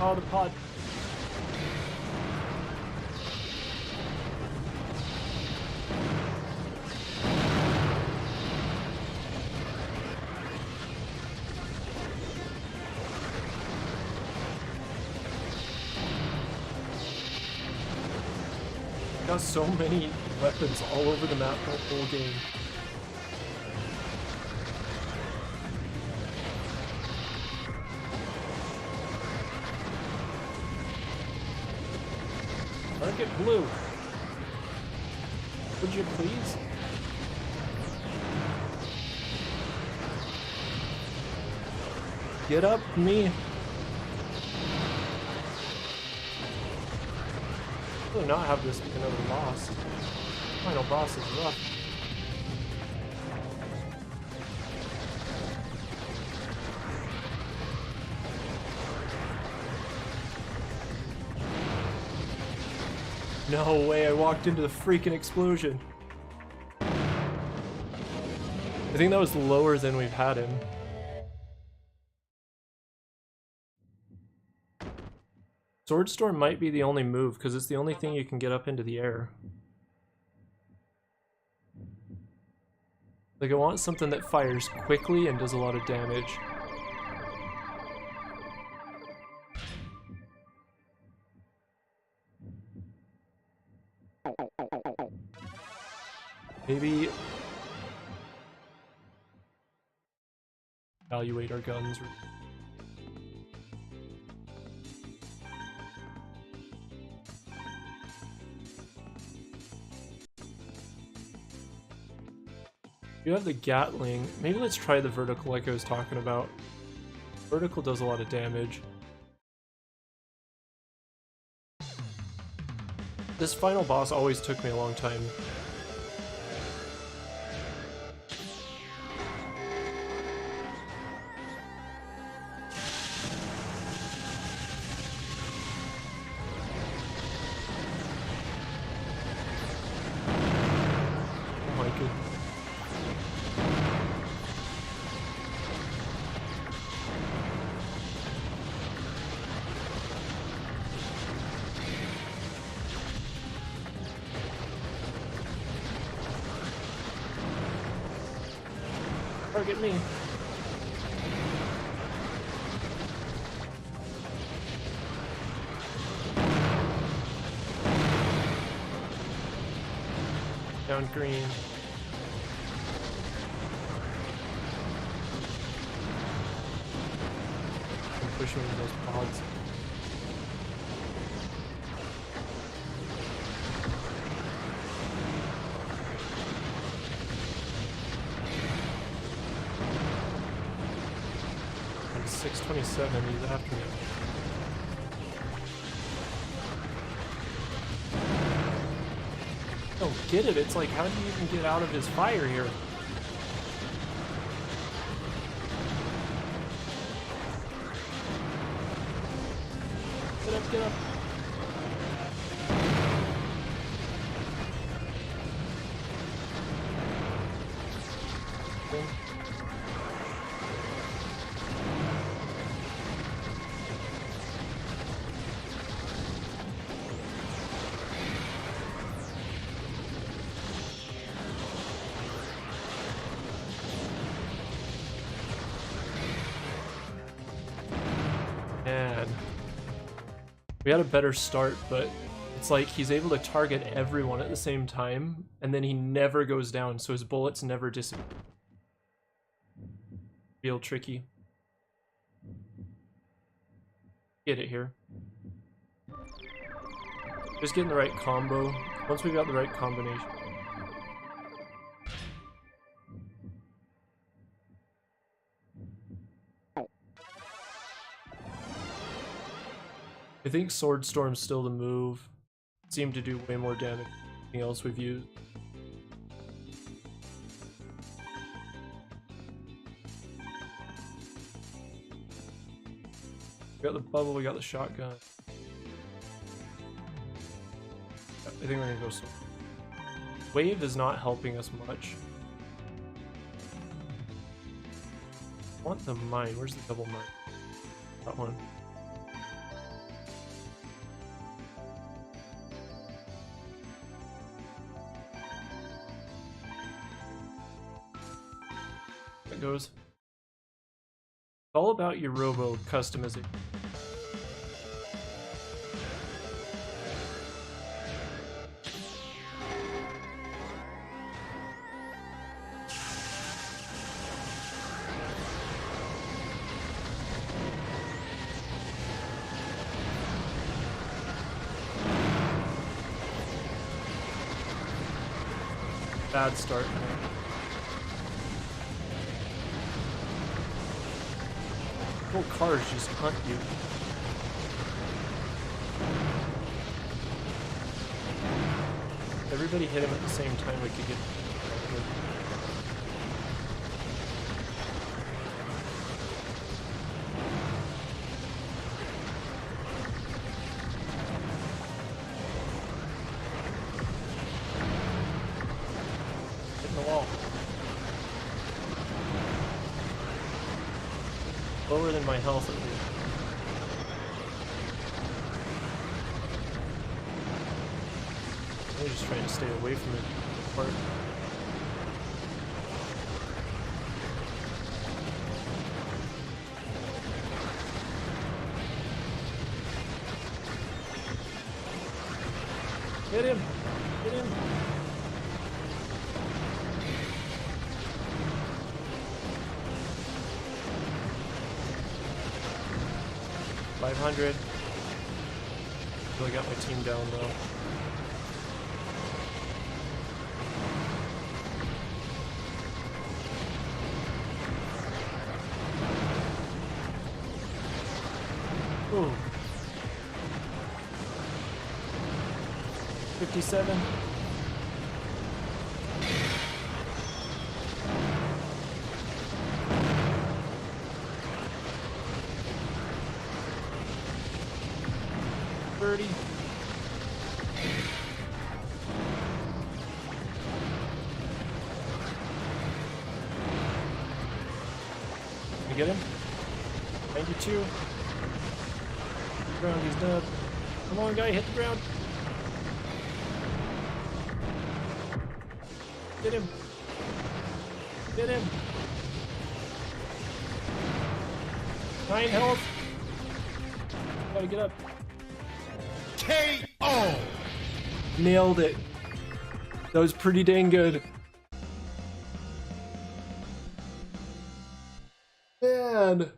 oh, the pod. Got so many weapons all over the map the whole game. Target blue. Would you please? Get up, me. Really not have this be another boss. Final boss is rough. No way, I walked into the freaking explosion. I think that was lower than we've had him. Swordstorm might be the only move, because it's the only thing you can get up into the air. Like, I want something that fires quickly and does a lot of damage. Maybe evaluate our guns. You have the Gatling. Maybe let's try the vertical like I was talking about. Vertical does a lot of damage. This final boss always took me a long time. Oh my goodness. Target me. Down green. I'm pushing those pods. And 627, he's after me. I don't get it. It's like, how do you even get out of his fire here? Get up, get up. Okay. Man, we had a better start, but it's like he's able to target everyone at the same time, and then he never goes down, so his bullets never disappear. Real tricky. Get it here. Just getting the right combo. Once we got the right combination. I think Sword Storm's still the move. Seemed to do way more damage than anything else we've used. We got the bubble, we got the shotgun. I think we're gonna go so. Wave is not helping us much. I want the mine. Where's the double mine? That one. Goes. It's all about your robo customization. Bad start, man. Whole cars just hunt you. If everybody hit him at the same time, we could get good. Hitting the wall. Lower than my health at least. I'm just trying to stay away from it. Part. Get him! Get him! $500. Really got my team down though. Ooh. 57. $30. You get him? 92. Ground, he's dead. Come on, guy, hit the ground. Get him. Get him. 9 health. Gotta get up. KO. Nailed it. That was pretty dang good. Man.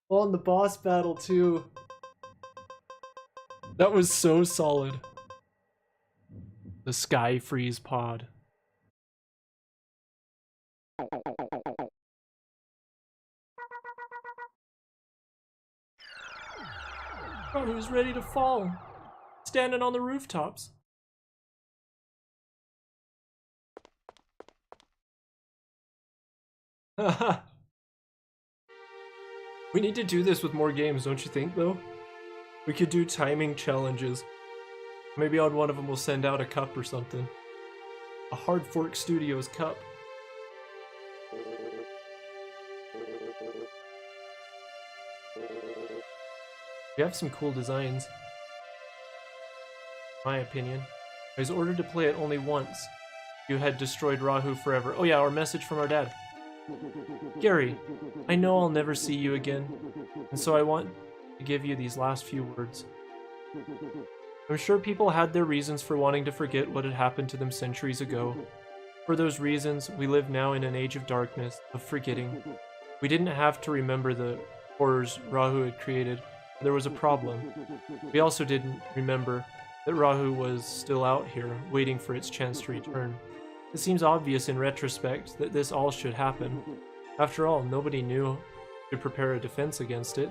On the boss battle too. That was so solid. The Sky Freeze pod. Who's ready to fall? Standing on the rooftops. Haha. We need to do this with more games, don't you think, though? We could do timing challenges. Maybe on one of them we'll send out a cup or something. A Hard Fork Studios cup. We have some cool designs. My opinion. I was ordered to play it only once. You had destroyed Rahu forever. Oh yeah, our message from our dad. Gary, I know I'll never see you again, and so I want to give you these last few words. I'm sure people had their reasons for wanting to forget what had happened to them centuries ago. For those reasons, we live now in an age of darkness, of forgetting. We didn't have to remember the horrors Rahu had created. There was a problem. We also didn't remember that Rahu was still out here, waiting for its chance to return. It seems obvious in retrospect that this all should happen. After all, nobody knew to prepare a defense against it.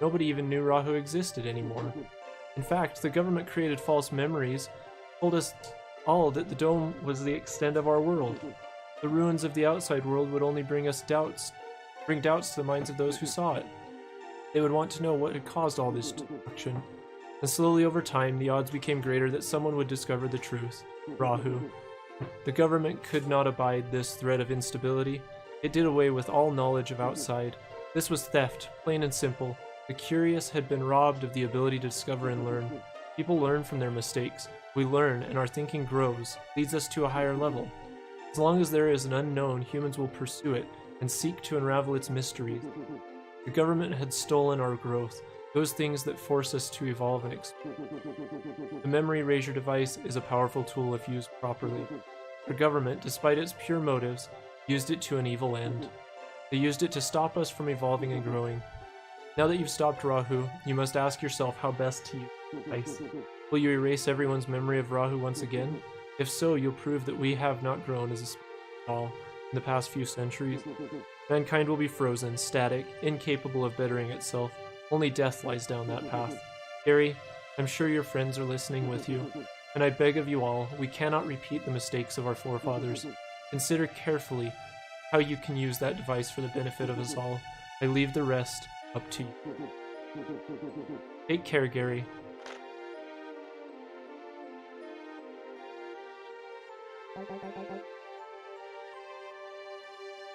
Nobody even knew Rahu existed anymore. In fact, the government created false memories, told us all that the dome was the extent of our world. The ruins of the outside world would only bring doubts to the minds of those who saw it. They would want to know what had caused all this destruction. And slowly over time, the odds became greater that someone would discover the truth. Rahu. The government could not abide this threat of instability. It did away with all knowledge of outside. This was theft, plain and simple. The curious had been robbed of the ability to discover and learn. People learn from their mistakes. We learn, and our thinking grows, leads us to a higher level. As long as there is an unknown, humans will pursue it and seek to unravel its mysteries. The government had stolen our growth, those things that force us to evolve and expand. The memory erasure device is a powerful tool if used properly. The government, despite its pure motives, used it to an evil end. They used it to stop us from evolving and growing. Now that you've stopped Rahu, you must ask yourself how best to use the device. Will you erase everyone's memory of Rahu once again? If so, you'll prove that we have not grown as a species at all in the past few centuries. Mankind will be frozen, static, incapable of bettering itself. Only death lies down that path. Gary, I'm sure your friends are listening with you, and I beg of you all, we cannot repeat the mistakes of our forefathers. Consider carefully how you can use that device for the benefit of us all. I leave the rest up to you. Take care, Gary.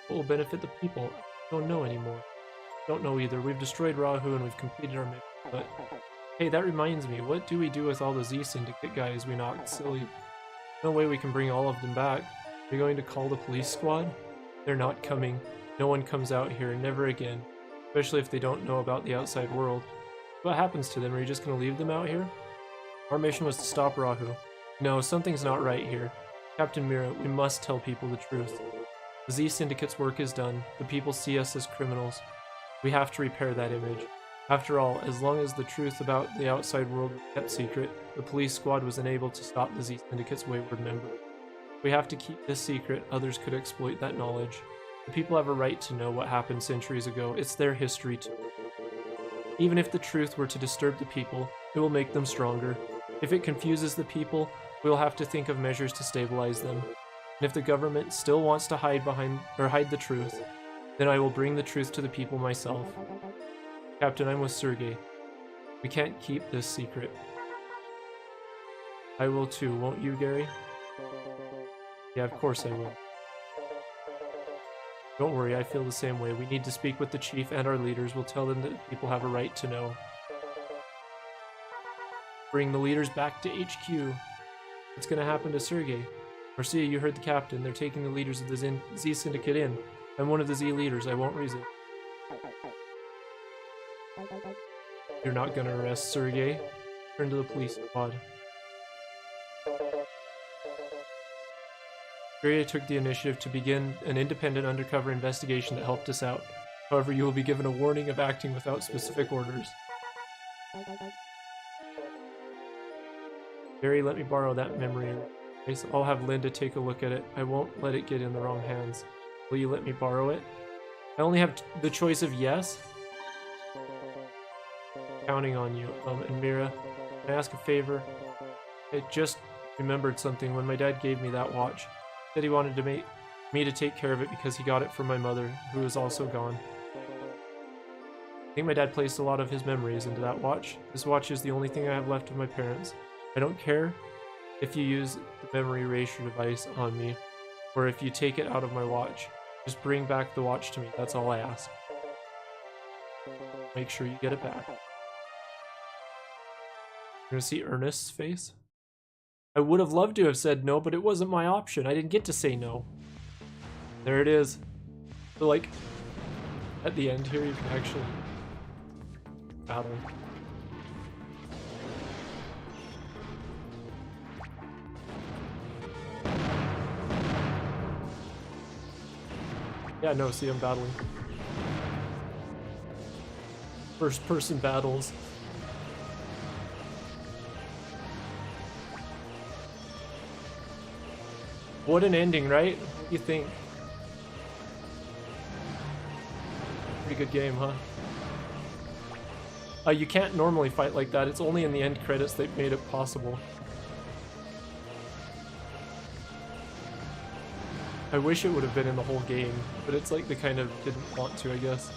What will benefit the people? I don't know anymore. Don't know either. We've destroyed Rahu and we've completed our mission, but hey, that reminds me, what do we do with all those East Syndicate guys we knocked silly? No way we can bring all of them back. Are you going to call the police squad? They're not coming. No one comes out here, never again. Especially if they don't know about the outside world. What happens to them? Are you just going to leave them out here? Our mission was to stop Rahu. No, something's not right here. Captain Mira, we must tell people the truth. The Z Syndicate's work is done. The people see us as criminals. We have to repair that image. After all, as long as the truth about the outside world was kept secret, the police squad was unable to stop the Z Syndicate's wayward member. We have to keep this secret, others could exploit that knowledge. The people have a right to know what happened centuries ago. It's their history too. Even if the truth were to disturb the people, it will make them stronger. If it confuses the people, we will have to think of measures to stabilize them. And if the government still wants to hide the truth, then I will bring the truth to the people myself. Captain, I'm with Sergei. We can't keep this secret. I will too, won't you, Gary? Yeah, of course I will. Don't worry, I feel the same way. We need to speak with the chief and our leaders. We'll tell them that people have a right to know. Bring the leaders back to HQ. What's gonna happen to Sergei? Marcia, you heard the captain. They're taking the leaders of the Z Syndicate in. I'm one of the Z leaders. I won't resist. You're not gonna arrest Sergei. Turn to the police squad. Sergei took the initiative to begin an independent undercover investigation that helped us out. However, you will be given a warning of acting without specific orders. Gary, let me borrow that memory. I'll have Linda take a look at it. I won't let it get in the wrong hands. Will you let me borrow it? I only have the choice of yes. Counting on you. And Mira, can I ask a favor? I just remembered something. When my dad gave me that watch, he said he wanted to make me to take care of it because he got it from my mother, who is also gone. I think my dad placed a lot of his memories into that watch. This watch is the only thing I have left of my parents. I don't care if you use the memory erasure device on me, or if you take it out of my watch. Just bring back the watch to me, that's all I ask. Make sure you get it back. You're gonna see Ernest's face? I would have loved to have said no, but it wasn't my option. I didn't get to say no. There it is. So like, at the end here you can actually battle. Yeah, no, see, I'm battling. First person battles. What an ending, right? What do you think? Pretty good game, huh? You can't normally fight like that. It's only in the end credits that made it possible. I wish it would have been in the whole game, but it's like they kind of didn't want to, I guess.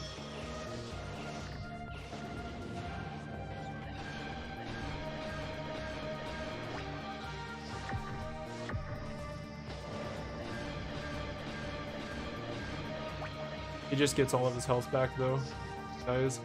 He just gets all of his health back though, guys.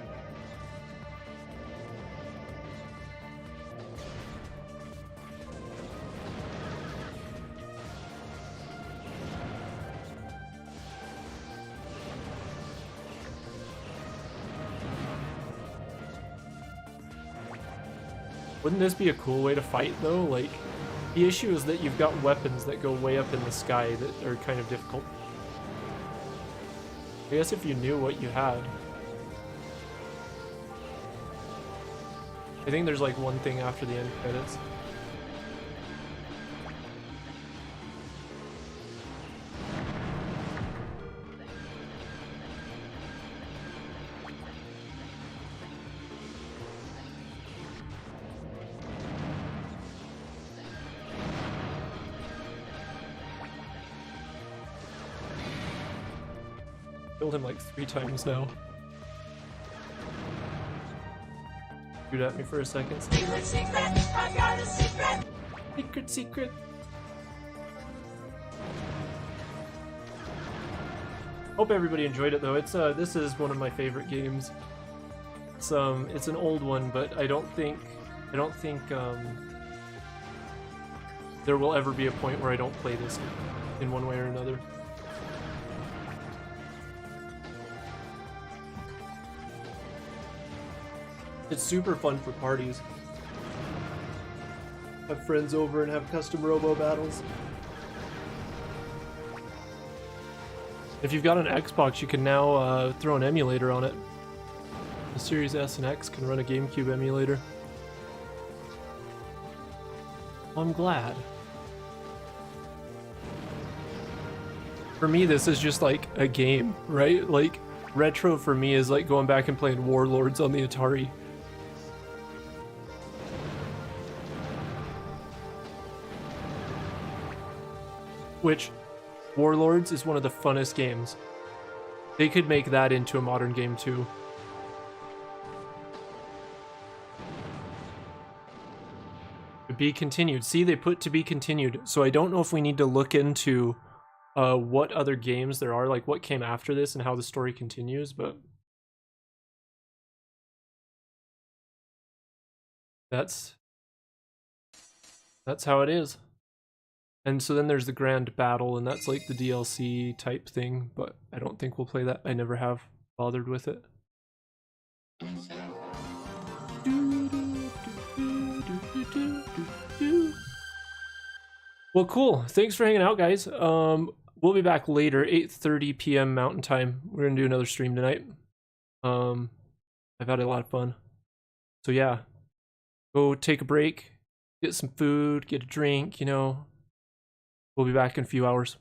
Wouldn't this be a cool way to fight though? Like, the issue is that you've got weapons that go way up in the sky that are kind of difficult. I guess if you knew what you had. I think there's like one thing after the end credits. Killed him like 3 times now. Shoot at me for a second. Secret, secret, I got a secret. Secret, secret. Hope everybody enjoyed it though. It's this is one of my favorite games. It's an old one, but I don't think there will ever be a point where I don't play this in one way or another. It's super fun for parties. have friends over and have custom robo battles. If you've got an Xbox, you can now throw an emulator on it. The Series S and X can run a GameCube emulator. I'm glad. For me, this is just like a game, right? Like, retro for me is like going back and playing Warlords on the Atari. Which, Warlords is one of the funnest games. They could make that into a modern game too. To be continued. See, they put to be continued. So I don't know if we need to look into what other games there are, like what came after this and how the story continues, but that's how it is. And so then there's the grand battle, and that's like the DLC type thing, but I don't think we'll play that. I never have bothered with it. Well, cool. Thanks for hanging out, guys. We'll be back later, 8:30 p.m. Mountain Time. We're gonna do another stream tonight. I've had a lot of fun. So yeah, go take a break, get some food, get a drink, you know. We'll be back in a few hours.